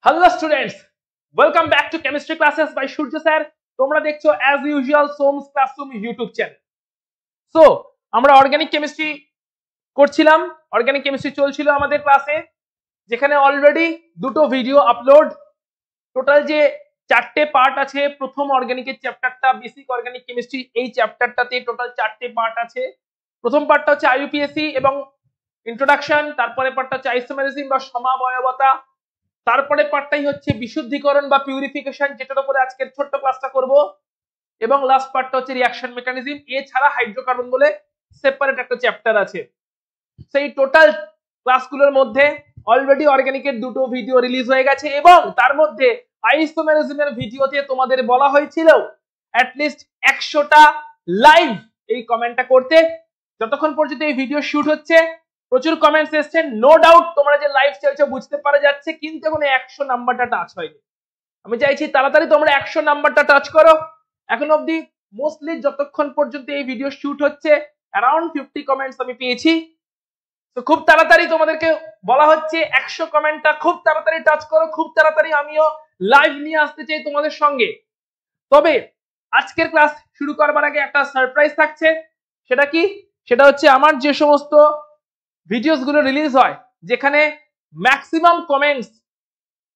Hello students, welcome back to chemistry classes by Surya sir. তোমরা দেখছো as usual Som's classroom YouTube channel. So আমরা organic chemistry করছিলাম, organic chemistry চলছিল আমাদের ক্লাসে, যেখানে অলরেডি দুটো ভিডিও আপলোড। টোটাল যে 4টে পার্ট আছে, প্রথম অর্গানিকের চ্যাপ্টারটা বেসিক অর্গানিক কেমিস্ট্রি, এই চ্যাপ্টারটাতে টোটাল 4টে পার্ট আছে। প্রথম পার্টটা হচ্ছে আইইউপিএসসি এবং ইন্ট্রোডাকশন, তারপরে পার্টটা হচ্ছে আইসোমেরিজম বা সমাবয়বতা, তারপরে পার্টটাই হচ্ছে বিশুদ্ধিকরণ বা পিউরিফিকেশন, যেটার উপরে আজকের ছোট্ট ক্লাসটা করব, এবং লাস্ট পার্টটা হচ্ছে রিঅ্যাকশন মেকানিজম। এছাড়া হাইড্রোকার্বন বলে সেপারেট একটা চ্যাপ্টার আছে। সেই টোটাল ক্লাসগুলোর মধ্যে অলরেডি অর্গানিকের দুটো ভিডিও রিলিজ হয়ে গেছে, এবং তার মধ্যে আইসোমেরিজমের ভিডিওতে তোমাদের বলা হয়েছিল অ্যাটলিস্ট 100টা লাইভ এই কমেন্টটা করতে। যতক্ষণ পর্যন্ত এই ভিডিও শুট হচ্ছে প্রচুর কমেন্টস এসছে, নো ডাউট তোমরা যে লাইভ চাইছো বুঝতে পারা যাচ্ছে, কিন্তু এখন 100 নাম্বারটা টাচ হয়নি। আমি চাইছি তাড়াতাড়ি তোমরা 100 নাম্বারটা টাচ করো। এখন অবধি মোস্টলি যতক্ষণ পর্যন্ত এই ভিডিও শুট হচ্ছে অ্যারাউন্ড 50 কমেন্টস আমি পেয়েছি। তো খুব তাড়াতাড়ি তোমাদেরকে বলা হচ্ছে 100 কমেন্টটা খুব তাড়াতাড়ি টাচ করো, খুব তাড়াতাড়ি আমিও লাইভ নিয়ে আসতে চাই তোমাদের সঙ্গে। তবে আজকের ক্লাস শুরু করবার আগে একটা সারপ্রাইজ থাকছে। সেটা কি? সেটা হচ্ছে আমার যে সমস্ত ভিডিওস গুলো রিলিজ হয়, যেখানে ম্যাক্সিমাম কমেন্টস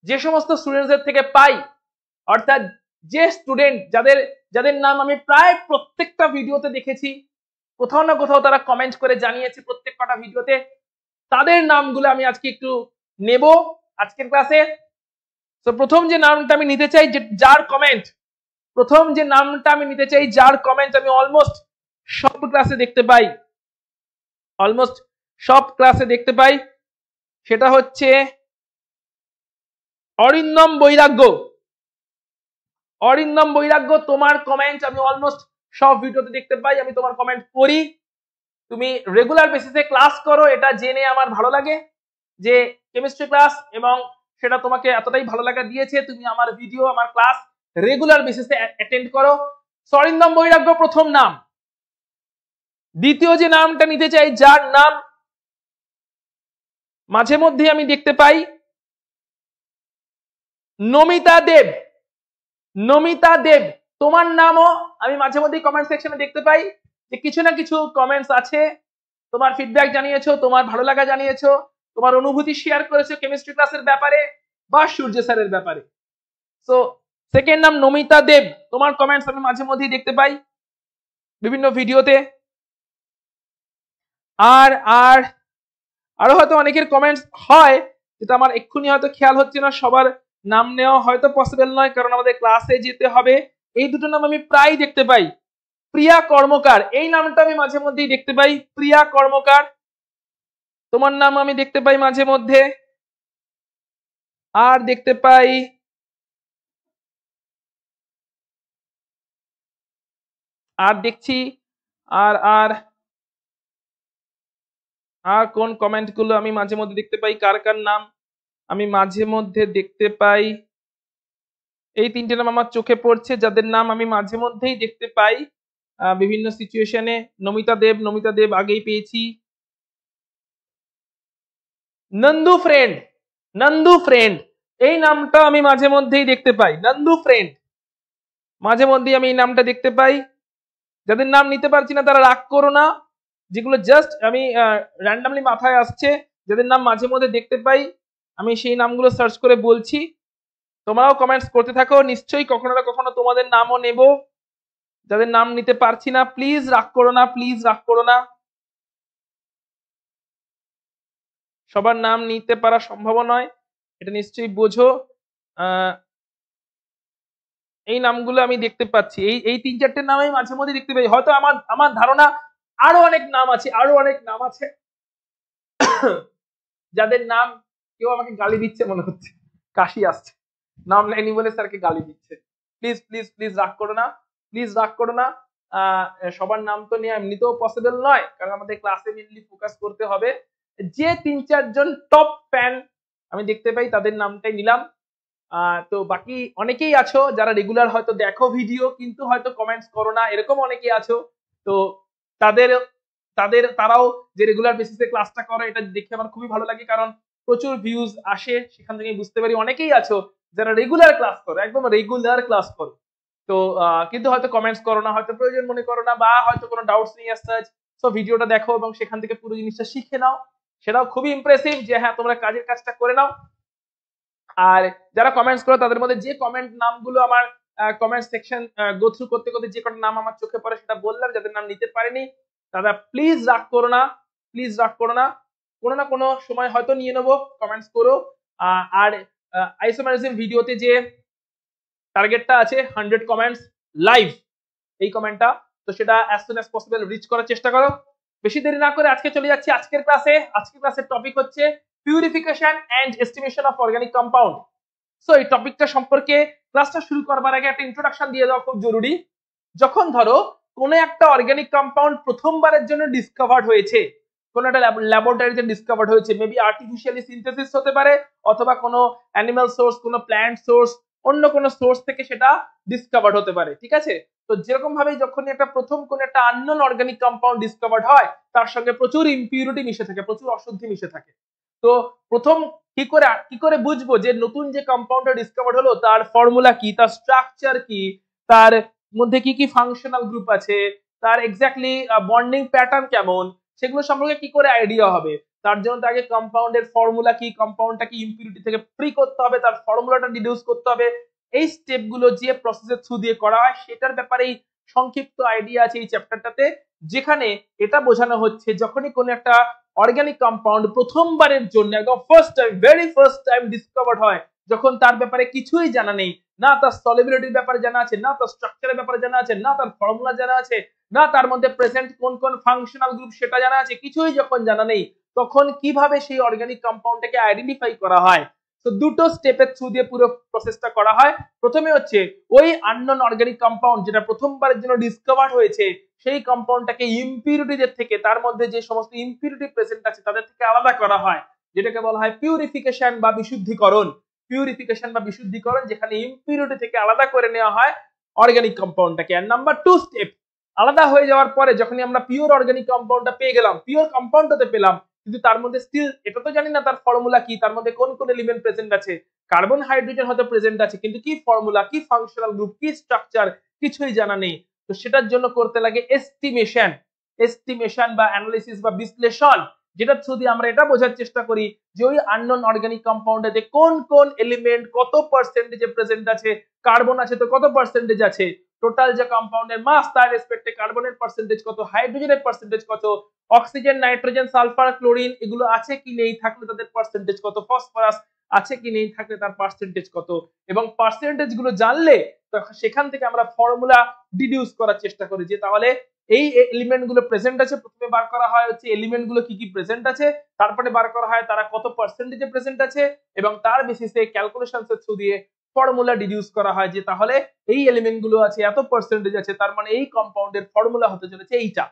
যে সমস্ত স্টুডেন্টদের থেকে পাই, অর্থাৎ যে স্টুডেন্ট যাদের নাম আমি প্রায় প্রত্যেকটা ভিডিওতে দেখেছি, কোথাও না কোথাও তারা কমেন্ট করে জানিয়েছে প্রত্যেক কটা ভিডিওতে, তাদের নামগুলো আমি আজকে একটু নেব আজকের ক্লাসে। তো প্রথম যে নামটা আমি নিতে চাই, যার কমেন্ট আমি অলমোস্ট সব ক্লাসে দেখতে পাই, সেটা হচ্ছে অরিন্দম বৈরাগ্য। তোমার কমেন্ট আমি অলমোস্ট সব ভিডিওতে দেখতে পাই, আমি তোমার কমেন্ট পড়ি। তুমি রেগুলার বেসিসে ক্লাস করো, এটা জেনে আমার ভালো লাগে যে কেমিস্ট্রি ক্লাস, এবং সেটা তোমাকে এতটাই ভালো লাগা দিয়েছে, তুমি আমার ভিডিও, আমার ক্লাস রেগুলার বেসিসে অ্যাটেন্ড করো। অরিন্দম বৈরাগ্য প্রথম নাম। দ্বিতীয় যে নামটা নিতে চাই, যার নাম মাঝে মধ্যে আমি দেখতে পাই, নমিতা দেব। তোমার নামও আমি মাঝে মধ্যে কমেন্ট সেকশনে দেখতে পাই, যে কিছু না কিছু কমেন্টস আছে, তোমার ফিডব্যাক জানিয়েছো, তোমার ভালো লাগা জানিয়েছো, তোমার অনুভূতি শেয়ার করেছো কেমিস্ট্রি ক্লাসের ব্যাপারে বা সূর্য স্যারের ব্যাপারে। সো সেকেন্ড নাম নমিতা দেব, তোমার কমেন্টস আমি মাঝে মধ্যেই দেখতে পাই বিভিন্ন ভিডিওতে। আর আর আরো হয়তো অনেকের কমেন্টস হয়, যেটা আমার এক্ষুনি হয়তো খেয়াল হচ্ছে না, সবার নাম নেওয়া হয়তো পসিবল নয়, কারণ আমাদের ক্লাসে যেতে হবে। এই দুটো নাম আমি প্রায় দেখতে পাই। প্রিয়া কর্মকার, এই নামটা আমি মাঝে মধ্যেই দেখতে পাই। প্রিয়া কর্মকার, তোমার নাম আমি দেখতে পাই মাঝে মধ্যে। আর দেখতে পাই দেখছি আর আর আর কোন কমেন্ট গুলো আমি মাঝে মধ্যে দেখতে পাই, কার কার নাম আমি মাঝে মধ্যে দেখতে পাই। এই তিনটে নাম আমার চোখে পড়ছে, যাদের নাম আমি মাঝে মধ্যেই দেখতে পাই বিভিন্ন সিচুয়েশনে। নমিতা দেব আগেই পেয়েছি। নন্দু ফ্রেন্ড, এই নামটা আমি মাঝে মধ্যেই দেখতে পাই। নন্দু ফ্রেন্ড, মাঝে মধ্যেই আমি এই নামটা দেখতে পাই। যাদের নাম নিতে পারছি না তারা রাগ করো না, যেগুলো জাস্ট আমি র্যান্ডামলি মাথায় আসছে, যাদের নাম মাঝে মধ্যে দেখতে পাই, আমি সেই নামগুলো সার্চ করে বলছি। তোমরাও কমেন্টস করতে থাকো, নিশ্চয়ই কখনো না কখনো তোমাদের নামও নেব। যাদের নাম নিতে পারছি না প্লিজ রাগ করো না, সবার নাম নিতে পারা সম্ভব নয়, এটা নিশ্চয়ই বোঝো। এই নামগুলো আমি দেখতে পাচ্ছি, এই 3-4টে নাম আমি মাঝে মধ্যে দেখতে পাই। হয়তো আমার ধারণা আরো অনেক নাম আছে যাদের নাম কেউ আমাকে গালি দিচ্ছে মনে হচ্ছে, কাশি আসছে, নাম নেয়নি বলে স্যারকে গালি দিচ্ছে। প্লিজ রাগ করো না। সবার নাম তো নেওয়া এমনিতেও পসিবল নয়, কারণ আমাদের ক্লাসে মেনলি ফোকাস করতে হবে। যে 3-4 জন টপ ফ্যান আমি দেখতে পাই তাদের নামটাই নিলাম। তো বাকি অনেকেই আছো যারা রেগুলার হয়তো দেখো ভিডিও, কিন্তু হয়তো কমেন্টস করো না, এরকম অনেকেই আছো। তো তারাও যে রেগুলার বেসিসে ক্লাসটা করে, এটা দেখে আমার খুবই ভালো লাগে, কারণ প্রচুর ভিউজ আসে, সেখান থেকে বুঝতে পারি অনেকেই আছো যারা রেগুলার ক্লাস করো, একদম রেগুলার ক্লাস করো। তো কিন্তু হয়তো কমেন্টস করো না, হয়তো প্রয়োজন মনে করো না, বা হয়তো কোনো ডাউটস নিয়ে আসতে। সো ভিডিওটা দেখো এবং সেখান থেকে পুরো জিনিসটা শিখে নাও, সেটাও খুবই ইমপ্রেসিভ যে হ্যাঁ তোমরা কাজের কাজটা করে নাও। আর যারা কমেন্টস করো তাদের মধ্যে যে কমেন্ট নামগুলো আমার কমেন্ট সেকশন গো থ্রু করতে করতে যে কটা নাম আমার চোখে পড়ে সেটা বললাম, যাদের নাম নিতে পারিনি তারা প্লিজ রাগ করো না, প্লিজ রাগ করো না, কোনো না কোনো সময় হয়তো নিয়ে নেবো, কমেন্টস করো। আর আইসোমেরিজম ভিডিওতে যে টার্গেটটা আছে 100 কমেন্টস লাইভ, এই কমেন্টটা, তো সেটা as soon as possible reach করার চেষ্টা করো। বেশি দেরি না করে আজকে চলে যাচ্ছি আজকের ক্লাসে। আজকের ক্লাসের টপিক হচ্ছে purification and estimation of organic compound. So এই টপিকটা সম্পর্কে ক্লাসটা শুরু করবার আগে একটা ইন্ট্রোডাকশন দিয়ে দেওয়া খুব জরুরি। যখন ধরো কোনো একটা অর্গানিক কম্পাউন্ড প্রথমবারের জন্য ডিসকভার্ড হয়েছে, কোনো একটা ল্যাবরেটরিতে ডিসকভার্ড হয়েছে, মেবি আর্টিফিশিয়ালি সিনথেসিস হতে পারে, অথবা কোনো অ্যানিমাল সোর্স, কোনো প্ল্যান্ট সোর্স, অন্য কোনো সোর্স থেকে সেটা ডিসকভার্ড হতে পারে, ঠিক আছে। তো যেরকম ভাবে যখনই একটা প্রথম কোন একটা আননোন অর্গানিক কম্পাউন্ড ডিসকভার্ড হয়, তার সঙ্গে প্রচুর ইমপিউরিটি মিশে থাকে, প্রচুর অশুদ্ধি মিশে থাকে। তো প্রথম কি করে বুঝবো যে নতুন যে কম্পাউন্ডটা ডিসকভার্ড হলো তার ফর্মুলা কি, তার স্ট্রাকচার কি, তার মধ্যে কি কি ফাংশনাল গ্রুপ আছে, তার এক্স্যাক্টলি বন্ডিং প্যাটার্ন কেমন, সেগুলো সম্পর্কে কি করে আইডিয়া হবে? তার জন্য আগে কম্পাউন্ডের ফর্মুলা কি, কম্পাউন্ডটাকে ইমপিউরিটি থেকে ফ্রি করতে হবে, তার ফর্মুলাটা ডিডিউস করতে হবে। এই স্টেপগুলো যে প্রসেসের থ্রু দিয়ে করা হয় সেটার ব্যাপারেই সংক্ষিপ্ত আইডিয়া আছে এই চ্যাপ্টারটাতে, যেখানে এটা বোঝানো হচ্ছে যখনই কোনো একটা অর্গানিক কম্পাউন্ড প্রথমবারের জন্য একদম first time, very first time discovered হয়, যখন তার ব্যাপারে কিছুই জানা নেই, না তার সলিবিলিটির ব্যাপারে জানা আছে, না তার স্ট্রাকচারের ব্যাপারে জানা আছে, না তার ফর্মুলা জানা আছে, না তার মধ্যে প্রেজেন্ট কোন কোন ফাংশনাল গ্রুপ সেটা জানা আছে, কিছুই যখন জানা নেই, তখন কিভাবে সেই অর্গানিক কম্পাউন্ডটাকে আইডেন্টিফাই করা হয়? তো দুটো স্টেপের থ্রু দিয়ে পুরো প্রসেসটা করা হয়। প্রথমে হচ্ছে ওই আননোন অর্গানিক কম্পাউন্ড যেটা প্রথমবারের জন্য ডিসকভার্ড হয়েছে, সেই কম্পাউন্ডটাকে ইমপিউরিটিদের থেকে, তার মধ্যে যে সমস্ত ইমপিউরিটি প্রেজেন্ট আছে তাদের থেকে আলাদা করা হয়, যেটাকে বলা হয় পিউরিফিকেশন বা বিশুদ্ধিকরণ। পিউরিফিকেশন বা বিশুদ্ধিকরণ, যেখানে ইমপিউরিটি থেকে আলাদা করে নেওয়া হয় অর্গানিক কম্পাউন্ডটাকে। আর নাম্বার 2 স্টেপ, আলাদা হয়ে যাওয়ার পরে যখনই আমরা পিওর অর্গানিক কম্পাউন্ডটা পেয়ে গেলাম, পিওর কম্পাউন্ডটাতে পেলাম, কিন্তু তার মধ্যে স্টিল এটা তো জানি না তার ফর্মুলা কি, তার মধ্যে কোন কোন এলিমেন্ট প্রেজেন্ট আছে, কার্বন হাইড্রোজেন হয়তো প্রেজেন্ট আছে, কিন্তু কি ফর্মুলা, কি ফাংশনাল গ্রুপ, কি স্ট্রাকচার, কিছুই জানা নেই। তো সেটার জন্য করতে লাগে এস্টিমেশন, এস্টিমেশন বা অ্যানালিসিস বা বিশ্লেষণ, যেটা থ্রু দিয়ে আমরা এটা বোঝার চেষ্টা করি যে ওই আননোন অর্গানিক কম্পাউন্ডে কোন কোন এলিমেন্ট কত পার্সেন্টেজে প্রেজেন্ট আছে, কার্বন আছে তো কত পার্সেন্টেজ আছে, টোটাল যে কম্পাউন্ডের মাস তার রেসপেক্টে কার্বনের পার্সেন্টেজ কত, হাইড্রোজেনের পার্সেন্টেজ কত, অক্সিজেন, নাইট্রোজেন, সালফার, ক্লোরিন এগুলো আছে কি নেই, থাকলে তাদের পার্সেন্টেজ কত, ফসফরাস আছে কি নেই, থাকলে তার পার্সেন্টেজ কত, এবং পার্সেন্টেজ গুলো জানলে সেখান থেকে আমরা ফর্মুলা ডিডিউস করার চেষ্টা করি যে তাহলে এই এলিমেন্ট গুলো প্রেজেন্ট আছে, প্রথমে বার করা হয় হচ্ছে এলিমেন্ট গুলো কি কি প্রেজেন্ট আছে, তারপরে বার করা হয় তারা কত পার্সেন্টেজে প্রেজেন্ট আছে, এবং তার বেসিসে ক্যালকুলেশনস এর থ্রু দিয়ে ফর্মুলা ডিডিউস করা হয় যে তাহলে এই এলিমেন্ট গুলো আছে, এত পার্সেন্টেজ আছে, তার মানে এই কম্পাউন্ডের ফর্মুলা হতে চলেছে এইটা।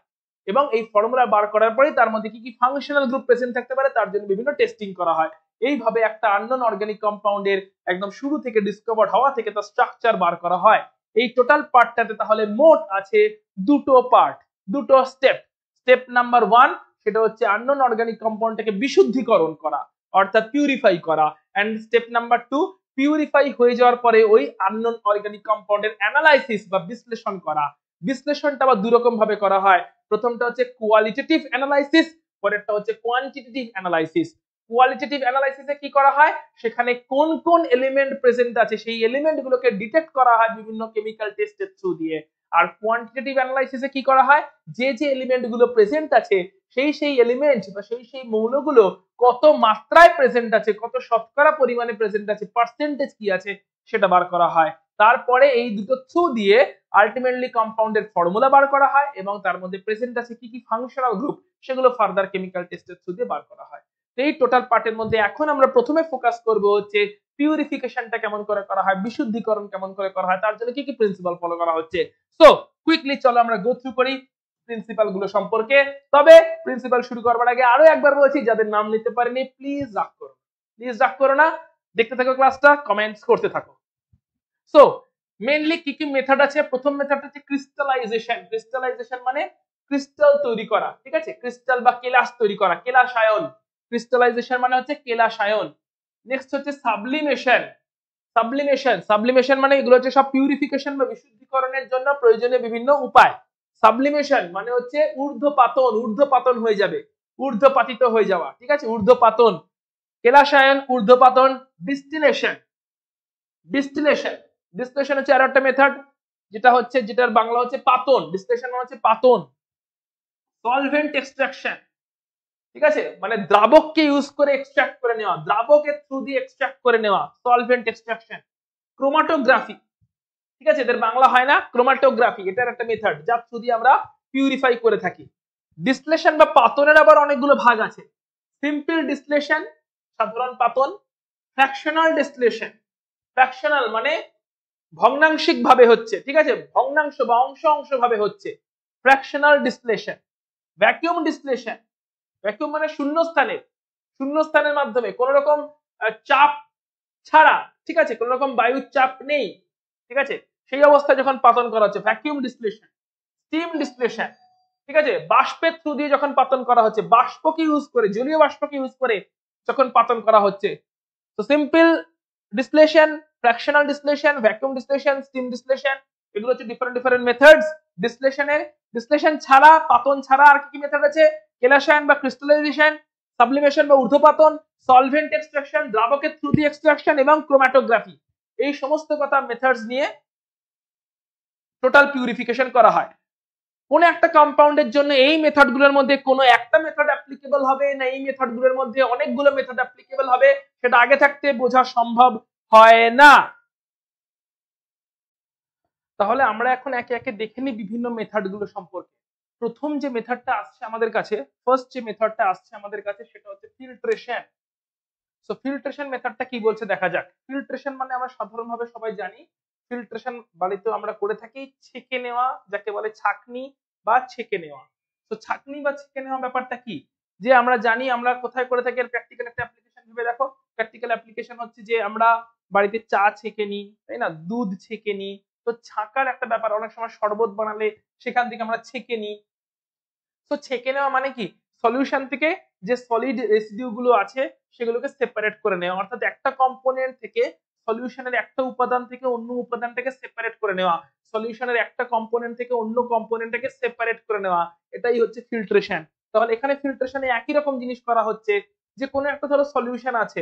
এবং এই ফর্মুলা বার করার পরে তার মধ্যে কি কি ফাংশনাল গ্রুপ প্রেজেন্ট থাকতে পারে তার জন্য বিভিন্ন টেস্টিং করা হয়। এইভাবে একটা আননোন অর্গানিক কম্পাউন্ডের একদম শুরু থেকে ডিসকভার হওয়া থেকে তার স্ট্রাকচার বার করা হয়। এই টোটাল পার্টটাতে তাহলে মোট আছে দুটো পার্ট, দুটো স্টেপ। স্টেপ নাম্বার 1 সেটা হচ্ছে আননোন অর্গানিক কম্পাউন্ডটাকে বিশুদ্ধিকরণ করা, অর্থাৎ পিউরিফাই করা। এন্ড স্টেপ নাম্বার 2, পিউরিফাই হয়ে যাওয়ার পরে ওই আননোন অর্গানিক কম্পাউন্ডের অ্যানালাইসিস বা বিশ্লেষণ করা। বিশ্লেষণটা আবার দুই রকম ভাবে করা হয়। প্রথমটা হচ্ছে কোয়ালিটেটিভ অ্যানালাইসিস, পরেরটা হচ্ছে কোয়ান্টিটেটিভ অ্যানালাইসিস। কোয়ালিটেটিভ অ্যানালাইসিসে কি করা হয়, সেখানে কোন কোন এলিমেন্ট প্রেজেন্ট আছে সেই এলিমেন্ট গুলোকে ডিটেক্ট করা হয় বিভিন্ন কেমিক্যাল টেস্টের থ্রু দিয়ে। আর কোয়ান্টিটেটিভ অ্যানালাইসিসে কি করা হয়, যে যে এলিমেন্ট গুলো প্রেজেন্ট আছে সেই এলিমেন্ট বা সেই মৌলগুলো কত মাত্রায় প্রেজেন্ট আছে, কত শতকরা পরিমাণে প্রেজেন্ট আছে, পার্সেন্টেজ কি আছে সেটা বার করা হয়। তারপরে এই দুটো থ্রু দিয়ে আলটিমেটলি কম্পাউন্ডের ফর্মুলা বার করা হয় এবং তার মধ্যে প্রেজেন্ট আছে কি কি ফাংশনাল গ্রুপ সেগুলো ফার্দার কেমিক্যাল টেস্টের থ্রু দিয়ে বার করা হয়। এই টোটাল পার্টের মধ্যে এখন আমরা প্রথমে ফোকাস করব হচ্ছে পিউরিফিকেশনটা কেমন করে করা হয়, বিশুদ্ধিকরণ কেমন করে করা হয়, তার জন্য কি কি প্রিন্সিপাল ফলো করা হচ্ছে। সো কুইকলি চলো আমরা গো থ্রু করি প্রিন্সিপাল গুলো সম্পর্কে। তবে প্রিন্সিপাল শুরু করবার আগে আরো একবার বলছি, যাদের নাম নিতে পারিনি প্লিজ রাগ করো, প্লিজ রাগ করো না, দেখতে থাকো ক্লাসটা, কমেন্টস করতে থাকো। সো মেইনলি কি কি মেথড আছে, প্রথম মেথডটা হচ্ছে ক্রিস্টালাইজেশন। ক্রিস্টালাইজেশন মানে ক্রিস্টাল তৈরি করা, ঠিক আছে, ক্রিস্টাল বা কেলাস তৈরি করা, কেলাসায়ন। ক্রিস্টালাইজেশন মানে হচ্ছে কেলাসায়ন। নেক্সট হচ্ছে সাবলিমেশন। সাবলিমেশন মানে এগুলো হচ্ছে সব পিউরিফিকেশন বা বিশুদ্ধিকরণের জন্য প্রয়োজনীয় বিভিন্ন উপায়। সাবলিমেশন মানে হচ্ছে ঊর্ধ্বপাতন হয়ে যাবে, ঊর্ধ্বপাতিত হয়ে যাওয়া, ঠিক আছে, ঊর্ধ্বপাতন। কেলাসায়ন, ঊর্ধ্বপাতন। ডিস্টিলেশন হচ্ছে আরো একটা মেথড, যেটার বাংলা হচ্ছে পাতন। ডিস্টিলেশন মানে হচ্ছে পাতন। সলভেন্ট এক্সট্রাকশন, ঠিক আছে, মানে দ্রাবককে ইউজ করে এক্সট্রাক্ট করে নেওয়া, দ্রাবকের থ্রু দিয়ে এক্সট্রাক্ট করে নেওয়া, সলভেন্ট এক্সট্রাকশন। ক্রোমাটোগ্রাফি, ঠিক আছে, এদের বাংলা হয় না, ক্রোমাটোগ্রাফি, এটার একটা মেথড যার থ্রু দিয়ে আমরা পিউরিফাই করে থাকি। ডিস্টিলেশন বা পাতনের আবার অনেকগুলো ভাগ আছে। সিম্পল ডিস্টিলেশন, সাধারণ পাতন। ফ্র্যাকশনাল ডিস্টিলেশন, ফ্র্যাকশনাল মানে ভগ্নাংশিক ভাবে হচ্ছে, ঠিক আছে, ভগ্নাংশ বা অংশ অংশ ভাবে হচ্ছে, fractional distillation. Vacuum distillation, vacuum মানে শূন্যস্থানের মাধ্যমে কোন রকম চাপ ছাড়া, ঠিক আছে, কোন রকম বায়ুর চাপ নেই, ঠিক আছে, সেই অবস্থায় যখন পাতন করা হচ্ছে ভ্যাকুয়াম ডিস্টিলেশন। স্টিম ডিস্টিলেশন, ঠিক আছে, বাষ্পের থ্রু দিয়ে যখন পাতন করা হচ্ছে, বাষ্পকে ইউজ করে, জলীয় বাষ্পকে ইউজ করে যখন পাতন করা হচ্ছে। তো simple distillation, fractional distillation, vacuum distillation, steam distillation, এগুলো হচ্ছে ডিফারেন্ট মেথডস ডিস্টিলেশনের। ডিস্টিলেশন ছাড়া, পাতন ছাড়া আর কি মেথড আছে? কেলাসায়ন বা ক্রিস্টালাইজেশন, সাবলিমেশন বা ঊর্ধ্বপাতন, সলভেন্ট এক্সট্রাকশন, দ্রাবকের থ্রু দিয়ে এক্সট্রাকশন এবং ক্রোমাটোগ্রাফি। এই সমস্ত কথা মেথডস নিয়ে টোটাল পিউরিফিকেশন করা হয়। কোন একটা কম্পাউন্ডের জন্য এই মেথডগুলোর মধ্যে কোন একটা মেথড অ্যাপ্লিকেবল হবে না এই মেথডগুলোর মধ্যে অনেকগুলো মেথড অ্যাপ্লিকেবল হবে, সেটা আগে থাকতে বোঝা সম্ভব হয় না। তাহলে আমরা এখন একে একে দেখে নিই বিভিন্ন মেথডগুলো সম্পর্কে। প্রথম যে মেথডটা আসছে আমাদের কাছে, ফার্স্ট যে মেথডটা আসছে আমাদের কাছে, সেটা হচ্ছে ফিল্ট্রেশন। সো ফিল্ট্রেশন মেথডটা কি বলছে দেখা যাক। ফিল্ট্রেশন মানে আমরা সাধারণভাবে সবাই জানি, ফিল্ট্রেশন বাড়িতে আমরা করে থাকি ছেঁকে নেওয়া, যাকে বলে ছাঁকনি বা ছেঁকে নেওয়া। তো ছাঁকনি বা ছেঁকে নেওয়া ব্যাপারটা কি, যে আমরা জানি আমরা কোথায় করে থাকি, প্র্যাকটিক্যাল একটা অ্যাপ্লিকেশন ভেবে দেখো। প্র্যাকটিক্যাল অ্যাপ্লিকেশন হচ্ছে যে আমরা বাড়িতে চা ছেঁকে নিই, তাই না, দুধ ছেঁকে নিই। তো ছাঁকার একটা ব্যাপার, অনেক সময় শরবত বানালে সেখান থেকে আমরা ছেঁকে নিই। তো ছেঁকে নেওয়া মানে কি, সলিউশন থেকে যে সলিড রেসিডিউ গুলো আছে সেগুলোকে সেপারেট করে নেওয়া, অর্থাৎ একটা কম্পোনেন্ট থেকে, সলিউশনের একটা উপাদান থেকে অন্য উপাদানটাকে সেপারেট করে নেওয়া, সলিউশনের একটা কম্পোনেন্ট থেকে অন্য কম্পোনেন্টটাকে সেপারেট করে নেওয়া, এটাই হচ্ছে ফিল্ট্রেশন। তাহলে এখানে ফিল্ট্রেশনে একই রকম জিনিস করা হচ্ছে, যে কোনো একটা ধরো সলিউশন আছে,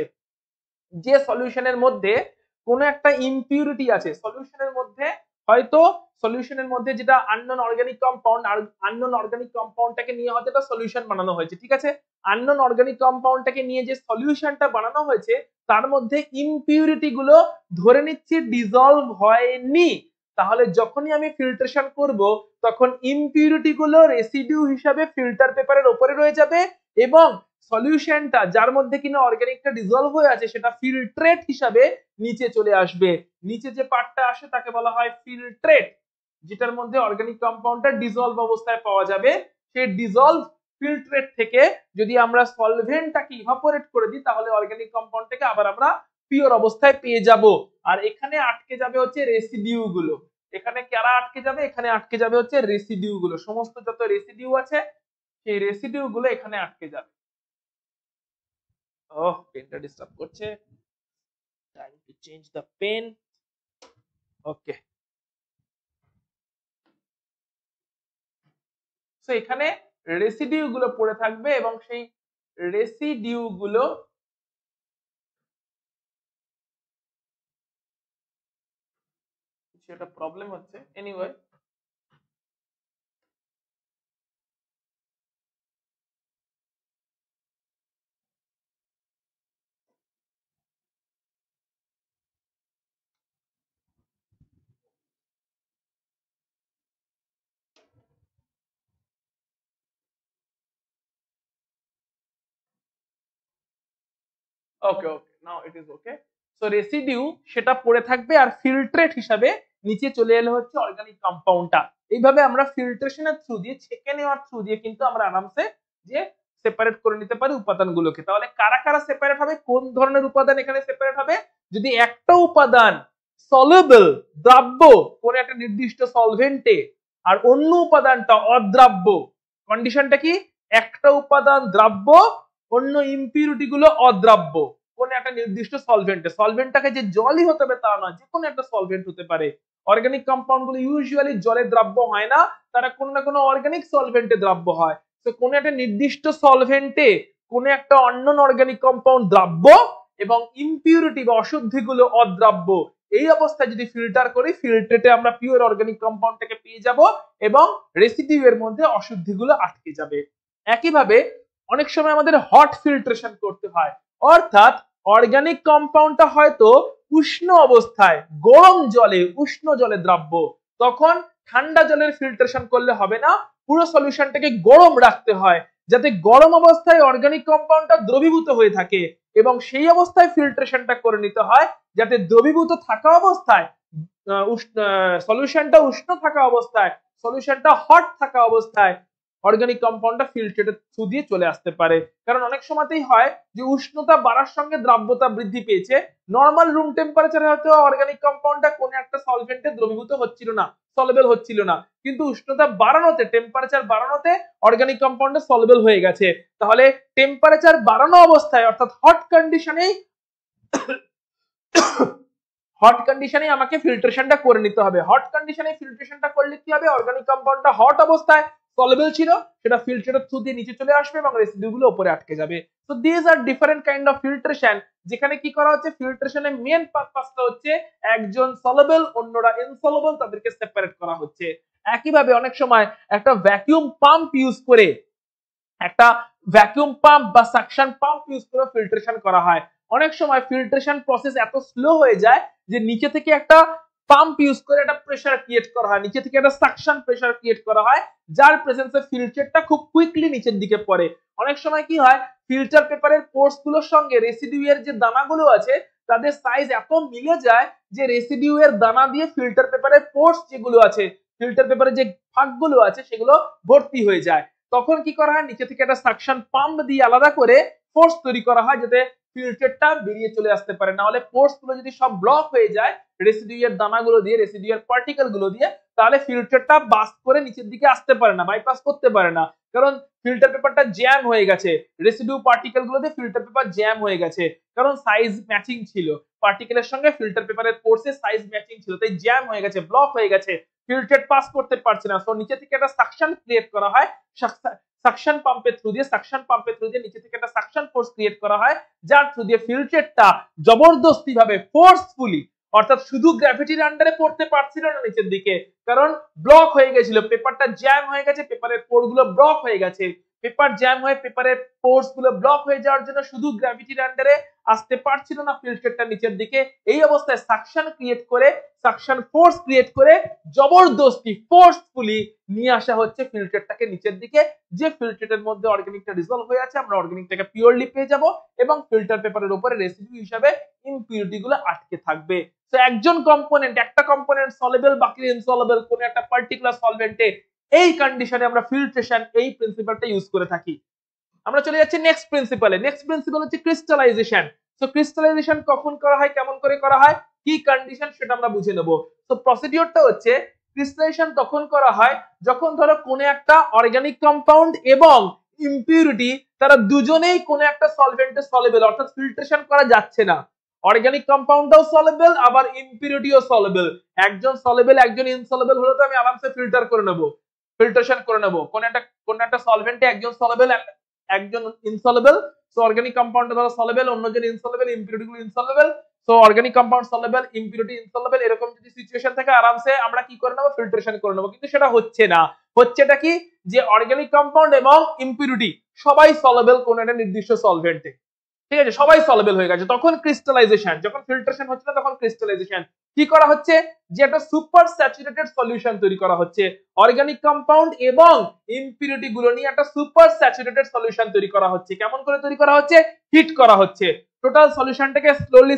যে সলিউশনের মধ্যে কোনো একটা ইমপিউরিটি আছে, সলিউশনের মধ্যে হয়তো সলিউশনের মধ্যে যেটা আননোন অর্গানিক কম্পাউন্ড, আর আননোন অর্গানিক কম্পাউন্ডটাকে নিয়ে হয়তো একটা সলিউশন বানানো হয়েছে, ঠিক আছে, আননোন অর্গানিক কম্পাউন্ডটাকে নিয়ে যে সলিউশনটা বানানো হয়েছে তার মধ্যে ইমপিউরিটি গুলো ধরে নিচ্ছি ডিসলভ হয়নি। তাহলে যখনই আমি ফিল্ট্রেশন করব তখন ইমপিউরিটি গুলো রেসিডিউ হিসাবে ফিল্টার পেপারের উপরে রয়ে যাবে, এবং সলিউশনটা যার মধ্যে কিনা অর্গানিকটা ডিসলভ হয়ে আছে সেটা ফিল্ট্রেট হিসাবে নিচে চলে আসবে। নিচে যে পার্টটা আসে তাকে বলা হয় ফিল্ট্রেট, যেটার মধ্যে অর্গানিক কম্পাউন্ডটা ডিসলভ অবস্থায় পাওয়া যাবে। সেই ডিসলভ ফিল্ট্রেট থেকে যদি আমরা সলভেন্টটাকে ইভাপোরেট করে দিই তাহলে অর্গানিক কম্পাউন্ডটাকে আবার আমরা পিওর অবস্থায় পেয়ে যাব। আর এখানে আটকে যাবে হচ্ছে রেসিডিউ গুলো। এখানে কারা আটকে যাবে? এখানে আটকে যাবে হচ্ছে রেসিডিউ গুলো, সমস্ত যত রেসিডিউ আছে সেই রেসিডিউ গুলো এখানে আটকে যাবে। ওহ, পেনটা ডিস্টার্ব করছে, time to change the pen. Okay, so এখানে রেসিডিউ গুলো পড়ে থাকবে এবং সেই রেসিডিউ গুলো সেটা প্রবলেম হচ্ছে, anyway okay okay, now it is okay. So residue সেটা পড়ে থাকবে আর ফিল্ট্রেট হিসাবে নিচে চলে এলে হচ্ছে অর্গানিক কম্পাউন্ডটা। এইভাবে আমরা ফিল্ট্রেশনের থ্রু দিয়ে, ছেঁকে নেওয়ার থ্রু দিয়ে কিন্তু আমরা আরামসে যে সেপারেট করে নিতে পারি উপাদানগুলোকে। তাহলে কারা কারা সেপারেট হবে, কোন ধরনের উপাদান এখানে সেপারেট হবে? যদি একটা উপাদান সলিউবল, দ্রাব্য কোন একটা নির্দিষ্ট সলভেন্টে, আর অন্য উপাদানটা অদ্রাব্য, কন্ডিশনটা কি, একটা উপাদান দ্রাব্য অন্য ইম্পিউরিটি গুলো অদ্রাব্য কোন একটা নির্দিষ্ট সলভেন্টে। সলভেন্টটাকে যে জলই হতে হবে তা নয়, যে কোনো একটা সলভেন্ট হতে পারে। অর্গানিক কম্পাউন্ড গুলো ইউজুয়ালি জলে দ্রাব্য হয় না, তারা কোনো না কোনো অর্গানিক সলভেন্টে দ্রাব্য হয়। তো কোনো একটা নির্দিষ্ট সলভেন্টে কোনো একটা অননোন অর্গানিক কম্পাউন্ড দ্রাব্য এবং ইম্পিউরিটি বা অশুদ্ধিগুলো অদ্রাব্য। এই অবস্থায় যদি ফিল্টার করি, ফিল্টারে আমরা পিওর অর্গানিক কম্পাউন্ডটাকে পেয়ে যাব এবং রেসিডিউ এর মধ্যে অশুদ্ধিগুলো আটকে যাবে। একইভাবে অনেক সময় আমাদের হট ফিল্ট্রেশন করতে হয়, অর্থাৎ অর্গানিক কম্পাউন্ডটা হয়তো উষ্ণ অবস্থায় গরম জলে উষ্ণ জলে দ্রাব্য, তখন ঠান্ডা জলের ফিল্ট্রেশন করলে হবে না, পুরো সলিউশনটাকে গরম রাখতে হয় যাতে গরম অবস্থায় অর্গানিক কম্পাউন্ডটা দ্রবীভূত হয়ে থাকে এবং সেই অবস্থায় ফিল্ট্রেশনটা করে নিতে হয় যাতে দ্রবীভূত থাকা অবস্থায় সলিউশনটা উষ্ণ থাকা অবস্থায়, সলিউশনটা হট থাকা অবস্থায় অর্গানিক কম্পাউন্ডটা ফিল্টারের থ্রু দিয়ে চলে আসতে পারে। কারণ অনেক সময়তেই হয় যে উষ্ণতা বাড়ার সঙ্গে দ্রাব্যতা বৃদ্ধি পেয়েছে, নরমাল রুম টেম্পারেচারে হয়তো অর্গানিক কম্পাউন্ডটা কোন একটা সলভেন্টে দ্রবীভূত হচ্ছিল না, সলেবল হচ্ছিল না, কিন্তু উষ্ণতা বাড়ানোতে, টেম্পারেচার বাড়ানোতে অর্গানিক কম্পাউন্ডটা সলেবল হয়ে গেছে। তাহলে টেম্পারেচার বাড়ানো অবস্থায় অর্থাৎ হট কন্ডিশনেই আমাকে ফিল্ট্রেশনটা করে নিতে হবে। হট কন্ডিশনে ফিল্ট্রেশনটা করলে কি হবে, অর্গানিক কম্পাউন্ডটা হট অবস্থায় সলেবল ছিল সেটা ফিল্টারের থ্রু দিয়ে নিচে চলে আসবে এবং রেসিডিউগুলো উপরে আটকে যাবে। So this are different kind of filtration, যেখানে কি করা হচ্ছে, ফিল্ট্রেশনের মেইন পারপাসটা হচ্ছে একজন সলেবল অন্যরা ইনসলেবল, তাদেরকে সেপারেট করা হচ্ছে। একইভাবে অনেক সময় একটা ভ্যাকুয়াম পাম্প ইউজ করে, একটা ভ্যাকুয়াম পাম্প বা সাকশন পাম্প ইউজ করে ফিল্ট্রেশন করা হয়। অনেক সময় ফিল্ট্রেশন প্রসেস এত স্লো হয়ে যায় যে নিচে থেকে একটা পাম্প ইউজ করে একটা প্রেসার ক্রিয়েট করা হয়, নিচে থেকে একটা সাকশন প্রেসার ক্রিয়েট করা হয়, যার প্রেজেন্সে ফিল্টারটা খুব কুইকলি নিচের দিকে পড়ে। অনেক সময় কি হয়, ফিল্টার পেপারের পোর্স গুলোর সঙ্গে রেসিডিউ এর যে দানাগুলো আছে তাদের সাইজ এত মিলে যায় যে রেসিডিউ এর দানা দিয়ে ফিল্টার পেপারের পোর্স যেগুলো আছে, ফিল্টার পেপারের যে ফাঁকগুলো আছে সেগুলো ভর্তি হয়ে যায়। তখন কি করা হয়, নিচে থেকে একটা সাকশন পাম্প দিয়ে আলাদা করে ফোর্স তৈরি করা হয় যাতে ফিল্টারটা বেরিয়ে চলে আসতে পারে। না হলে ফোর্স গুলো যদি সব ব্লক হয়ে যায় রেসিডিউ এর দানাগুলো দিয়ে, রেসিডিউ এর পার্টিকেল গুলো দিয়ে, তাহলে ফিল্টারটা বাস্ট করে নিচের দিকে আসতে পারে না, বাইপাস করতে পারে না, কারণ ফিল্টার পেপারটা জ্যাম হয়ে গেছে, রেসিডিউ পার্টিকেল গুলোতে ফিল্টার পেপার জ্যাম হয়ে গেছে, কারণ সাইজ ম্যাচিং ছিল, পার্টিকেলের সঙ্গে ফিল্টার পেপারের কোর্সের সাইজ ম্যাচিং ছিল, তাই জ্যাম হয়ে গেছে, ব্লক হয়ে গেছে, ফিল্টার পাস করতে পারছে না। সো নিচে থেকে একটা সাকশন ক্রিয়েট করা হয়, সাকশন পাম্পের থ্রু দিয়ে নিচে থেকে একটা সাকশন ফোর্স ক্রিয়েট করা হয়, যার থ্রু দিয়ে ফিল্টারটা জবরদস্তি ভাবে ফোর্সফুলি, অর্থাৎ শুধু গ্র্যাভিটির আন্ডারে পড়তে পারছিল না নিচের দিকে, কারণ ব্লক হয়ে গেছিল, পেপারটা জ্যাম হয়ে গেছে, পেপারের পোরগুলো ব্লক হয়ে গেছে, পেপার জ্যাম হয়ে পেপারের পোর্স গুলো ব্লক হয়ে যাওয়ার জন্য শুধু গ্র্যাভিটির আন্ডারে আসতে পারছিল না ফিল্টারটা নিচের দিকে। এই অবস্থায় সাকশন ক্রিয়েট করে, সাকশন ফোর্স ক্রিয়েট করে জবরদস্তি ফোর্সফুলি নিয়ে আসা হচ্ছে ফিল্টারটাকে নিচের দিকে, যে ফিল্টারের মধ্যে অর্গানিকটা রিজলভ হয়ে আছে, আমরা অর্গানিকটাকে পিওরলি পেয়ে যাব এবং ফিল্টার পেপারের উপরে রেসিডিউ হিসাবে ইম্পিউরিটি গুলো আটকে থাকবে। তো একজন কম্পোনেন্ট, একটা কম্পোনেন্ট সলেবল বাকি ইনসলেবল কোন একটা পার্টিকুলার সলভেন্টে, এই কন্ডিশনে আমরা ফিল্ট্রেশন এই প্রিন্সিপালটা ইউজ করে থাকি। আমরা চলে যাচ্ছি নেক্সট প্রিন্সিপালে। নেক্সট প্রিন্সিপাল হচ্ছে ক্রিস্টালাইজেশন। সো ক্রিস্টালাইজেশন কখন করা হয়, কেমন করে করা হয়, কি কন্ডিশন সেটা আমরা বুঝে নেব। সো প্রসিডিওরটা হচ্ছে, ক্রিস্টালাইজেশন তখন করা হয় যখন ধরো কোন একটা অর্গানিক কম্পাউন্ড এবং ইম্পিউরিটি তারা দুজনেই কোন একটা সলভেন্টে সলেবল, অর্থাৎ ফিল্ট্রেশন করা যাচ্ছে না, অর্গানিক কম্পাউন্ডটাও সলেবল আবার ইম্পিউরিটিও সলেবল, একজন সলেবল একজন ইনসলেবল হলে তো আমি আরামসে ফিল্টার করে নেব, ফিল্ট্রেশন করে নেব। কোন একটা সলভেন্টে একজন সলেবল একজন ইনসলেবল, সো অর্গানিক কম্পাউন্ডটা ধরো সলেবল, অন্যজন ইনসলেবল, ইম্পিউরিটি গুলো insoluble, so organic compound soluble, impurity insoluble, এরকম যদি সিচুয়েশন থাকে আরামসে আমরা কি করে নেব, ফিল্ট্রেশন করে নেব। কিন্তু সেটা হচ্ছে না, হচ্ছেটা কি, যে অর্গানিক কম্পাউন্ড এবং ইম্পিউরিটি সবাই সলেবল কোন একটা নির্দিষ্ট সলভেন্টে, ঠিক আছে, সবাই সলেবল হয়ে গেছে, তখন ক্রিস্টালাইজেশন, যখন ফিল্ট্রেশন হচ্ছে না তখন ক্রিস্টালাইজেশন। কি করা হচ্ছে, যে একটা সুপার স্যাচুরেটেড সলিউশন তৈরি করা হচ্ছে, অর্গানিক কম্পাউন্ড এবং ইম্পিউরিটি গুলো নিয়ে একটা সুপার স্যাচুরেটেড সলিউশন তৈরি করা হচ্ছে। কেমন করে তৈরি করা হচ্ছে, হিট করা হচ্ছে, টোটাল সলিউশনটাকে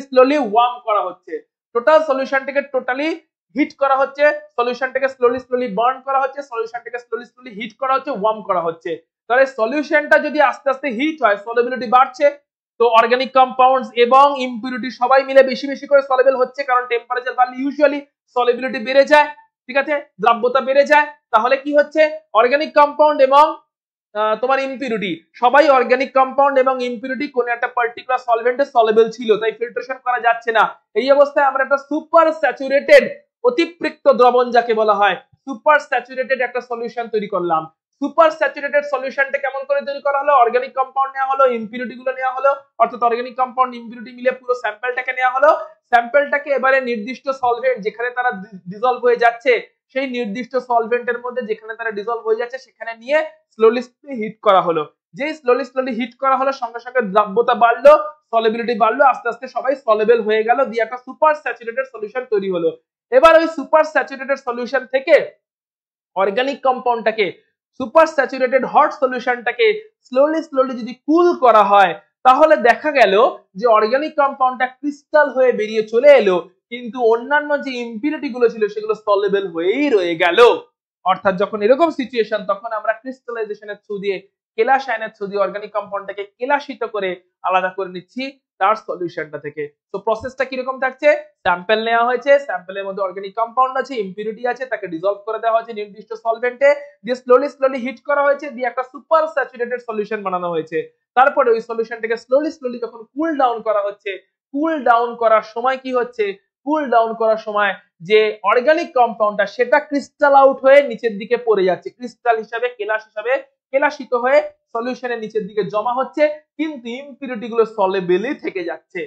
স্লোলি ওয়ার্ম করা হচ্ছে, টোটাল সলিউশনটাকে টোটালি হিট করা হচ্ছে, সলিউশনটাকে স্লোলি বার্ন করা হচ্ছে, সলিউশনটাকে স্লোলি হিট করা হচ্ছে, ওয়ার্ম করা হচ্ছে। তাহলে সলিউশনটা যদি আস্তে আস্তে হিট হয়, সলিবিলিটি বাড়ছে, তো অর্গানিক কম্পাউন্ডস এবং ইম্পিউরিটি সবাই মিলে বেশি বেশি করে সলেবল হচ্ছে, কারণ টেম্পারেচার বাড়লে ইউজুয়ালি সলিবিলিটি বেড়ে যায়, ঠিক আছে, দ্রাব্যতা বেড়ে যায়। তাহলে কি হচ্ছে, অর্গানিক কম্পাউন্ড এবং তোমার ইম্পিউরিটি, সবাই অর্গানিক কম্পাউন্ড এবং ইম্পিউরিটি কোন একটা পার্টিকুলার সলভেন্টে সলেবল ছিল, তাই ফিল্ট্রেশন করা যাচ্ছে না। এই অবস্থায় আমরা একটা সুপার স্যাচুরেটেড, অতিপৃক্ত দ্রবণ যাকে বলা হয়, সুপার স্যাচুরেটেড একটা সলিউশন তৈরি করলাম। সুপার স্যাচুরেটেড সলিউশনটা কেমন করে তৈরি করা হলো? অর্গানিক কম্পাউন্ড নেওয়া হলো, ইম্পিউরিটি গুলো নেওয়া হলো, অর্থাৎ অর্গানিক কম্পাউন্ড ইম্পিউরিটি মিলে পুরো স্যাম্পলটাকে নেওয়া হলো। স্যাম্পলটাকে এবারে নির্দিষ্ট সলভেন্ট যেখানে তারা ডিসলভ হয়ে যাচ্ছে, সেই নির্দিষ্ট সলভেন্টের মধ্যে যেখানে তারা ডিসলভ হয়ে যাচ্ছে সেখানে নিয়ে স্লোলি হিট করা হলো। যেই স্লোলি হিট করা হলো সঙ্গে সঙ্গে দ্রাব্যতা বাড়লো, সলিবিলিটি বাড়লো, আস্তে আস্তে সবাই সলেবল হয়ে গেল, দিয়ে একটা সুপার স্যাচুরেটেড সলিউশন তৈরি হলো। এবার ওই সুপার স্যাচুরেটেড সলিউশন থেকে অর্গানিক কম্পাউন্ডটাকে, সুপার স্যাচুরেটেড হট সলিউশনটাকে স্লোলি যদি কুল করা হয়, তাহলে দেখা গেল যে অর্গানিক কম্পাউন্ডটা ক্রিস্টাল হয়ে বেরিয়ে চলে এলো, কিন্তু অন্যান্য যে ইম্পিউরিটি গুলো ছিল সেগুলো সলেবল হয়েই রয়ে গেল। অর্থাৎ যখন এরকম সিচুয়েশন, তখন আমরা ক্রিস্টালাইজেশনের থ্রু দিয়ে, কেলাসায়নের থ্রু দিয়ে অর্গানিক কম্পাউন্ডটাকে কেলাসিত করে আলাদা করে নিচ্ছি তার সলিউশনটা থেকে। তো প্রসেসটা কিরকম থাকছে? স্যাম্পল নেওয়া হয়েছে, স্যাম্পলের মধ্যে অর্গানিক কম্পাউন্ড আছে, ইম্পিউরিটি আছে, তাকে ডিসলভ করে দেওয়া হয়েছে নির্দিষ্ট সলভেন্টে, দিয়ে স্লোলি হিট করা হয়েছে, দিয়ে একটা সুপার স্যাচুরেটেড সলিউশন বানানো হয়েছে। তারপরে ওই সলিউশনটাকে স্লোলি যখন কুল ডাউন করা হচ্ছে, কুল ডাউন করার সময় কি হচ্ছে? কুল ডাউন করার সময় যে অর্গানিক কম্পাউন্ডটা সেটা ক্রিস্টাল আউট হয়ে নিচের দিকে পড়ে যাচ্ছে, ক্রিস্টাল হিসাবে, কেলাস হিসাবে কেলাসিত হয়ে সলিউশনের নিচের দিকে জমা হচ্ছে, কিন্তু ইম্পিউরিটি গুলো সলেবলই থেকে যাচ্ছে।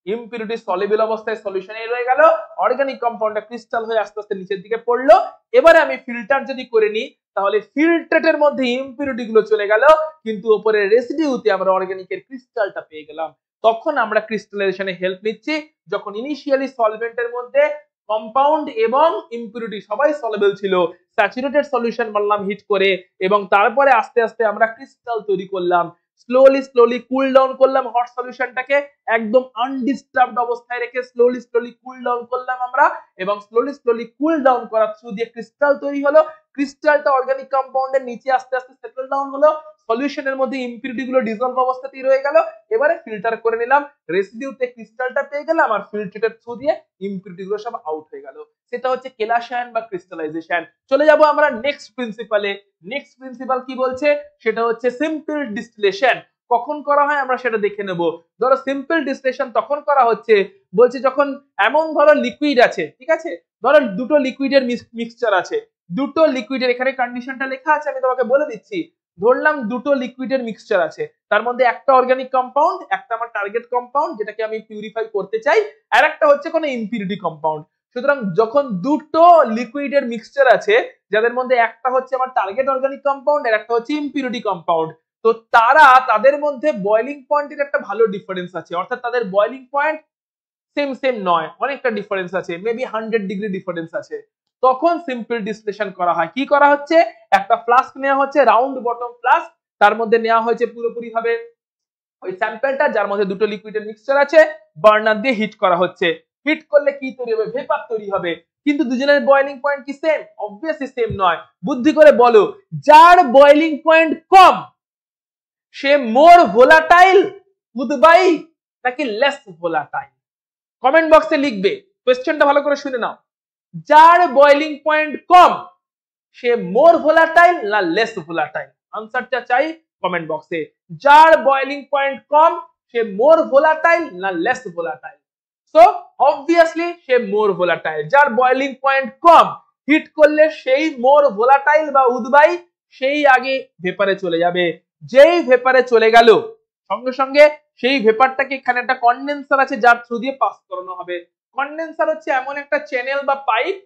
ইম্পিউরিটি সলেবল অবস্থায় সলিউশনে রয়ে গেল, অর্গানিক কম্পাউন্ডটা ক্রিস্টাল হয়ে আস্তে আস্তে নিচের দিকে পড়লো। এবারে আমি ফিল্টার যদি করে নিই, তাহলে ফিল্ট্রেটের মধ্যে ইম্পিউরিটি গুলো চলে গেল, কিন্তু উপরে রেসিডিউতে আমরা অর্গানিকের ক্রিস্টালটা পেয়ে গেলাম। তখন আমরা ক্রিস্টালাইজেশনে হেল্প নিচ্ছি, যখন ইনিশিয়ালি সলভেন্টের মধ্যে কম্পাউন্ড এবং ইম্পিউরিটি সবাই সলেবল ছিল, স্যাচুরেটেড সলিউশন বানালাম হিট করে, এবং তারপরে আস্তে আস্তে আমরা ক্রিস্টাল তৈরি করলাম। স্লোলি কুল ডাউন করলাম হট সলিউশনটাকে, একদম আনডিস্টার্বড অবস্থায় রেখে স্লোলি কুল ডাউন করলাম আমরা, এবং স্লোলি কুল ডাউন করার থ্রু দিয়ে ক্রিস্টাল তৈরি হলো। ক্রিস্টালটা অর্গানিক কম্পাউন্ডের নিচে আস্তে আস্তে সেটেল ডাউন হলো, সলিউশনের মধ্যে ইম্পিউরিটি গুলো ডিসলভ অবস্থাতেই রয়ে গেল। এবারে ফিল্টার করে নিলাম, রেসিডিউতে ক্রিস্টালটা পেয়ে গেলাম, আর ফিল্ট্রেটের থ্রু দিয়ে ইম্পিউরিটি গুলো সব আউট হয়ে গেল। সেটা হচ্ছে কেলাসায়ন বা ক্রিস্টালাইজেশন। চলে যাব আমরা নেক্সট প্রিন্সিপালে। নেক্সট প্রিন্সিপাল কি বলছে? সেটা হচ্ছে সিম্পল ডিস্টিলেশন। কখন করা হয় আমরা সেটা দেখে নেব। ধরো সিম্পল ডিস্টিলেশন তখন করা হচ্ছে, বলছে যখন এমন ধরো লিকুইড আছে, ঠিক আছে, ধরো দুটো লিকুইডের মিক্সচার আছে, দুটো লিকুইডের, এখানে কন্ডিশনটা লেখা আছে, আমি তোমাকে বলে দিচ্ছি। ধরলাম দুটো লিকুইডের মিক্সচার আছে, তার মধ্যে একটা অর্গানিক কম্পাউন্ড, একটা আমার টার্গেট কম্পাউন্ড যেটাকে আমি পিউরিফাই করতে চাই, আর একটা হচ্ছে কোনো ইম্পিউরিটি কম্পাউন্ড। সুতরাং যখন দুটো লিকুইডের মিক্সচার আছে, যাদের মধ্যে একটা হচ্ছে আমার টার্গেট অর্গানিক কম্পাউন্ড আর একটা হচ্ছে ইম্পিউরিটি কম্পাউন্ড, তো তাদের মধ্যে বয়লিং পয়েন্টের একটা ভালো ডিফারেন্স আছে, অর্থাৎ তাদের বয়লিং পয়েন্ট সেম নয়, অনেকটা ডিফারেন্স আছে, মেবি 100 ডিগ্রি ডিফারেন্স আছে। তখন সিম্পল ডিস্টিলেশন করা হয়। কি করা হচ্ছে? একটা ফ্লাস্ক নেওয়া হচ্ছে, রাউন্ড বটম ফ্লাস্ক, তার মধ্যে নেওয়া হয়েছে পুরোপুরি ভাবে ওই স্যাম্পলটা, যার মধ্যে দুটো লিকুইডের মিক্সচার আছে, বার্নার দিয়ে হিট করা হচ্ছে। হিট করলে কি তৈরি হবে? ভেপার তৈরি হবে। কিন্তু দুজনের বয়লিং পয়েন্ট কি সেম? অবভিয়াসলি সেম নয়। বুদ্ধি করে বলো, যার বয়লিং পয়েন্ট কম সে মোর ভোলাটাইল উদ্বায়ী নাকি লেস ভোলাটাইল? কমেন্ট বক্সে লিখবে, কোশ্চেনটা ভালো করে শুনে নাও। যার বয়লিং পয়েন্ট কম সে মোর ভোলাটাইল না লেস ভোলাটাইল? আনসারটা চাই কমেন্ট বক্সে। যার বয়লিং পয়েন্ট কম সে মোর ভোলাটাইল না লেস ভোলাটাইল? সো অবভিয়াসলি সে মোর ভোলাটাইল। যার বয়লিং পয়েন্ট কম, হিট করলে সেই মোর ভোলাটাইল বা উদ্বায়ী, সেই আগে ভেপারে চলে যাবে। যেই ভেপারে চলে গেল, সঙ্গে সঙ্গে সেই ভেপারটাকে, এখানে একটা কন্ডেন্সার আছে যার থ্রু দিয়ে পাস করানো হবে। কন্ডেন্সার হচ্ছে এমন একটা চ্যানেল বা পাইপ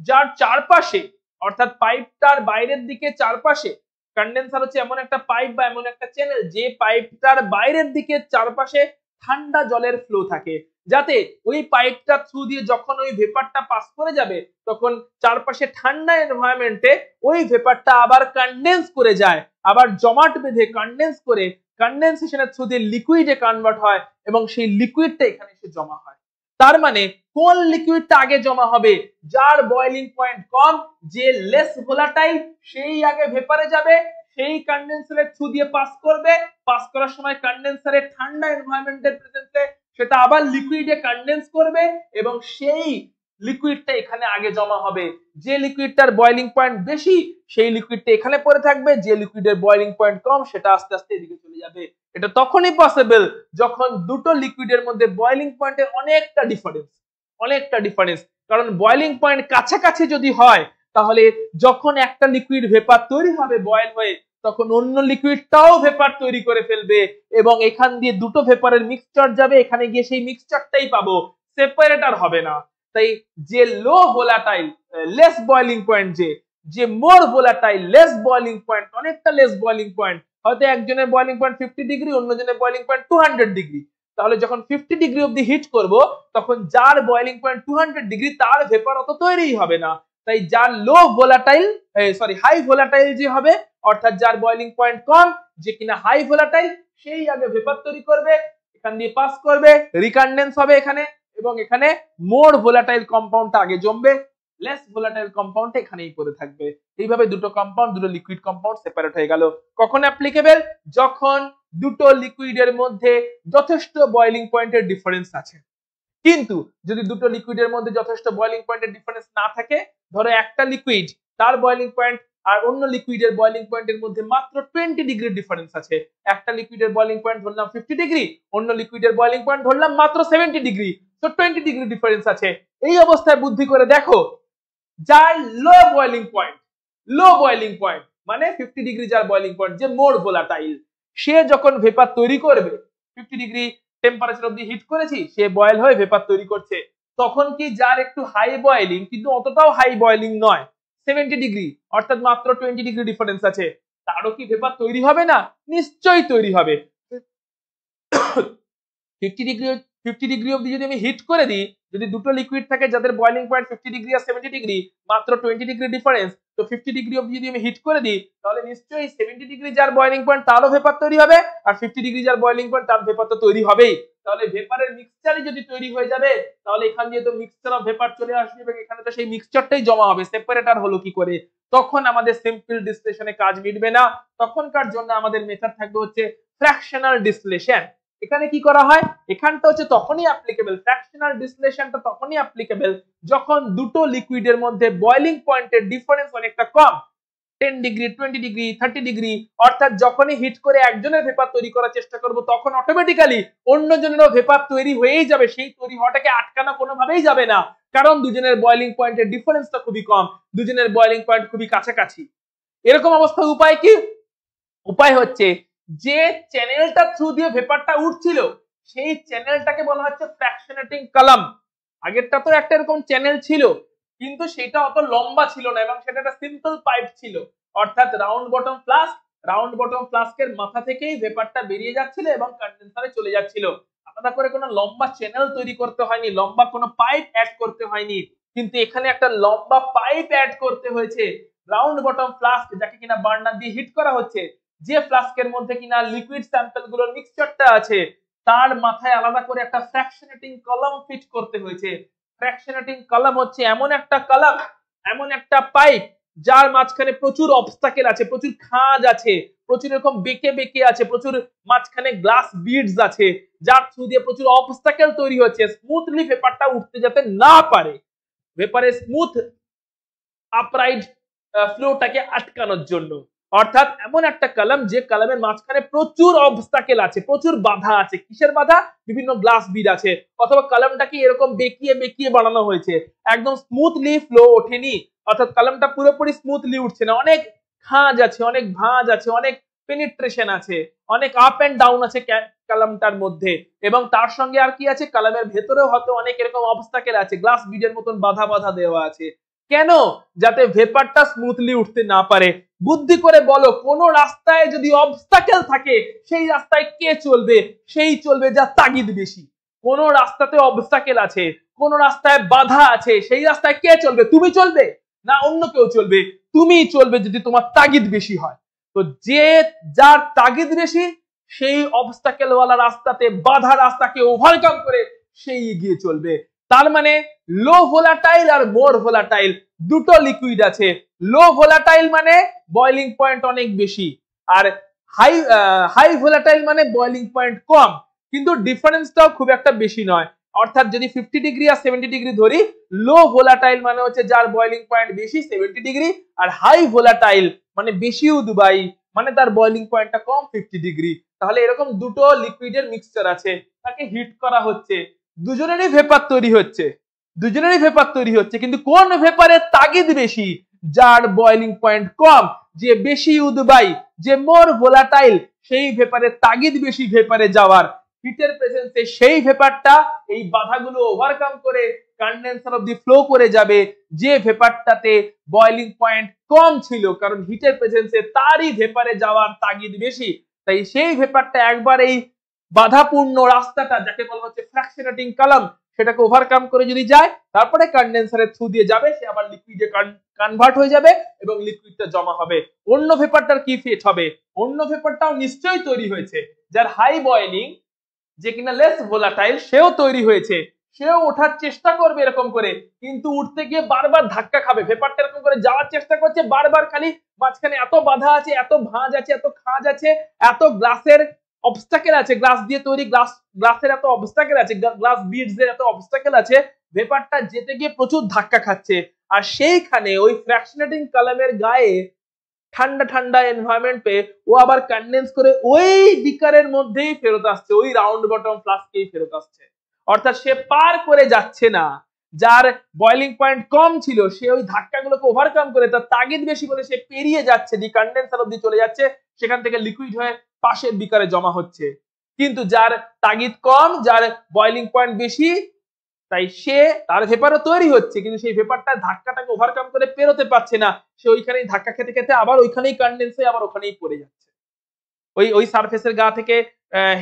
যার চারপাশে, অর্থাৎ পাইপটার বাইরের দিকে চারপাশে, কন্ডেন্সার হচ্ছে এমন একটা পাইপ বা এমন একটা চ্যানেল যে পাইপটার বাইরের দিকে চারপাশে ঠান্ডা জলের ফ্লো থাকে, যাতে ওই পাইপটা থ্রু দিয়ে যখন ওই ভেপারটা পাস করে যাবে, তখন চারপাশে ঠান্ডা এনভায়রনমেন্টে ওই ভেপারটা আবার কন্ডেন্স করে যায়, আবার জমাট বেঁধে কন্ডেন্স করে কন্ডেনসেশনের থ্রু দিয়ে লিকুইডে কনভার্ট হয়, এবং সেই লিকুইডটা এখানে এসে জমা হয়। তার মানে কোন লিকুইডটা আগে জমা হবে? যার বয়লিং পয়েন্ট কম, যে লেস ভোলাটাইল, সেই আগে ভেপারে যাবে, সেই কন্ডেন্সারের থ্রু দিয়ে পাস করবে, পাস করার সময় কন্ডেন্সারের ঠান্ডা এনভায়রনমেন্টের প্রেজেন্সে সেটা আবার লিকুইডে কন্ডেন্স করবে, এবং সেই লিকুইডটা এখানে আগে জমা হবে, যে লিকুইডটার বয়লিং পয়েন্ট বেশি সেই লিকুইডটা এখানে পড়ে থাকবে, যে লিকুইডের বয়লিং পয়েন্ট কম সেটা আস্তে আস্তে এদিকে চলে যাবে। এটা তখনই পসিবল যখন দুটো লিকুইডের মধ্যে বয়লিং পয়েন্টের অনেকটা ডিফারেন্স, কারণ বয়লিং পয়েন্ট কাছাকাছি যদি হয় তাহলে যখন একটা লিকুইড ভেপার তৈরি হবে বয়েল হয়ে, তখন অন্য লিকুইডটাও ভেপার তৈরি করে ফেলবে এবং এখান দিয়ে দুটো ভেপারের মিক্সচার যাবে, এখানে গিয়ে সেই মিক্সচারটাই পাবো, সেপারেটর হবে না। তাই যে লো ভোলাটাইল লেস বয়লিং পয়েন্ট, যে more volatile less boiling point, অনেকটা লেস বয়লিং পয়েন্ট, হয়তো একজনের বয়লিং পয়েন্ট 50 ডিগ্রি, অন্যজনের বয়লিং পয়েন্ট 200 ডিগ্রি, তাহলে যখন 50 ডিগ্রি অবধি হিট করব তখন যার বয়লিং পয়েন্ট 200 ডিগ্রি তার ভেপার অত তৈরিই হবে না। তাই যার লো ভোলাটাইল হাই ভোলাটাইল যে হবে, অর্থাৎ যার বয়লিং পয়েন্ট কম, যে কিনা হাই ভোলাটাইল, সেই আগে ভেপার তৈরি করবে, এখান দিয়ে পাস করবে, রিকন্ডেন্স হবে এখানে, এবং এখানে মোর ভোলাটাইল কম্পাউন্ডটা আগে জমবে, লেস ভোলাটাইল কম্পাউন্ডটা এখানেই পড়ে থাকবে। এইভাবে দুটো কম্পাউন্ড, দুটো লিকুইড কম্পাউন্ড সেপারেট হয়ে গেল। কখন অ্যাপ্লিকেবল? যখন দুটো লিকুইডের মধ্যে যথেষ্ট বয়লিং পয়েন্টের ডিফারেন্স আছে। কিন্তু যদি দুটো লিকুইডের মধ্যে যথেষ্ট বয়লিং পয়েন্টের ডিফারেন্স না থাকে, ধরো একটা লিকুইড তার বয়লিং পয়েন্ট আর অন্য লিকুইডের বয়লিং পয়েন্টের মধ্যে মাত্র 20 ডিগ্রি ডিফারেন্স আছে, একটা লিকুইডের বয়লিং পয়েন্ট ধরলাম 50 ডিগ্রি, অন্য লিকুইডের বয়লিং পয়েন্ট ধরলাম মাত্র 70 ডিগ্রি, তো 20 ডিগ্রি ডিফারেন্স আছে। এই অবস্থায় বুদ্ধি করে দেখো, যার লো বয়লিং পয়েন্ট মানে 50 ডিগ্রি যার বয়লিং পয়েন্ট, যে মোর ভোলাটাইল, সে যখন ভেপার তৈরি করবে, 50 ডিগ্রি টেম্পারেচার অবধি হিট করেছি, সে বয়েল হয়ে ভেপার তৈরি করছে, তখন কি যার একটু হাই বয়েলিং কিন্তু অতটাও হাই বয়েলিং নয়, 70 ডিগ্রি, অর্থাৎ মাত্র 20 ডিগ্রি ডিফারেন্স আছে, তারও কি ভেপার তৈরি হবে না? নিশ্চয়ই তৈরি হবে। 50 ডিগ্রি অবধি যদি আমি হিট করে দিই, যদি দুটো লিকুইড থাকে যাদের বয়লিং পয়েন্ট 50 ডিগ্রি আর 70 ডিগ্রি, মাত্র 20 ডিগ্রি ডিফারেন্স, তো 50 ডিগ্রি অবধি যদি আমি হিট করে দিই, তাহলে নিশ্চয়ই 70 ডিগ্রি যার বয়লিং পয়েন্ট তারও ভেপার তৈরি হবে, আর 50 ডিগ্রি যার বয়লিং পয়েন্ট তার ভেপার তো তৈরি হবেই। তাহলে ভেপারের মিক্সচারই যদি তৈরি হয়ে যাবে, তাহলে এখান দিয়ে তো মিক্সচার অফ ভেপার চলে আসবে এবং এখানে তো সেই মিক্সচারটাই জমা হবে, সেপারেটর হলো কি করে? তখন আমাদের সিম্পল ডিসটিলেশনে কাজ মিটবে না, তখনকার জন্য আমাদের মেথড থাকবে হচ্ছে ফ্র্যাকশনাল ডিসটিলেশন। এখানে কি করা হয়, এখানটা হচ্ছে তখনই অ্যাপ্লিকেবল, ফ্র্যাকশনাল ডিসটিলেশনটা তখনই অ্যাপ্লিকেবল যখন দুটো লিকুইডের মধ্যে বয়লিং পয়েন্টের ডিফারেন্স অনেকটা কম, 10 ডিগ্রি, 20 ডিগ্রি, 30 ডিগ্রি, অর্থাৎ যখনই হিট করে একজনের ভেপার তৈরি করার চেষ্টা করব, তখন অটোমেটিক্যালি অন্যজনেরও ভেপার তৈরি হয়েই যাবে, সেই তৈরি হওয়াটাকে আটকানো কোনোভাবেই যাবে না, কারণ দুজনের বয়লিং পয়েন্টের ডিফারেন্সটা খুবই কম, দুজনের বয়লিং পয়েন্ট খুবই কাছাকাছি। এরকম অবস্থা উপায় কি? উপায় হচ্ছে যে চ্যানেলটা থ্রু দিয়ে ভেপারটা উঠছিল, সেই চ্যানেলটাকে বলা হচ্ছে ফ্র্যাকশনেটিং কলাম। আগেরটা তো একটা এরকম চ্যানেল ছিল, কিন্তু সেটা অত লম্বা ছিল না এবং সেটা একটা সিম্পল পাইপ ছিল, অর্থাৎ রাউন্ড বটম ফ্লাস্কের মাথা থেকেই ভেপারটা বেরিয়ে যাচ্ছিল এবং কন্ডেন্সারে চলে যাচ্ছিল, আলাদা করে কোনো লম্বা চ্যানেল তৈরি করতে হয়নি, লম্বা কোনো পাইপ অ্যাড করতে হয়নি। কিন্তু এখানে একটা লম্বা পাইপ অ্যাড করতে হয়েছে, রাউন্ড বটম ফ্লাস্ক, যাকে কিনা বার্নার দিয়ে হিট করা হচ্ছে, যে ফ্লাস্কের মধ্যে কিনা লিকুইড স্যাম্পল গুলোর মিক্সচারটা আছে, তার মাথায় আলাদা করে একটা ফ্র্যাকশনেটিং কলাম ফিট করতে হয়েছে। ফ্র্যাকশনেটিং কলাম হচ্ছে এমন একটা পাইপ যার মাঝখানে প্রচুর অবস্টাকেল আছে, প্রচুর খাঁজ আছে, প্রচুর এরকম বেঁকে আছে, প্রচুর মাঝখানে গ্লাস বিডস আছে, যার থ্রু দিয়ে প্রচুর অবস্টাকেল তৈরি হচ্ছে স্মুথলি ভেপারটা উঠতে যাতে না পারে, ভেপারের স্মুথ আপরাইট ফ্লোটাকে আটকানোর জন্য। অর্থাৎ এমন একটা কলাম, যে কলামের মাঝখানে প্রচুর অবস্টাকেল আছে, প্রচুর বাধা আছে। কিসের বাধা? বিভিন্ন গ্লাস বিড আছে, অথবা কলামটাকে এরকম বেঁকিয়ে বানানো হয়েছে, একদম স্মুথলি ফ্লো ওঠেনি, অর্থাৎ কলামটা পুরোপুরি স্মুথলি উঠছে না, অনেক খাঁজ আছে, অনেক ভাঁজ আছে, অনেক পেনিট্রেশন আছে, অনেক আপ এন্ড ডাউন আছে কলামটার মধ্যে, এবং তার সঙ্গে আর কি আছে, কলামের ভেতরেও হয়তো অনেক এরকম অবস্টাকেল আছে, গ্লাস বিডের মতন বাধা দেওয়া আছে। কেন? যাতে ভেপারটা স্মুথলি উঠতে না পারে। বুদ্ধি করে বলো, কোন রাস্তায় যদি অবস্টাকেল থাকে, সেই রাস্তায় কে চলবে? সেই চলবে যার তাগিদ বেশি। কোন রাস্তাতে অবস্টাকেল আছে, কোন রাস্তায় বাধা আছে, সেই রাস্তায় কে চলবে? তুমি চলবে না অন্য কেউ চলবে? তুমিই চলবে যদি তোমার তাগিদ বেশি হয়। তো যার তাগিদ বেশি, সেই অবস্টাকেল ওয়ালা রাস্তাতে, বাধা রাস্তাকে ওভারকাম করে সেই এগিয়ে চলবে। তার মানে লো ভোলাটাইল আর মোর ভোলাটাইল দুটো লিকুইড আছে। লো ভোলাটাইল মানে বয়লিং পয়েন্ট অনেক বেশি, আর হাই ভোলাটাইল মানে বয়লিং পয়েন্ট কম, কিন্তু ডিফারেন্সটাও খুব একটা বেশি নয়। অর্থাৎ যদি 50 ডিগ্রি আর 70 ডিগ্রি ধরি, লো ভোলাটাইল মানে হচ্ছে যার বয়লিং পয়েন্ট বেশি 70 ডিগ্রি, আর হাই ভোলাটাইল মানে বেশি উদ্বায়ী মানে তার বয়লিং পয়েন্টটা কম 50 ডিগ্রি। তাহলে এরকম দুটো লিকুইডের মিক্সচার আছে, তাকে হিট করা হচ্ছে, দুজনেরই ভেপার তৈরি হচ্ছে, কিন্তু কোন ভেপারের তাগিদ বেশি? যার বয়লিং পয়েন্ট কম, যে বেশি উদ্বায়ী, যে মোর ভোলাটাইল, সেই ভেপারের তাগিদ বেশি ভেপারে যাওয়ার। হিটের প্রেজেন্সে সেই ভেপারটা এই বাধাগুলো ওভারকাম করে কন্ডেন্সার অবধি ফ্লো করে যাবে, যে ভেপারটাতে বয়লিং পয়েন্ট কম ছিল, কারণ হিটের প্রেজেন্সে তারই ভেপারে যাওয়ার তাগিদ বেশি। তাই সেই ভেপারটা একবার এই বাধাপূর্ণ রাস্তাটা, যাকে বলা হচ্ছে ফ্র্যাকশনেটিং কলাম, সেটাকে ওভারকাম করে যদি যায়, তারপরে কন্ডেন্সারের থ্রু দিয়ে যাবে, সে আবার লিকুইডে কনভার্ট হয়ে যাবে এবং লিকুইডটা জমা হবে। অন্য ভেপারটার কি ফেট হবে? অন্য ভেপারটাও নিশ্চয়ই তৈরি হয়েছে, যার হাই বয়লিং, যে কিনা লেস ভোলাটাইল, সেও তৈরি হয়েছে, সেও ওঠার চেষ্টা করবে এরকম করে, কিন্তু উঠতে গিয়ে বারবার ধাক্কা খাবে। ভেপারটা এরকম করে যাওয়ার চেষ্টা করছে বারবার, খালি মাঝখানে এত বাধা আছে, এত ভাঁজ আছে, এত খাঁজ আছে, এত গ্লাসের অবস্টাকেল আছে, গ্লাস দিয়ে তৈরি গ্লাসের এত অবস্টাকেল আছে, গ্লাস বিডস এর এত অবস্টাকেল আছে, ভেপারটা যেতে গিয়ে প্রচুর ধাক্কা খাচ্ছে। আর সেইখানে ওই ফ্র্যাকশনেটিং কলামের গায়ে ঠান্ডা ঠান্ডা এনভায়রনমেন্ট পেয়ে ও আবার কনডেন্স করে ওই বিকারের মধ্যেই ফেরত আসছে, ওই রাউন্ড বটম ফ্লাস্কেই ফেরত আসছে। অর্থাৎ সে পার করে যাচ্ছে না, যার বয়লিং পয়েন্ট কম ছিল সে ওই ধাক্কাগুলোকে ওভারকাম করে, তার তাগিদ বেশি বলে সে পেরিয়ে যাচ্ছে, দি কনডেন্সার অবধি চলে যাচ্ছে, সেখান থেকে লিকুইড হয়ে পাশের বিকারে জমা হচ্ছে। কিন্তু যার তাগিদ কম, যার বয়লিং পয়েন্ট বেশি, তাই সে তার ভেপারও তৈরি হচ্ছে, কিন্তু সেই ভেপারটা ধাক্কাটাকে ওভারকাম করে পেরোতে পারছে না, সে ওইখানেই ধাক্কা খেতে খেতে আবার ওইখানেই কনডেন্স হয়ে আবার ওখানেই পড়ে যাচ্ছে। ওই সারফেসের গা থেকে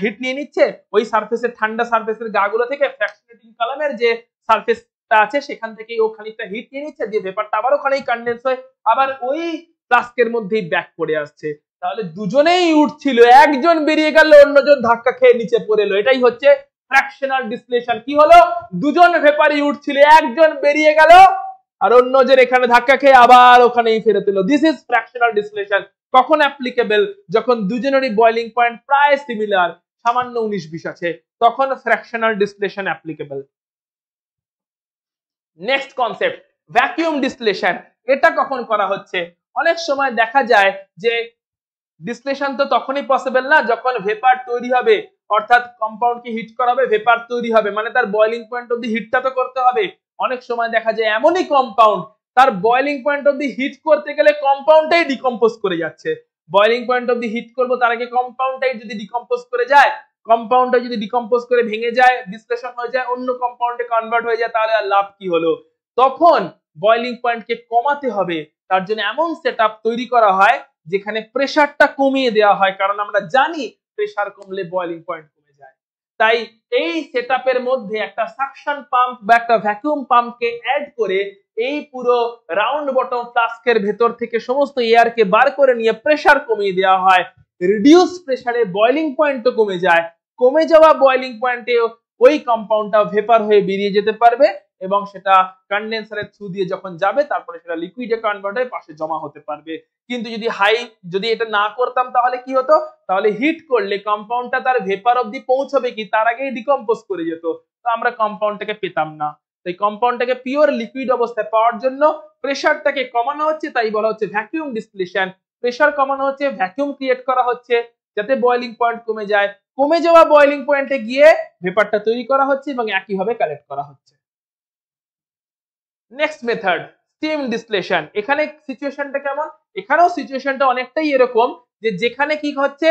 হিট নিয়ে নিচ্ছে, ওই সারফেসের ঠান্ডা সারফেসের গা গুলো থেকে ফ্র্যাকশনেটিং কলামের যে সারফেসটা আছে সেখান থেকেই ও খানিকটা হিট নিয়ে নিচ্ছে, যে ভেপারটা আবার ওখানেই কনডেন্স হয়ে আবার ওই ফ্লাস্কের মধ্যেই ব্যাক করে আসছে। তাহলে দুজনেই উঠছিল, একজন বেরিয়ে গেল, অন্যজন ধাক্কা খেয়ে নিচে পড়ে এলো। এটাই হচ্ছে ফ্র্যাকশনাল ডিসটিলেশন। কি হলো? দুজন ভেপারই উঠছিল, একজন বেরিয়ে গেল আর অন্যজন এখানে ধাক্কা খেয়ে আবার ওখানেই ফেরত এলো। This is fractional distillation. কখন অ্যাপ্লিকেবল? যখন দুজনেরই বয়লিং পয়েন্ট প্রায় সিমিলার, সামান্য 19-20 আছে, তখন fractional distillation applicable. Next concept, vacuum distillation. এটা কখন করা হচ্ছে? অনেক সময় দেখা যায় যে ডিসটিলেশন তো তখনই পসিবল না যখন ভেপার তৈরি হবে, অর্থাৎ কম্পাউন্ডকে হিট করা হবে, ভেপার তৈরি হবে, মানে তার বয়লিং পয়েন্ট অবধি হিটটা তো করতে হবে। অনেক সময় দেখা যায় এমনই কম্পাউন্ড, তার বয়লিং পয়েন্ট অবধি হিট করতে গেলে কম্পাউন্ডটাই ডিকম্পোজ করে যাচ্ছে। বয়লিং পয়েন্ট অবধি হিট করবো, তার আগে কম্পাউন্ডটাই যদি ডিকম্পোজ করে যায়, কম্পাউন্ডটা যদি ডিকম্পোজ করে ভেঙে যায়, ডিসটিলেশন হয়ে যায়, অন্য কম্পাউন্ডে কনভার্ট হয়ে যায়, তাহলে আর লাভ কি হলো? তখন বয়লিং পয়েন্টকে কমাতে হবে, তার জন্য এমন সেটআপ তৈরি করা হয় যেখানে প্রেসারটা কমিয়ে দেওয়া হয়, কারণ আমরা জানি প্রেসার কমলে বয়লিং পয়েন্ট কমে যায়। তাই এই সেটআপের মধ্যে একটা সাকশন পাম্প বা একটা ভ্যাকুয়াম পাম্পকে অ্যাড করে এই পুরো রাউন্ড বটম ফ্লাস্কের ভেতর থেকে সমস্ত এয়ারকে বার করে নিয়ে প্রেসার কমিয়ে দেওয়া হয়। রিডিউস প্রেসারে বয়লিং পয়েন্টও কমে যায়। কমে যাওয়া বয়লিং পয়েন্টে ওই কম্পাউন্ডটা ভেপার হয়ে বেরিয়ে যেতে পারবে এবং সেটা কন্ডেন্সারের থ্রু দিয়ে যখন যাবে, তারপরে সেটা লিকুইডে কনভার্ট হয়ে পাশে জমা হতে পারবে। কিন্তু যদি এটা না করতাম তাহলে কি হতো? তাহলে হিট করলে কম্পাউন্ডটা তার ভেপার অবধি পৌঁছবে কি তার আগেই ডিকম্পোজ করে যেত, তো আমরা কম্পাউন্ডটাকে পেতাম না। তাই কম্পাউন্ডটাকে পিওর লিকুইড অবস্থায় পাওয়ার জন্য প্রেসারটাকে কমানো হচ্ছে, তাই বলা হচ্ছে ভ্যাকুয়াম ডিসটিলেশন। প্রেসার কমানো হচ্ছে, ভ্যাকুয়াম ক্রিয়েট করা হচ্ছে যাতে বয়লিং পয়েন্ট কমে যায়। কমে যাওয়া বয়লিং পয়েন্টে গিয়ে ভেপারটা তৈরি করা হচ্ছে এবং একইভাবে কালেক্ট করা হচ্ছে। Next method, steam distillation. এখানে সিচুয়েশনটা কেমন? এখানেও সিচুয়েশনটা অনেকটাই এরকম, যে যেখানে কি হচ্ছে,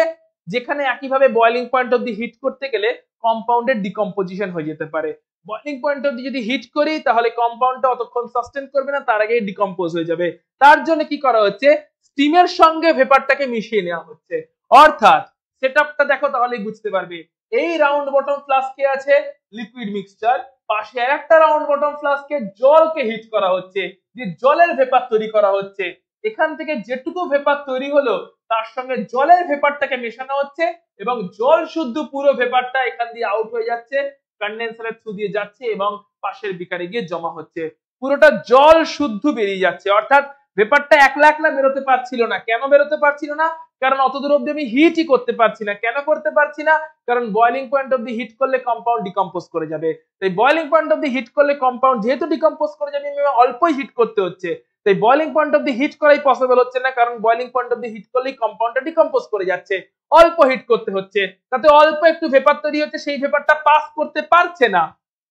যেখানে একইভাবে বয়লিং পয়েন্ট অবধি হিট করতে গেলে কম্পাউন্ডের ডিকম্পোজিশন হয়ে যেতে পারে। বয়লিং পয়েন্ট অবধি যদি হিট করি তাহলে কম্পাউন্ডটা অতক্ষণ সাস্টেন করবে না, তার আগেই ডিকম্পোজ হয়ে যাবে। তার জন্য কি করা হচ্ছে? স্টিমের সঙ্গে ভেপারটাকে মিশিয়ে নেওয়া হচ্ছে। অর্থাৎ সেটআপটা দেখো তাহলেই বুঝতে পারবে। এই রাউন্ড বটম ফ্লাস্কে আছে লিকুইড মিক্সচার, পাশে আরেকটা রাউন্ড বটম ফ্লাস্কে জলকে হিট করা হচ্ছে, যে জলের ভেপার তৈরি করা হচ্ছে। এখান থেকে যেটুকু ভেপার তৈরি হলো তার সঙ্গে জলের ভেপারটাকে মেশানো হচ্ছে এবং জল শুদ্ধ পুরো ভেপারটা এখান দিয়ে আউট হয়ে যাচ্ছে, কন্ডেন্সারের থ্রু দিয়ে যাচ্ছে এবং পাশের বিকারে গিয়ে জমা হচ্ছে। পুরোটা জল শুদ্ধ বেরিয়ে যাচ্ছে, অর্থাৎ ভেপারটা একলা একলা বেরোতে পারছিল না। কেন বেরোতে পারছিল না? কারণ অত দূর অব্দি আমি হিটই করতে পারছি না। কেন করতে পারছি না? কারণ বয়লিং পয়েন্ট অব্দি হিট করলে কম্পাউন্ড ডিকম্পোজ করে যাবে। তাই বয়লিং পয়েন্ট অব্দি হিট করলে কম্পাউন্ড যেহেতু ডিকম্পোজ করে যাবে, অল্পই হিট করতে হচ্ছে। তাই বয়লিং পয়েন্ট অব্দি হিট করাই পসিবল হচ্ছে না, কারণ বয়লিং পয়েন্ট অব্দি হিট করলেই কম্পাউন্ডটা ডিকম্পোজ করে যাচ্ছে। অল্প হিট করতে হচ্ছে, তাতে অল্প একটু ভেপার তৈরি হচ্ছে, সেই ভেপারটা পাস করতে পারছে না,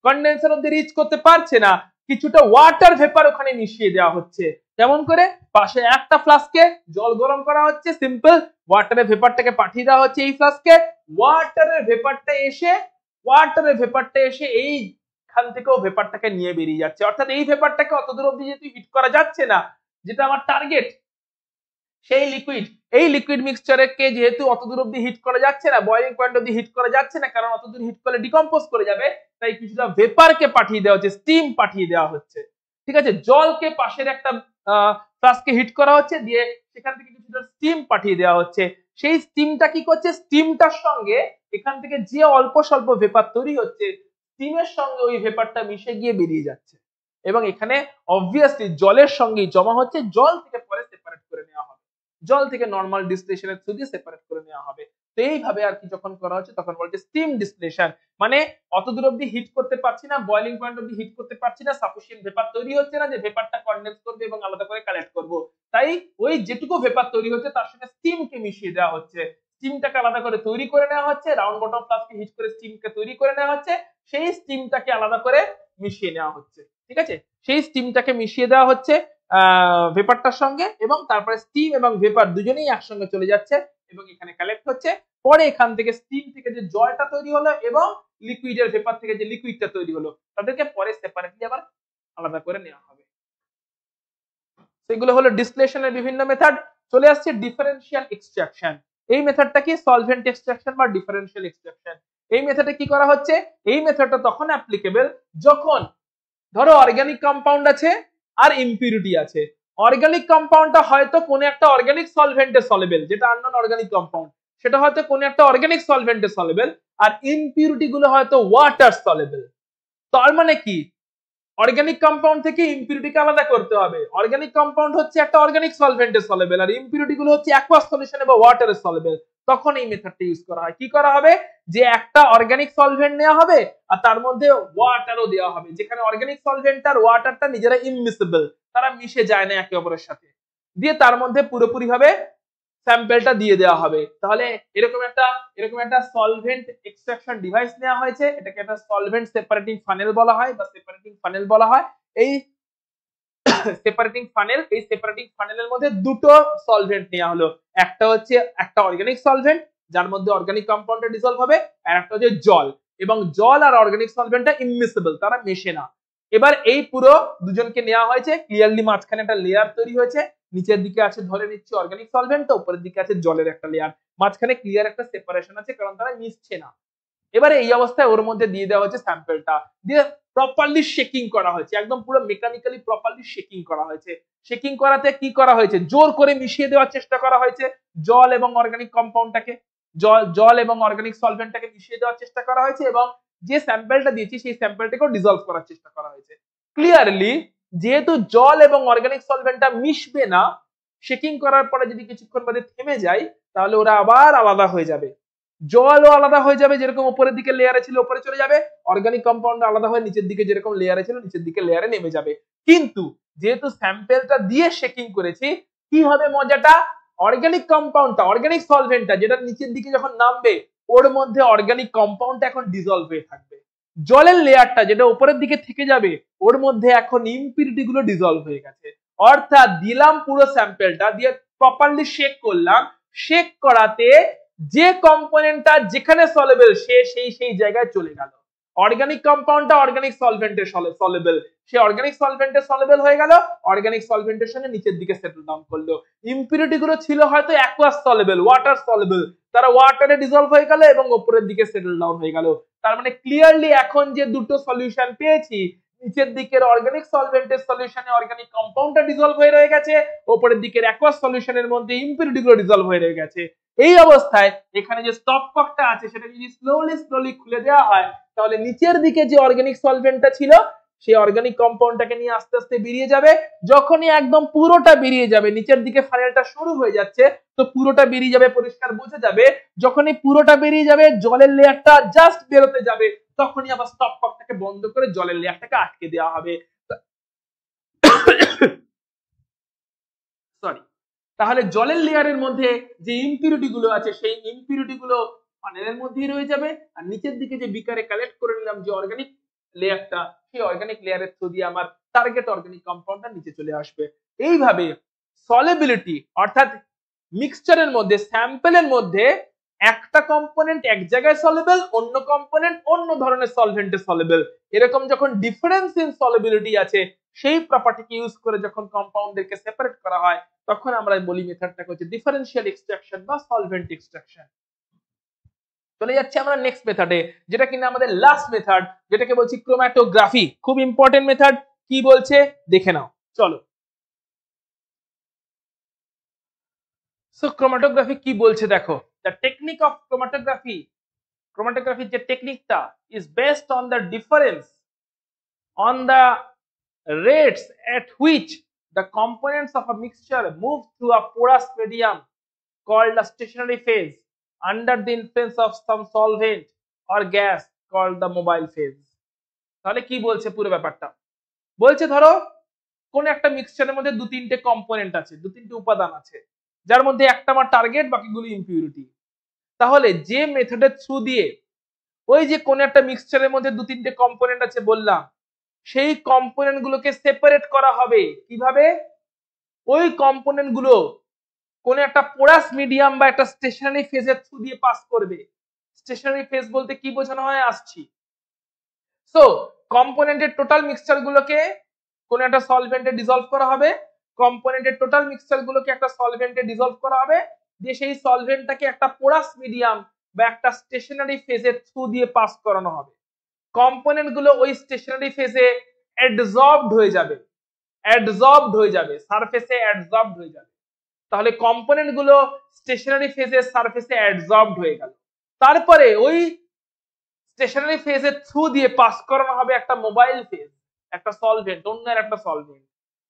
কনডেন্সার অব্দি রিচ করতে পারছে না। কিছুটা ওয়াটার ভেপার ওখানে মিশিয়ে দেওয়া হচ্ছে। কেমন করে? পাশে একটা ফ্লাস্কে জল গরম করা হচ্ছে, সিম্পল, ওয়াটারের ভেপারটাকে পাঠিয়ে দেওয়া হচ্ছে এই ফ্লাস্কে। ওয়াটারের ভেপারটা এসে এইখান থেকেও ভেপারটাকে নিয়ে বেরিয়ে যাচ্ছে। অর্থাৎ এই ভেপারটাকে অত দূর অব্দি যেহেতু হিট করা যাচ্ছে না, যেটা আমার টার্গেট, সেই এই লিকুইড মিক্সচারকে যেহেতু অত দূর অব্দি হিট করা যাচ্ছে না, বয়লিং পয়েন্ট অব্দি হিট করা যাচ্ছে না, কারণ অত দূর হিট করলে ডিকম্পোজ করে যাবে, তাই কিছুটা ভেপারকে পাঠিয়ে দেওয়া হচ্ছে, স্টিম পাঠিয়ে দেওয়া হচ্ছে। ঠিক আছে, জলকে পাশের একটা ফ্লাস্কে হিট করা হচ্ছে, দিয়ে সেখান থেকে কিছুটা স্টিম পাঠিয়ে দেওয়া হচ্ছে। সেই স্টিমটা কি করছে? স্টিমটার সঙ্গে এখান থেকে যে অল্প স্বল্প ভেপার তৈরি হচ্ছে, স্টিমের সঙ্গে ওই ভেপারটা মিশে গিয়ে বেরিয়ে যাচ্ছে, এবং এখানে অবভিয়াসলি জলের সঙ্গেই জমা হচ্ছে। জল থেকে পরে সেপারেট করে নেওয়া হবে, জল থেকে নরমাল ডিস্টিলেশনের থ্রু দিয়ে সেপারেট করে নেওয়া হবে। তো এইভাবে আর কি যখন করা হচ্ছে তখন বলছে স্টিম ডিস্টিলেশন। মানে অত দূর অব্দি হিট করতে পারছি না, বয়লিং পয়েন্ট অব্দি হিট করতে পারছি না, সাফিসিয়েন্ট ভেপার তৈরি হচ্ছে না যে ভেপারটা কনডেন্স করবে এবং আলাদা করে কালেক্ট করব। তাই ওই যেটুকু ভেপার তৈরি হচ্ছে তার সঙ্গে স্টিমকে মিশিয়ে দেওয়া হচ্ছে, স্টিমটাকে আলাদা করে তৈরি করে নেওয়া হচ্ছে, রাউন্ড বটম ফ্লাস্কে হিট করে স্টিমকে তৈরি করে নেওয়া হচ্ছে, সেই স্টিমটাকে আলাদা করে মিশিয়ে নেওয়া হচ্ছে। ঠিক আছে, সেই স্টিমটাকে মিশিয়ে দেওয়া হচ্ছে ভেপারটার সঙ্গে, এবং তারপরে স্টিম এবং ভেপার দুজনেই একসঙ্গে চলে যাচ্ছে এবং এখানে কালেক্ট হচ্ছে। পরে এখান থেকে স্টিম থেকে যে জলটা তৈরি হলো এবং লিকুইডের ভেপার থেকে যে লিকুইডটা তৈরি হলো, তাদেরকে পরে সেপারেটলি আবার আলাদা করে নেওয়া হবে। সেগুলো হলো ডিস্টিলেশনের বিভিন্ন মেথড। চলে আসছে ডিফারেন্সিয়াল এক্সট্রাকশন। এই মেথডটা কি? সলভেন্ট এক্সট্রাকশন বা ডিফারেন্সিয়াল এক্সট্রাকশন। এই মেথডে কি করা হচ্ছে? এই মেথডটা তখন অ্যাপ্লিকেবল যখন ধরো অর্গানিক কম্পাউন্ড আছে আর ইম্পিউরিটি আছে। অর্গানিক কম্পাউন্ডটা হয়তো কোনো একটা অর্গানিক সলভেন্টে সলেবল, যেটা আননোন অর্গানিক কম্পাউন্ড, সেটা হয়তো কোনো একটা অর্গানিক সলভেন্টে সলেবল, আর ইম্পিউরিটি গুলো হয়তো ওয়াটার সলেবল। তার মানে কি? অর্গানিক কম্পাউন্ড থেকে ইম্পিউরিটিকে আলাদা করতে হবে। অর্গানিক কম্পাউন্ড হচ্ছে একটা অর্গানিক সলভেন্টে সলেবল, আর ইম্পিউরিটি গুলো হচ্ছে অ্যাকুয়াস সলিউশনে বা ওয়াটারে সলেবল। তখন এই মেথডটা ইউজ করা হয়। কি করা হবে? যে একটা অর্গানিক সলভেন্ট নেওয়া হবে আর তার মধ্যে ওয়াটারও দেওয়া হবে, যেখানে অর্গানিক সলভেন্ট আর ওয়াটারটা নিজেরা ইমমিসিবল, তারা মিশে যায় না একে অপরের সাথে, দিয়ে তার মধ্যে পুরোপুরি ভাবে স্যাম্পলটা দিয়ে দেওয়া হবে। তাহলে এরকম একটা সলভেন্ট এক্সট্রাকশন ডিভাইস নেওয়া হয়েছে, এটাকে একটা সলভেন্ট সেপারেটিং ফানেল বলা হয় বা সেপারেটিং ফানেল বলা হয়। এই সেপারেটিং ফানেলের মধ্যে দুটো সলভেন্ট নেওয়া হলো, একটা হচ্ছে একটা অর্গানিক সলভেন্ট যার মধ্যে অর্গানিক কম্পাউন্ডটা ডিসলভ হবে, আর একটা হচ্ছে জল, এবং জল আর অর্গানিক সলভেন্টটা ইমমিসিবল, তারা মেশে না। এবার এই পুরো দুজনকে নেওয়া হয়েছে, ক্লিয়ারলি মাঝখানে একটা লেয়ার তৈরি হয়েছে, নিচের দিকে আছে ধরে নিচ্ছি অর্গানিক সলভেন্ট, তো উপরের দিকে আছে জলের একটা লেয়ার, মাঝখানে ক্লিয়ার একটা সেপারেশন আছে কারণ তারা মিশছে না। এবারে এই অবস্থায় ওর মধ্যে দিয়ে দেওয়া হচ্ছে স্যাম্পলটা, দিয়ে প্রপারলি শেকিং করা হয়েছে, একদম পুরো মেকানিক্যালি প্রপারলি শেকিং করা হয়েছে। শেকিং করাতে কি করা হয়েছে? জোর করে মিশিয়ে দেওয়ার চেষ্টা করা হয়েছে জল এবং অর্গানিক কম্পাউন্ডটাকে, জল এবং অর্গানিক সলভেন্টটাকে মিশিয়ে দেওয়ার চেষ্টা করা হয়েছে, এবং যে স্যাম্পলটা দিয়েছি সেই স্যাম্পলটাকেও ডিসলভ করার চেষ্টা করা হয়েছে। ক্লিয়ারলি যেহেতু জল এবং অর্গানিক সলভেন্টটা মিশবে না, শেকিং করার পরে যদি কিছুক্ষণ বাদে থেমে যায় তাহলে ওরা আবার আলাদা হয়ে যাবে। জলও আলাদা হয়ে যাবে, যেরকম উপরের দিকে লেয়ারে ছিল উপরে চলে যাবে, অর্গানিক কম্পাউন্ড আলাদা হয়ে নিচের দিকে যেরকম লেয়ারে ছিল নিচের দিকে লেয়ারে নেমে যাবে। কিন্তু যেহেতু স্যাম্পলটা দিয়ে শেকিং করেছি, কি হবে মজাটা? অর্গানিক কম্পাউন্ডটা, অর্গানিক সলভেন্টটা যেটা নিচের দিকে যখন নামবে ওর মধ্যে অর্গানিক কম্পাউন্ডটা এখন ডিসলভ হয়ে থাকবে। জলের লেয়ারটা যেটা উপরের দিকে থেকে যাবে ওর মধ্যে এখন ইম্পিউরিটি গুলো ডিসলভ হয়ে গেছে। অর্থাৎ দিলাম পুরো স্যাম্পলটা দিয়ে প্রপারলি শেক করলাম, শেক করাতে যে কম্পোনেন্টটা যেখানে সলেবল সে সেই জায়গায় চলে গেল। অর্গানিক কম্পাউন্ডটা অর্গানিক সলভেন্টে সলেবল, সে অর্গানিক সলভেন্টে সলেবল হয়ে গেল, অর্গানিক সলভেন্টের সঙ্গে নিচের দিকে সেটেল ডাউন করলো। ইম্পিউরিটি গুলো ছিল হয়তো অ্যাকুয়াস সলেবল, ওয়াটার সলেবল, তারা ওয়াটারে ডিসলভ হয়ে গেল এবং উপরের দিকে সেটেল ডাউন হয়ে গেল। তার মানে ক্লিয়ারলি এখন যে দুটো সলিউশন পেয়েছি, নিচের দিকের অর্গানিক সলভেন্টের সলিউশনে অর্গানিক কম্পাউন্ডটা ডিসলভ হয়ে রয়ে গেছে, উপরের দিকের অ্যাকুয়াস সলিউশনের মধ্যে ইম্পিউরিটি গুলো ডিসলভ হয়ে রয়ে গেছে। এই অবস্থায় এখানে যে স্টপ ককটা আছে সেটা যদি স্লোলি খুলে দেওয়া হয় তাহলে নিচের দিকে যে অর্গানিক সলভেন্টটা ছিল সেই অর্গানিক কম্পাউন্ডটাকে নিয়ে আস্তে আস্তে বেরিয়ে যাবে। যখনই একদম পুরোটা বেরিয়ে যাবে, নিচের দিকে ফানেলটা শুরু হয়ে যাচ্ছে, তো পুরোটা বেরিয়ে যাবে, পরিষ্কার বোঝা যাবে। যখনই পুরোটা বেরিয়ে যাবে, জলের লেয়ারটা জাস্ট বেরোতে যাবে, তখনই আবার স্টপ ককটাকে বন্ধ করে জলের লেয়ারটাকে আটকে দেওয়া হবে। সরি। তাহলে জলের লেয়ারের মধ্যে যে ইম্পিউরিটি গুলো আছে, সেই ইম্পিউরিটি গুলো ফানেলের মধ্যেই রয়ে যাবে, আর নিচের দিকে যে বিকারে কালেক্ট করে নিলাম যে অর্গানিক লেয়ারটা, সেই অর্গানিক লেয়ারের থ্রু দিয়ে আমার টার্গেট অর্গানিক কম্পাউন্ডটা নিচে চলে আসবে। এইভাবে সলিবিলিটি অর্থাৎ মিক্সচারের মধ্যে, স্যাম্পলের মধ্যে একটা কম্পোনেন্ট এক জায়গায় সলিবল, অন্য কম্পোনেন্ট অন্য ধরনের সলভেন্টে সলিবল, এরকম যখন ডিফারেন্স ইন সলিবিলিটি আছে, সেই প্রপার্টিকে ইউজ করে যখন কম্পাউন্ডদেরকে সেপারেট করা হয়, তখন আমরা বলি মেথডটাকে হচ্ছে ডিফারেন্সিয়াল এক্সট্রাকশন বা সলভেন্ট এক্সট্রাকশন। চলে যাচ্ছে আমরা নেক্সট মেথডে, যেটা কিনা আমাদের লাস্ট মেথড, যেটাকে বলছি ক্রোম্যাটোগ্রাফি। খুব ইম্পর্টেন্ট মেথড। কি বলছে দেখে নাও, চলো। সো ক্রোম্যাটোগ্রাফি কি বলছে দেখো। দ্য টেকনিক অফ ক্রোম্যাটোগ্রাফির যে টেকনিকটা is based on the difference on the rates at which the components of a mixture move through a porous medium called a stationary phase under the influence of some solvent or gas called the mobile phase. তাহলে কি বলছে পুরো ব্যাপারটা? বলছে ধরো কোন একটা মিক্সচারের মধ্যে দু তিনটে কম্পোনেন্ট আছে, দু তিনটে উপাদান আছে, যার মধ্যে একটা আমার টার্গেট, বাকিগুলো ইম্পিউরিটি। তাহলে যে মেথডের থ্রু দিয়ে ওই যে কোন একটা মিক্সচারের মধ্যে দু তিনটে কম্পোনেন্ট আছে বললাম, সেই কম্পোনেন্ট গুলোকে সেপারেট করা হবে কিভাবে? ওই কম্পোনেন্ট গুলো কোন একটা পোরাস মিডিয়াম বা একটা স্টেশনারি ফেজের থ্রু দিয়ে পাস করবে। স্টেশনারি ফেজ বলতে কি বোঝানো হয় আসছি। সো কম্পোনেন্টের টোটাল মিক্সচার গুলোকে কোন একটা সলভেন্টে ডিসলভ করা হবে, কম্পোনেন্টের টোটাল মিক্সচার গুলোকে একটা সলভেন্টে ডিসলভ করা হবে, দিয়ে সেই সলভেন্টটাকে একটা পোরাস মিডিয়াম বা একটা স্টেশনারি ফেজের থ্রু দিয়ে পাস করানো হবে। কম্পোনেন্ট গুলো ওই স্টেশনারি ফেজে অ্যাডজর্বড হয়ে যাবে, সারফেসে অ্যাডজর্বড হয়ে যাবে। তাহলে কম্পোনেন্ট গুলো স্টেশনারি ফেজের সারফেসে অ্যাডজর্বড হয়ে গেল। তারপরে ওই স্টেশনারি ফেজের থ্রু দিয়ে পাস করানো হবে একটা মোবাইল ফেজ, একটা সলভেন্ট, অন্য একটা সলভেন্ট।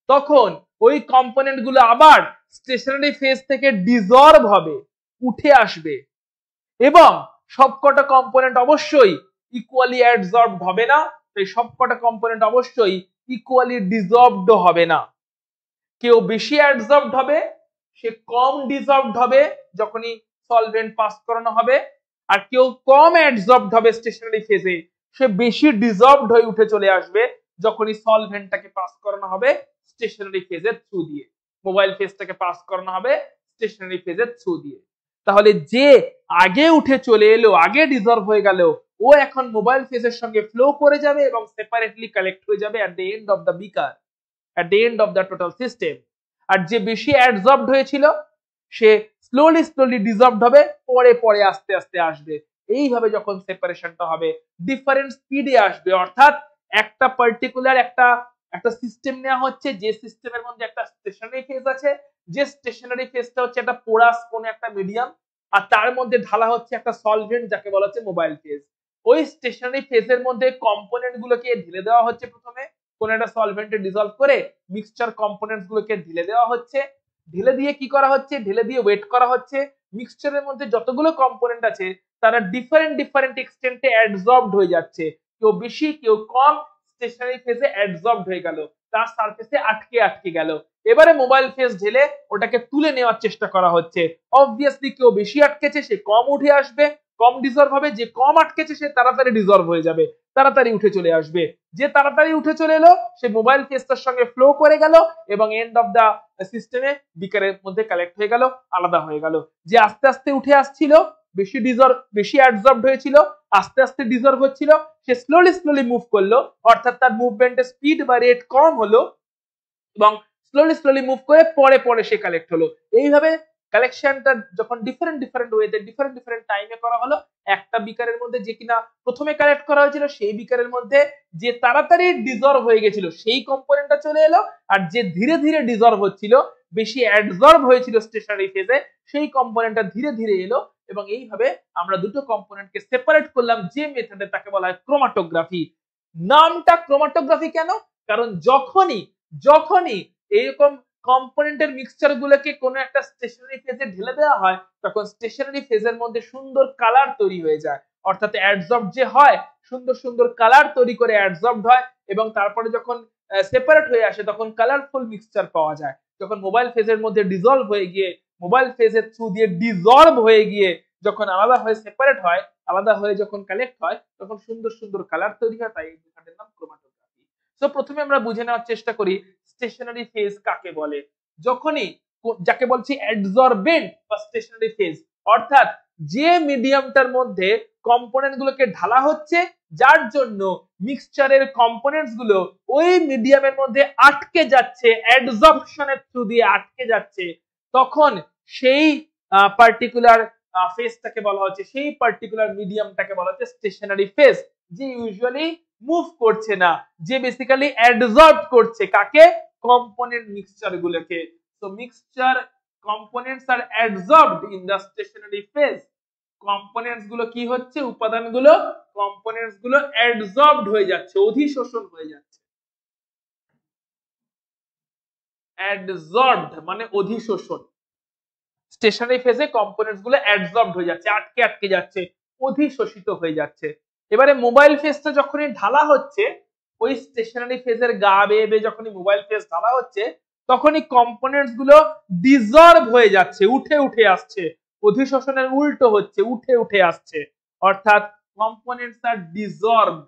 তখন ওই কম্পোনেন্ট গুলো আবার স্টেশনারি ফেজ থেকে ডিসলভ হবে, উঠে আসবে, এবং সবকটা কম্পোনেন্ট অবশ্যই ইকুয়ালি অ্যাডজর্বড হবে না, তাই সবকটা কম্পোনেন্ট অবশ্যই ইকুয়ালি ডিসলভড হবে না। কেউ বেশি অ্যাডজর্বড হবে, সে কম ডিসলভড হবে যখনই সলভেন্ট পাস করানো হবে, আর কেউ কম অ্যাডজর্বড হবে স্টেশনারি ফেজে, সে বেশি ডিসলভড হয়ে উঠে চলে আসবে যখনই সলভেন্টটাকে পাস করানো হবে স্টেশনারি ফেজের থ্রু দিয়ে, মোবাইল ফেজটাকে পাস করানো হবে স্টেশনারি ফেজের থ্রু দিয়ে। তাহলে যে আগে উঠে চলে এলো, আগে ডিসলভ হয়ে গেল, ও এখন মোবাইল ফেজের সঙ্গে ফ্লো করে যাবে এবং সেপারেটলি কালেক্ট হয়ে যাবে at the end of the beaker, at the end of the total system। আর যে বেশি অ্যাডজর্বড হয়েছিল সে স্লোলি ডিসলভড হবে, পরে পরে আস্তে আস্তে আসবে। এইভাবে যখন সেপারেশনটা হবে, ডিফারেন্ট স্পিডে আসবে, অর্থাৎ একটা পার্টিকুলার একটা সিস্টেম নেওয়া হচ্ছে, যে সিস্টেমের মধ্যে একটা স্টেশনারি ফেজ আছে, যে স্টেশনারি ফেজটা হচ্ছে একটা পোরাস কোন একটা মিডিয়াম, আর তার মধ্যে ঢালা হচ্ছে একটা সলভেন্ট যাকে বলা হচ্ছে মোবাইল ফেজ। ওই স্টেশনারি ফেজের মধ্যে কম্পোনেন্ট গুলোকে ঢেলে দেওয়া হচ্ছে, প্রথমে কোন একটা সলভেন্টে ডিসলভ করে মিক্সচার কম্পোনেন্টস গুলোকে ঢেলে দেওয়া হচ্ছে, ঢেলে দিয়ে কি করা হচ্ছে, ঢেলে দিয়ে ওয়েট করা হচ্ছে। মিক্সচারের মধ্যে যতগুলো কম্পোনেন্ট আছে তারা ডিফারেন্ট এক্সটেন্টে অ্যাডজর্বড হয়ে যাচ্ছে, কেউ বেশি কেউ কম, স্টেশনারি ফেজে অ্যাডজর্বড হয়ে গেল, তার সারফেসে আটকে গেল। এবারে মোবাইল ফেজ ঢেলে ওটাকে তুলে নেওয়ার চেষ্টা করা হচ্ছে। অবভিয়াসলি কেউ বেশি আটকেছে সে কম উঠে আসবে, কম ডিসলভ হবে, যে কম আটকেছে সে তাড়াতাড়ি ডিসলভ হয়ে যাবে, তাড়াতাড়ি উঠে চলে আসবে। যে তাড়াতাড়ি উঠে চলে এলো সে মোবাইল ফেজটার সঙ্গে ফ্লো করে গেল এবং এন্ড অফ দা সিস্টেমে বিকারের মধ্যে কালেক্ট হয়ে গেল, আলাদা হয়ে গেল। যে আস্তে আস্তে উঠে আসছিল, বেশি অ্যাডজর্বড হয়েছিল, আস্তে আস্তে ডিসলভ হচ্ছিল, সে স্লোলি মুভ করলো, অর্থাৎ তার মুভমেন্টের স্পিড বা রেট কম হলো এবং স্লোলি মুভ করে পরে পরে সে কালেক্ট হলো। এইভাবে কালেকশনটা যখন ডিফারেন্ট ওয়েতে ডিফারেন্ট টাইমে করা হলো, একটা বিকারের মধ্যে যে কিনা প্রথমে কালেক্ট করা হয়েছিল সেই বিকারের মধ্যে যে তাড়াতাড়ি ডিসলভ হয়ে গেছিল সেই কম্পোনেন্টটা চলে এলো, আর যে ধীরে ধীরে ডিসলভ হচ্ছিল, বেশি অ্যাডজর্ব হয়েছিল স্টেশনারি ফেজে, সেই কম্পোনেন্টটা ধীরে ধীরে এলো। এবং এইভাবে আমরা দুটো কম্পোনেন্টকে সেপারেট করলাম যে মেথডে, তাকে বলা হয় ক্রোমাটোগ্রাফি। নামটা ক্রোমাটোগ্রাফি কেন? কারণ যখনই যখনই এরকম কম্পোনেন্টের মিক্সচার গুলোকে কোনো একটা স্টেশনারি ফেজে ঢেলে দেওয়া হয়, তখন স্টেশনারি ফেজের মধ্যে সুন্দর কালার তৈরি হয়ে যায়, অর্থাৎ অ্যাডজর্ব যে হয়, সুন্দর সুন্দর কালার তৈরি করে অ্যাডজর্ব হয়, এবং তারপরে যখন সেপারেট হয়ে আসে তখন কালারফুল মিক্সচার পাওয়া যায়। যখন মোবাইল ফেজের মধ্যে ডিজলভ হয়ে গিয়ে, মোবাইল ফেজের থ্রু দিয়ে ডিজলভ হয়ে গিয়ে যখন আলাদা হয়ে সেপারেট হয়, আলাদা হয়ে যখন কালেক্ট হয়, তখন সুন্দর সুন্দর কালার তৈরি হয়, তাই এই মেথডের নাম ক্রোমাটোগ্রাফি। তো প্রথমে আমরা বুঝে নেওয়ার চেষ্টা করি স্টেশনারি ফেজ কাকে বলে। যখনই যাকে বলছি অ্যাডজর্বেন্ট বা স্টেশনারি ফেজ, অর্থাৎ যে মিডিয়ামটার মধ্যে কম্পোনেন্ট গুলোকে ঢালা হচ্ছে, যার জন্য মিক্সচারের কম্পোনেন্টস গুলো ওই মিডিয়ামের মধ্যে আটকে যাচ্ছে, অ্যাডজর্পশনের থ্রু দিয়ে আটকে যাচ্ছে, তখন সেই পার্টিকুলার ফেজটাকে বলা হচ্ছে, সেই পার্টিকুলার মিডিয়ামটাকে বলা হচ্ছে স্টেশনারি ফেজ। যে ইউজুয়ালি মুভ করছে না, যে বেসিক্যালি অ্যাডজর্ব করছে কাকে? কম্পোনেন্ট মিক্সচার গুলোকে। তো মিক্সচার কম্পোনেন্টস আর adsorbed in the stationary phase. Components গুলো কি হচ্ছে? উপাদানগুলো, কম্পোনেন্টস গুলো অ্যাডজর্বড হয়ে যাচ্ছে, অধিশোষণ হয়ে যাচ্ছে। অ্যাডজর্বড মানে অধিশোষণ। স্টেশনারি ফেজে কম্পোনেন্টস গুলো অ্যাডজর্বড হয়ে যাচ্ছে, আটকে আটকে যাচ্ছে, অধিশোষিত হয়ে যাচ্ছে। এবারে মোবাইল ফেজটা যখনই ঢালা হচ্ছে, ওই স্টেশনারি ফেজের গা বেয়ে বেয়ে যখনই মোবাইল ফেজ ঢালা হচ্ছে, তখনই কম্পোনেন্টস গুলো ডিজলভ হয়ে যাচ্ছে, উঠে উঠে আসছে, অধিশোষণের উল্টো হচ্ছে, উঠে উঠে আসছে, অর্থাৎ কম্পোনেন্টস আর ডিজলভড।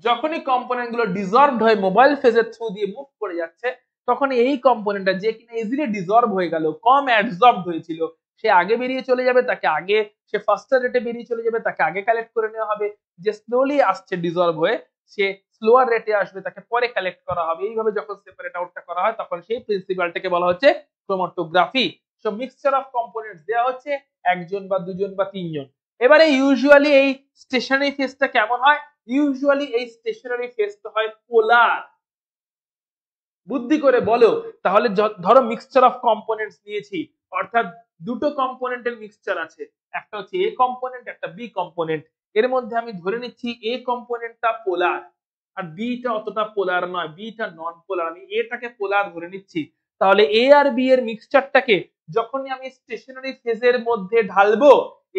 যখনই কম্পোনেন্ট গুলো ডিজলভড হয়ে মোবাইল ফেজের থ্রু দিয়ে মুভ করে যাচ্ছে, তখন এই কম্পোনেন্টটা যে কিনা ইজিলি ডিজলভ হয়ে গেল, কম অ্যাডজর্বড হয়েছিল, সে আগে বেরিয়ে চলে যাবে, তাকে আগে, সে ফাস্টার রেটে বেরিয়ে চলে যাবে, তাকে আগে কালেক্ট করে নেওয়া হবে। যে স্লোলি আসছে ডিজলভ হয়ে, সে স্লোয়ার রেটে আসবে, তাকে পরে কালেক্ট করা হবে। এইভাবে যখন সেপারেট আউটটা করা হয়, তখন সেই প্রিন্সিপালটাকে বলা হচ্ছে chromatography. So mixture of components দেওয়া হচ্ছে একজন বা দুজন বা তিনজন। এবারে ইউজুয়ালি এই স্টেশনারি ফেজটা কেমন হয়? ইউজুয়ালি এই স্টেশনারি ফেজটা হয় পোলার। বুদ্ধি করে বলো, তাহলে ধরো মিক্সচার অফ কম্পোনেন্টস নিয়েছি, অর্থাৎ দুটো কম্পোনেন্টের মিক্সচার আছে, একটা হচ্ছে এ কম্পোনেন্ট, একটা বি কম্পোনেন্ট। এর মধ্যে আমি ধরে নিচ্ছি এ কম্পোনেন্টটা পোলার আর বিটা অতটা পোলার নয়, বিটা নন পোলার, আমি এটাকে পোলার ধরে নিচ্ছি। তাহলে এ আর বি এর মিক্সচারটাকে যখনই আমি স্টেশনারি ফেজের মধ্যে ঢালবো,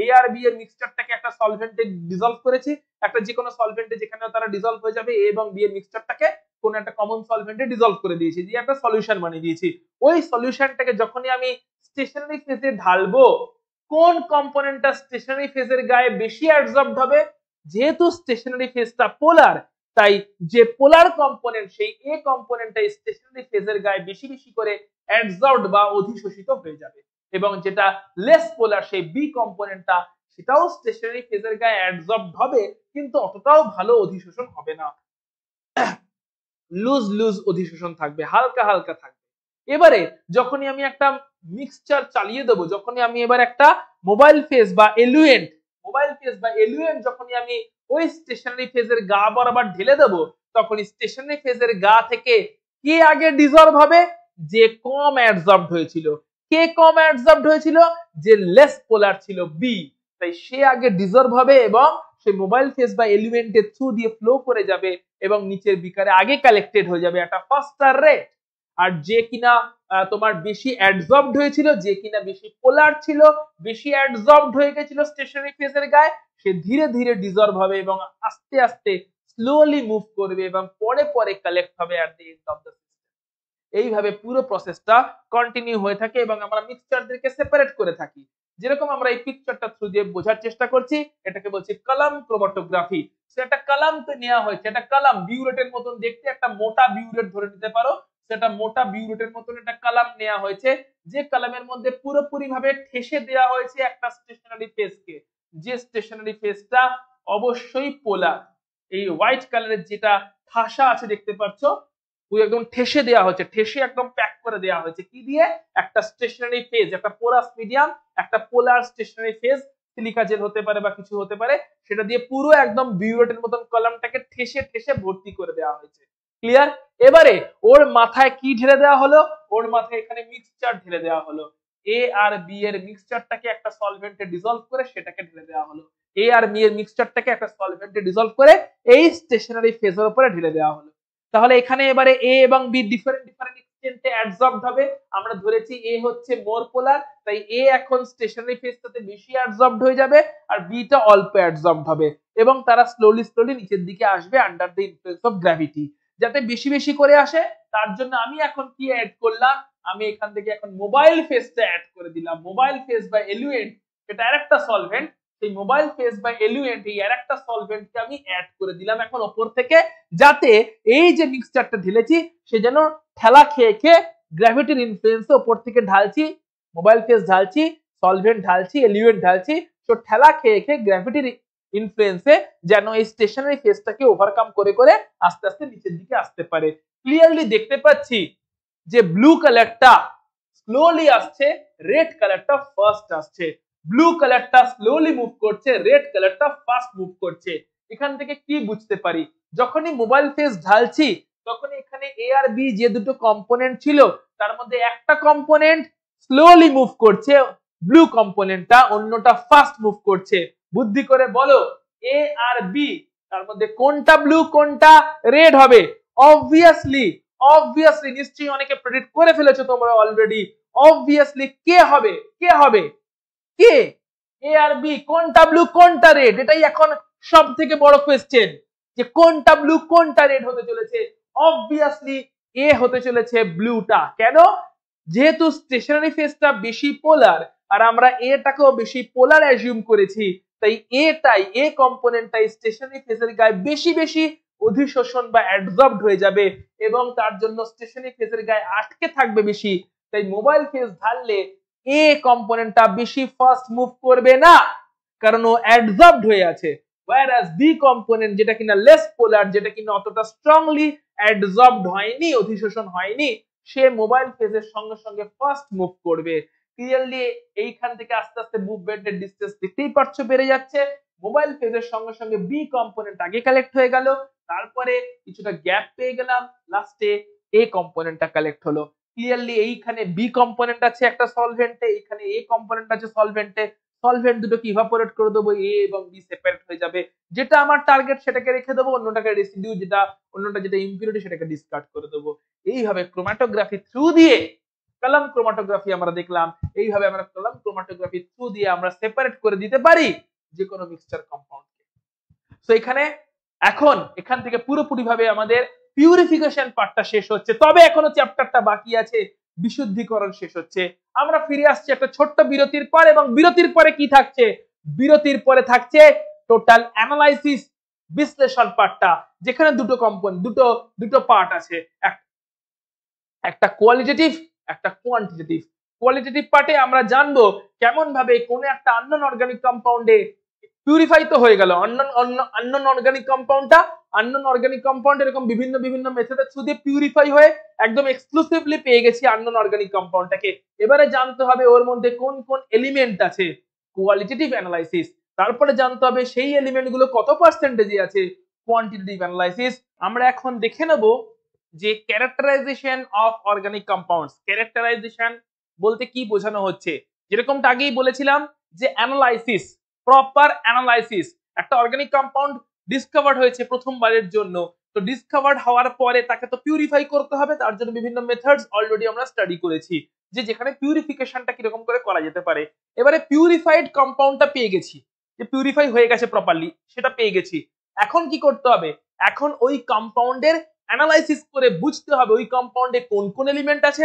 এ আর বি এর মিক্সচারটাকে একটা সলভেন্টে ডিজলভ করেছি, একটা যে কোনো সলভেন্টে, যেখানে তারা ডিজলভ হয়ে যাবে, এ এবং বি এর মিক্সচারটাকে কোন একটা কমন সলভেন্টে ডিজলভ করে দিয়েছি, দিয়ে একটা সলিউশন বানিয়ে দিয়েছি। ওই সলিউশনটাকে যখনই আমি স্টেশনারি ফেজে ঢালবো, কোন কম্পোনেন্টটা স্টেশনারি ফেজের গায়ে বেশি অ্যাডজর্বড হবে? যেহেতু স্টেশনারি ফেজটা পোলার, তাই যে পোলার কম্পোনেন্ট, সেই এ কম্পোনেন্টটা স্টেশনারি ফেজের গায়ে বেশি বেশি করে অ্যাডজর্বড বা অধিশোষিত হয়ে যাবে, এবং যেটা লেস পোলার, সেই বি কম্পোনেন্টটা, সেটাও স্টেশনারি ফেজের গায়ে অ্যাডজর্বড হবে, কিন্তু অতটাও ভালো অধিশোষণ হবে না, লুজ লুজ অধিশোষণ থাকবে, হালকা হালকা থাকবে। এবারে যখনই আমি একটা মিক্সচার চালিয়ে দেবো, যখনই আমি এবার একটা মোবাইল ফেজ বা এলুয়েন্ট, যখনই আমি ওই স্টেশনারি ফেজের গা বরাবর ঢেলে দেবো, তখন স্টেশনারি ফেজের গা থেকে কে আগে ডিজলভ হবে? যে কম অ্যাডজর্বড হয়েছিল। কে কম অ্যাডজর্বড হয়েছিল? যে লেস পোলার ছিল, বি। তাই সে আগে ডিজলভ হবে এবং সে মোবাইল ফেজ বা এলিমেন্টের থ্রু দিয়ে ফ্লো করে যাবে এবং নিচের বিকারে আগে কালেক্টেড হয়ে যাবে একটা ফাস্টার রেট। আর যে কিনা তোমার বেশি অ্যাডজর্বড হয়েছিল, যে কিনা বেশি পোলার ছিল, বেশি অ্যাডজর্বড হয়ে গেছিল স্টেশনারি ফেজের গায়ে, সে ধীরে ধীরে ডিজলভ হবে এবং আস্তে আস্তে স্লোলি মুভ করবে এবং পরে পরে কালেক্ট হবে at the end of the system. এইভাবে পুরো প্রসেসটা কন্টিনিউ হয়ে থাকে এবং আমরা মিক্সচারদেরকে সেপারেট করে থাকি। যেরকম আমরা এই পিকচারটা থ্রু দিয়ে বোঝার চেষ্টা করছি, এটাকে বলছি কলাম ক্রোমাটোগ্রাফি। সেটা কলাম তো নেওয়া হয়েছে, এটা কলাম বিউরেটের মতন দেখতে, একটা মোটা বিউরেট ধরে নিতে পারো, সেটা মোটা বিউরেটের মতন একটা কলাম নেওয়া হয়েছে, যে কলামের মধ্যে পুরোপুরি ভাবে ঠেসে দেওয়া হয়েছে একটা স্টেশনারি ফেজকে, যে স্টেশনারি ফেজটা অবশ্যই পোলার। এই হোয়াইট কালারের যেটা ঠাসা আছে দেখতে পাচ্ছ, একদম ঠেসে দেওয়া হয়েছে, ঠেসে একদম প্যাক করে দেওয়া হয়েছে, কি দিয়ে? একটা স্টেশনারি ফেজ, একটা পোরাস মিডিয়াম, একটা পোলার স্টেশনারি ফেজ, সিলিকা জেল হতে পারে বা কিছু হতে পারে, সেটা দিয়ে পুরো একদম বিউরেটের মতন কলামটাকে ঠেসে ঠেসে ভর্তি করে দেওয়া হয়েছে। ক্লিয়ার? এবারে ওর মাথায় কি ঢেলে দেওয়া হলো? ওর মাথায় এখানে মিক্সচার ঢেলে দেওয়া হলো। এ আর বি এর মিক্সচারটাকে একটা সলভেন্টে ডিসলভ করে সেটাকে ঢেলে দেওয়া হলো। এ আর বি এর মিক্সচারটাকে একটা সলভেন্টে ডিসলভ করে এই স্টেশনারি ফেজের উপরে ঢেলে দেওয়া হলো। তাহলে এখানে এবারে এ এবং বি ডিফারেন্ট ডিফারেন্ট এক্সটেন্টে অ্যাডসর্বড হবে। আমরা ধরেছি এ হচ্ছে মোর পোলার, তাই এ এখন স্টেশনারি ফেজটাতে বেশি অ্যাডসর্বড হয়ে যাবে আর বিটা অল্প অ্যাডসর্বড হবে এবং তারা স্লোলি স্লোলি নিচের দিকে আসবে under the influence of gravity. যাতে বেশি বেশি করে আসে তার জন্য আমি এখন কি অ্যাড করলাম, আমি এখান থেকে এখন মোবাইল ফেজটা অ্যাড করে দিলাম। মোবাইল ফেজ বা এলুয়েন্ট, এটা আরেকটা সলভেন্ট, সেই মোবাইল ফেজ বা এলুয়েন্ট এই আরেকটা সলভেন্টকে আমি অ্যাড করে দিলাম এখন উপর থেকে, যাতে এই যে মিক্সচারটা ঢেলেছি সে যেন ঠেলা খেয়ে খেয়ে গ্র্যাভিটির ইনফ্লুয়েন্সে উপর থেকে ঢালছি, মোবাইল ফেজ ঢালছি, সলভেন্ট ঢালছি, এলিউয়েন্ট ঢালছি, তো ঠেলা খেয়ে খেয়ে গ্র্যাভিটির ইনফ্লুয়েন্সে যেন এই স্টেশনারি ফেজটাকে ওভারকাম করে করে আস্তে আস্তে নিচের দিকে আসতে পারে। ক্লিয়ারলি দেখতে পাচ্ছি যে ব্লু কালারটা স্লোলি আসছে, রেড কালারটা ফার্স্ট আসছে। ব্লু কালারটা স্লোলি মুভ করছে, রেড কালারটা ফাস্ট মুভ করছে। এখান থেকে কি বুঝতে পারি, যখনই মোবাইল ফেজ ঢালছি তখন এখানে এ আর বি যে দুটো কম্পোনেন্ট ছিল তার মধ্যে একটা কম্পোনেন্ট স্লোলি মুভ করছে ব্লু কম্পোনেন্টটা, অন্যটা ফাস্ট মুভ করছে। বুদ্ধি করে বলো এ আর বি তার মধ্যে কোনটা ব্লু কোনটা রেড হবে? অবভিয়াসলি অবভিয়াসলি নিশ্চয়ই অনেকে প্রেডিক্ট করে ফেলেছো তোমরা অলরেডি। অবভিয়াসলি কে হবে? কে হবে? কে? এ আর বি। কোনটা ব্লু কোনটা রেড? এটাই এখন সব থেকে বড় কোয়েশ্চেন, যে কোনটা ব্লু কোনটা রেড হতে চলেছে। অবভিয়াসলি এ হতে চলেছে ব্লুটা। কেন? যেহেতু স্টেশনারি ফেজটা বেশি পোলার আর আমরা এটাকেও বেশি পোলার অ্যাজিউম করেছি, তাই এটাই এ কম্পোনেন্টটাই স্টেশনারি ফেজের গায়ে বেশি বেশি অধিশোষণ বা অ্যাডসর্বড হয়ে যাবে এবং তার জন্য স্টেশনারি ফেজের গায়ে আটকে থাকবে বেশি। তাই মোবাইল ফেজ ঢাললে এ কম্পোনেন্টটা বেশি ফাস্ট মুভ করবে না, কারণ ও অ্যাডসর্বড হয়ে আছে। whereas বি কম্পোনেন্ট যেটা কিনা লেস পোলার, যেটা কিনা অতটা স্ট্রংলি অ্যাডসর্বড হয়নি, অধিশোষণ হয়নি, সে মোবাইল ফেজের সঙ্গে সঙ্গে ফাস্ট মুভ করবে। ক্লিয়ারলি এইখান থেকে আস্তে আস্তে মুভমেন্টের ডিসটেন্স দেখতেই পাচ্ছ বেড়ে যাচ্ছে। মোবাইল ফেজের সঙ্গে সঙ্গে বি কম্পোনেন্ট আগে কালেক্ট হয়ে গেল, তারপরে কিছুটা গ্যাপ পেয়ে গেলাম, লাস্টে এ কম্পোনেন্টটা কালেক্ট হলো। ক্লিয়ারলি এইখানে বি কম্পোনেন্ট আছে একটা সলভেন্টে, এইখানে এ কম্পোনেন্ট আছে সলভেন্টে। সলভেন্ট দুটোকে ইভাপোরেট করে দেবো, এ এবং বি সেপারেট হয়ে যাবে। যেটা আমার টার্গেট সেটাকে রেখে দেবো, অন্যটাকে রেসিডিউ যেটা ইম্পিউরিটি সেটাকে ডিসকার্ড করে দেবো। এইভাবে ক্রোমাটোগ্রাফি থ্রু দিয়ে কলাম ক্রোমাটোগ্রাফি আমরা দেখলাম, এইভাবে আমরা কলাম ক্রোমাটোগ্রাফি থ্রু দিয়ে আমরা সেপারেট করে দিতে পারি যে কোনো মিক্সচার কম্পাউন্ডকে। সো এখান থেকে পুরোপুরি ভাবে আমাদের পিউরিফিকেশন পার্টটা শেষ হচ্ছে, তবে এখনো চ্যাপ্টারটা বাকি আছে, বিশুদ্ধিকরণ শেষ হচ্ছে। আমরা ফিরে আসছি একটা ছোট্ট বিরতির পর, এবং বিরতির পরে কি থাকছে? বিরতির পরে থাকছে টোটাল অ্যানালাইসিস বিশ্লেষণ পার্টটা, যেখানে দুটো কম্পোনেন্ট দুটো পার্ট আছে, একটা কোয়ালিটেটিভ একটা কোয়ান্টিটেটিভ। কোয়ালিটেটিভ পার্টে আমরা জানবো কেমন ভাবে কোন একটা আননোন অর্গানিক কম্পাউন্ডে পিউরিফাই তো হয়ে গেল, আননোন অর্গানিক কম্পাউন্ড এরকম বিভিন্ন বিভিন্ন মেথডের থ্রু দিয়ে পিউরিফাই হয়ে একদম এক্সক্লুসিভলি পেয়ে গেছি আননোন অর্গানিক কম্পাউন্ডটাকে। এবারে জানতে হবে ওর মধ্যে কোন কোন এলিমেন্ট আছে, কোয়ালিটেটিভ অ্যানালাইসিস। তারপরে জানতে হবে সেই এলিমেন্ট গুলো কত পার্সেন্টেজে আছে, কোয়ান্টিটেটিভ অ্যানালাইসিস। আমরা এখন দেখে নেব যে characterisation of organic compounds. Characterisation বলতে কি বোঝানো হচ্ছে? যেরকমটা আগেই বলেছিলাম যে অ্যানালাইসিস, প্রপার অ্যানালাইসিস। একটা অর্গানিক কম্পাউন্ড ডিসকভার্ড হয়েছে প্রথমবারের জন্য, তো ডিসকভার্ড হওয়ার পরে তাকে তো পিউরিফাই করতে হবে, তার জন্য বিভিন্ন মেথডস অলরেডি আমরা স্টাডি করেছি যে যেখানে পিউরিফিকেশনটা কিরকম করে করা যেতে পারে। এবারে পিউরিফাইড কম্পাউন্ডটা পেয়ে গেছি, যে পিউরিফাই হয়ে গেছে প্রপারলি, সেটা পেয়ে গেছি। এখন কি করতে হবে? এখন ওই কম্পাউন্ডের অ্যানালাইসিস করে বুঝতে হবে ওই কম্পাউন্ডে কোন কোন এলিমেন্ট আছে।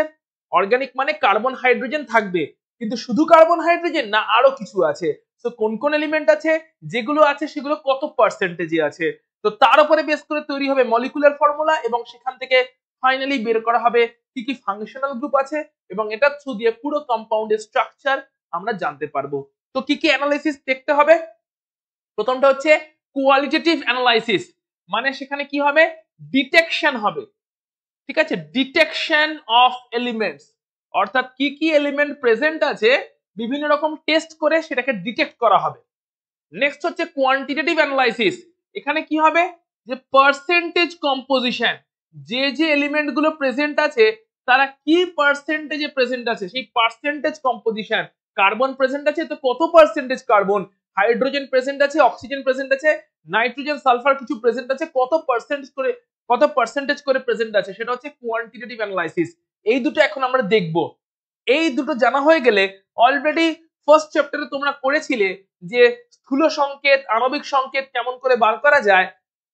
অর্গানিক মানে কার্বন হাইড্রোজেন থাকবে, কিন্তু শুধু কার্বন হাইড্রোজেন না, আরো কিছু আছে। তো কোন কোন এলিমেন্ট আছে, যেগুলো আছে সেগুলো কত পার্সেন্টেজে আছে, তো তার উপরে বেস করে তৈরি হবে মলিকুলার ফর্মুলা, এবং সেখান থেকে ফাইনালি বের করা হবে কি কি ফাংশনাল গ্রুপ আছে, এবং এটা থ্রু দিয়ে পুরো কম্পাউন্ডের স্ট্রাকচার আমরা জানতে পারবো। তো কি কি অ্যানালাইসিস দেখতে হবে? প্রথমটা হচ্ছে কোয়ালিটেটিভ অ্যানালাইসিস, মানে সেখানে কি হবে? ডিটেকশন হবে, ঠিক আছে? ডিটেকশন অফ এলিমেন্টস, অর্থাৎ কি কি এলিমেন্ট প্রেজেন্ট আছে বিভিন্ন রকম টেস্ট করে সেটাকে ডিটেক্ট করা হবে। নেক্সট হচ্ছে কোয়ান্টিটেটিভ অ্যানালাইসিস। এখানে কি হবে? যে পার্সেন্টেজ কম্পোজিশন, যে যে এলিমেন্ট গুলো প্রেজেন্ট আছে তারা কি পার্সেন্টেজে প্রেজেন্ট আছে, সেই পার্সেন্টেজ কম্পোজিশন। কার্বন প্রেজেন্ট আছে তো কত পার্সেন্টেজ কার্বন, হাইড্রোজেন প্রেজেন্ট আছে, অক্সিজেন প্রেজেন্ট আছে, নাইট্রোজেন সালফার কিছু প্রেজেন্ট আছে, কত পার্সেন্টেজ করে প্রেজেন্ট আছে, সেটা হচ্ছে কোয়ান্টিটেটিভ অ্যানালাইসিস। এই দুটো এখন আমরা দেখব। এই দুটো জানা হয়ে গেলে অলরেডি ফার্স্ট চ্যাপ্টারে তোমরা করেছিলে যে স্থূল সংকেত, আণবিক সংকেত কেমন করে বার করা যায়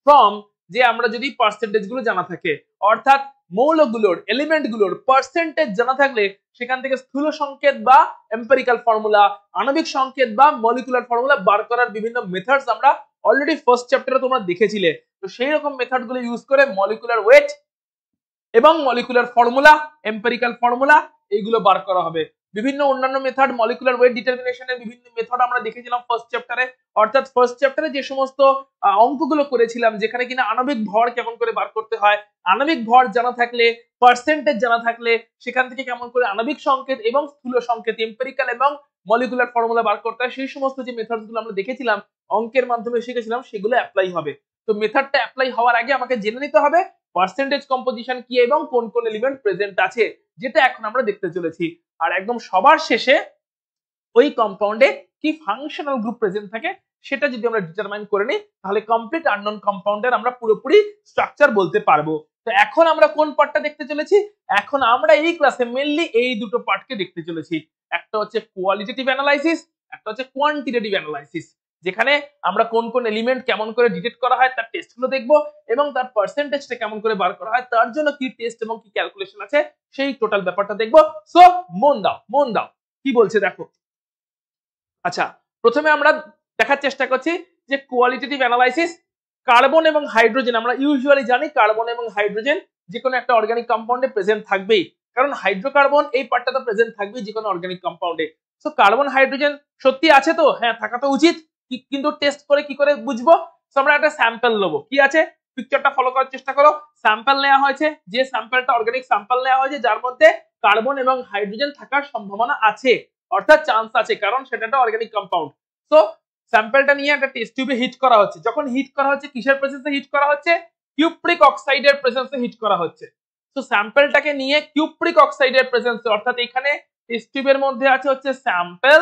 ফ্রম, যে আমরা যদি পার্সেন্টেজ গুলো জানা থাকে, অর্থাৎ মৌলগুলোর, এলিমেন্টগুলোর পার্সেন্টেজ জানা থাকলে সেখান থেকে স্থূল সংকেত বা এম্পিরিক্যাল ফর্মুলা, আণবিক সংকেত বা মলিকুলার ফর্মুলা বার করার বিভিন্ন মেথডস আমরা অলরেডি ফার্স্ট চ্যাপ্টারে তোমরা দেখেছিলে। তো সেই রকম মেথড গুলো ইউজ করে মলিকুলার ওয়েট এবং মলিকুলার ফর্মুলা, এম্পিরিক্যাল ফর্মুলা এইগুলো বার করা হবে। বিভিন্ন অন্যান্য মেথড, মলিকুলার ওয়েট ডিটারমিনেশনের বিভিন্ন মেথড আমরা দেখেছিলাম ফার্স্ট চ্যাপ্টারে। অর্থাৎ ফার্স্ট চ্যাপ্টারে যে সমস্ত অঙ্কগুলো করেছিলাম যেখানে কিনা আণবিক ভর কেমন করে বার করতে হয়, আণবিক ভর জানা থাকলে, পার্সেন্টেজ জানা থাকলে সেখান থেকে কেমন করে আণবিক সংকেত এবং স্থূল সংকেত, এম্পিরিক্যাল এবং মলিকুলার ফর্মুলা বার করতে হয়, সেই সমস্ত যে মেথডস গুলো আমরা দেখেছিলাম, অঙ্কের মাধ্যমে শিখেছিলাম, সেগুলো অ্যাপ্লাই হবে। তো মেথডটা অ্যাপ্লাই হওয়ার আগে আমাকে জেনে নিতে হবে পার্সেন্টেজ কম্পোজিশন কি এবং কোন কোন এলিমেন্ট প্রেজেন্ট আছে, যেটা এখন আমরা দেখতে চলেছি। আর একদম সবার শেষে ওই কম্পাউন্ডে কি ফাংশনাল গ্রুপ প্রেজেন্ট থাকে সেটা যদি আমরা ডিটারমাইন করে নিই, তাহলে কমপ্লিট আননোন কম্পাউন্ডের আমরা পুরোপুরি স্ট্রাকচার বলতে পারবো। তো এখন আমরা কোন পার্টটা দেখতে চলেছি? এখন আমরা এই ক্লাসে মেইনলি এই দুটো পার্টকে দেখতে চলেছি। একটা হচ্ছে কোয়ালিটেটিভ অ্যানালাইসিস, একটা হচ্ছে কোয়ান্টিটেটিভ অ্যানালাইসিস, যেখানে আমরা কোন কোন এলিমেন্ট কেমন করে ডিটেক্ট করা হয় তার টেস্টগুলো দেখবো এবং তার পার্সেন্টেজটা কেমন করে বার করা হয়, তার জন্য কি টেস্ট এবং কি ক্যালকুলেশন আছে সেই টোটাল ব্যাপারটা দেখবো। সো মন দাও কি বলছে দেখো। আচ্ছা, প্রথমে আমরা দেখার চেষ্টা করছি যে কোয়ালিটেটিভ অ্যানালাইসিস, কার্বন এবং হাইড্রোজেন। আমরা ইউজুয়ালি জানি কার্বন এবং হাইড্রোজেন যে কোনো একটা অর্গানিক কম্পাউন্ডে প্রেজেন্ট থাকবেই, কারণ হাইড্রোকার্বন এই পার্টটা তো প্রেজেন্ট থাকবেই যে কোনো অর্গানিক কম্পাউন্ডে। সো কার্বন হাইড্রোজেন সত্যি আছে তো? হ্যাঁ, থাকা তো উচিত, কিন্তু টেস্ট করে কি করে বুঝবো? সো আমরা একটা স্যাম্পল নেবো। কি আছে পিকচারটা ফলো করার চেষ্টা করো। স্যাম্পল নেওয়া হয়েছে, যে স্যাম্পলটা অর্গানিক স্যাম্পল নেওয়া হয়েছে যার মধ্যে কার্বন এবং হাইড্রোজেন থাকার সম্ভাবনা আছে, অর্থাৎ চান্স আছে, কারণ সেটা একটা অর্গানিক কম্পাউন্ড। সো স্যাম্পলটা নিয়ে একটা টেস্ট টিউবে হিট করা হচ্ছে। যখন হিট করা হচ্ছে কিসের প্রেজেন্সে হিট করা হচ্ছে? কিউপ্রিক অক্সাইডের প্রেজেন্সে হিট করা হচ্ছে। তো স্যাম্পলটাকে নিয়ে কিউপ্রিক অক্সাইডের প্রেজেন্সে, অর্থাৎ এখানে টেস্ট টিউবের মধ্যে আছে হচ্ছে sample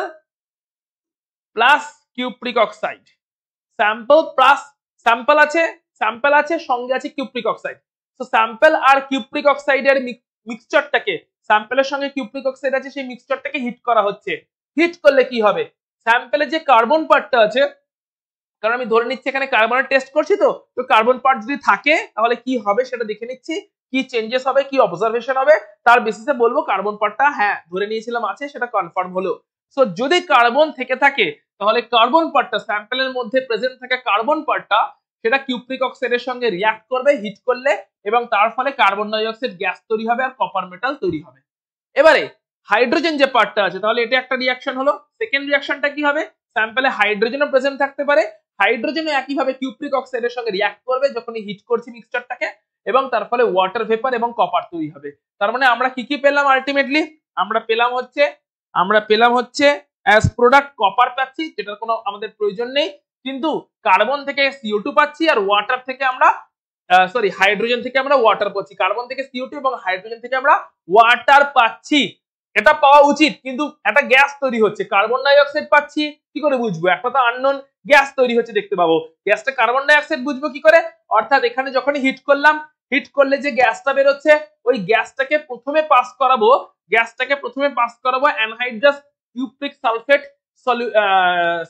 plus cupric oxide, sample plus sample আছে সঙ্গে আছে কিউপ্রিক অক্সাইড। তো স্যাম্পল আর কিউপ্রিক অক্সাইডের মিক্সচারটাকে, স্যাম্পলের সঙ্গে কিউপ্রিক অক্সাইড আছে সেই মিক্সচারটাকে হিট করা হচ্ছে। হিট করলে কি হবে? স্যাম্পলে যে কার্বন পার্টটা আছে, কারণ আমি ধরে নিচ্ছি এখানে কার্বনের টেস্ট করছি, তো কার্বন পার্ট যদি থাকে তাহলে কি হবে সেটা দেখে নিচ্ছি, কি চেঞ্জেস হবে, কি অবজারভেশন হবে, তার বেসিসে বলবো কার্বন পার্টটা হ্যাঁ ধরে নিয়েছিলাম আছে, সেটা কনফার্ম হলো। সো যদি কার্বন থেকে থাকে তাহলে কার্বন পার্টটা, স্যাম্পলের মধ্যে প্রেজেন্ট থাকা কার্বন পার্টটা, সেটা কিউপ্রিক অক্সাইডের সঙ্গে রিঅ্যাক্ট করবে হিট করলে, এবং তার ফলে কার্বন ডাই অক্সাইড গ্যাস তৈরি হবে আর কপার মেটাল তৈরি হবে। এবারে হাইড্রোজেন যে পার্টটা আছে, তাহলে এটা একটা রিঅ্যাকশন হলো। সেকেন্ড রিঅ্যাকশনটা কি হবে? স্যাম্পলে হাইড্রোজেনও প্রেজেন্ট থাকতে পারে, হাইড্রোজেনও একইভাবে কিউপ্রিক অক্সাইডের সঙ্গে রিঅ্যাক্ট করবে যখনই হিট করছি মিক্সচারটাকে, এবং তার ফলে ওয়াটার ভেপার এবং কপার তৈরি হবে। তার মানে আমরা কি পেলাম আলটিমেটলি? আমরা পেলাম হচ্ছে অ্যাজ প্রোডাক্ট কপার পাচ্ছি, যেটার কোনো আমাদের প্রয়োজন নেই, কিন্তু কার্বন থেকে CO2 পাচ্ছি আর ওয়াটার থেকে আমরা হাইড্রোজেন থেকে আমরা ওয়াটার পাচ্ছি। কার্বন থেকে CO2 এবং হাইড্রোজেন থেকে আমরা ওয়াটার পাচ্ছি, এটা পাওয়া উচিত, কিন্তু একটা গ্যাস তৈরি হচ্ছে। কার্বন ডাই অক্সাইড পাচ্ছি কি করে বুঝবো? একটা তো আননোন গ্যাস তৈরি হচ্ছে দেখতে পাবো, গ্যাসটা কার্বন ডাই অক্সাইড বুঝবো কি করে? অর্থাৎ এখানে যখন হিট করলাম, হিট করলে যে গ্যাসটা বেরোচ্ছে ওই গ্যাসটাকে প্রথমে পাস করাবো অ্যানহাইড্রাস কিউপ্রিক সালফেট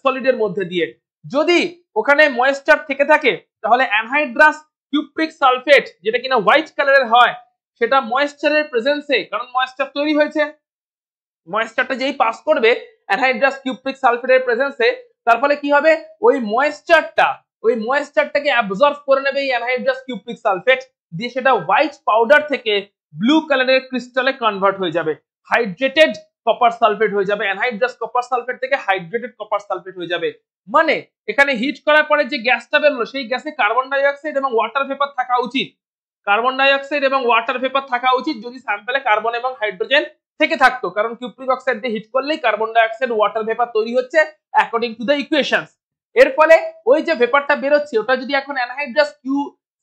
সলিডের মধ্যে দিয়ে। যদি ওখানে ময়েশ্চার থেকে থাকে তাহলে অ্যানহাইড্রাস কিউপ্রিক সালফেট, যেটা কিনা হোয়াইট কালারের হয়, সেটা ময়েশ্চারের প্রেজেন্সে, কারণ ময়েশ্চার তৈরি হয়েছে, ময়েশ্চারটা যেই পাস করবে অ্যানহাইড্রাস কিউপ্রিক সালফেটের প্রেজেন্সে, তার ফলে কি হবে? ওই ময়েশ্চারটাকে অ্যাবজর্ব করে নেবে এই অ্যানহাইড্রাস কিউপ্রিক সালফেট, দিয়ে সেটা হোয়াইট পাউডার থেকে ব্লু কালারের ক্রিস্টালে কনভার্ট হয়ে যাবে, হাইড্রেটেড কপার সালফেট হয়ে যাবে। অ্যানহাইড্রাস কপার সালফেট থেকে হাইড্রেটেড কপার সালফেট হয়ে যাবে। মানে এখানে হিট করার পরে যে গ্যাসটা বেরোলো সেই গ্যাসে কার্বন ডাই অক্সাইড এবং ওয়াটার ভেপার থাকা উচিত, যদি স্যাম্পলে কার্বন এবং হাইড্রোজেন থেকে থাকতো, কারণ কিউপ্রিক অক্সাইড দিয়ে হিট করলেই carbon die oxide water vapour তৈরি হচ্ছে অ্যাকর্ডিং টু দ্য ইকুয়েশনস। এর ফলে ওই যে ভেপারটা বেরোচ্ছে ওটা যদি এখন অ্যানহাইড্রাস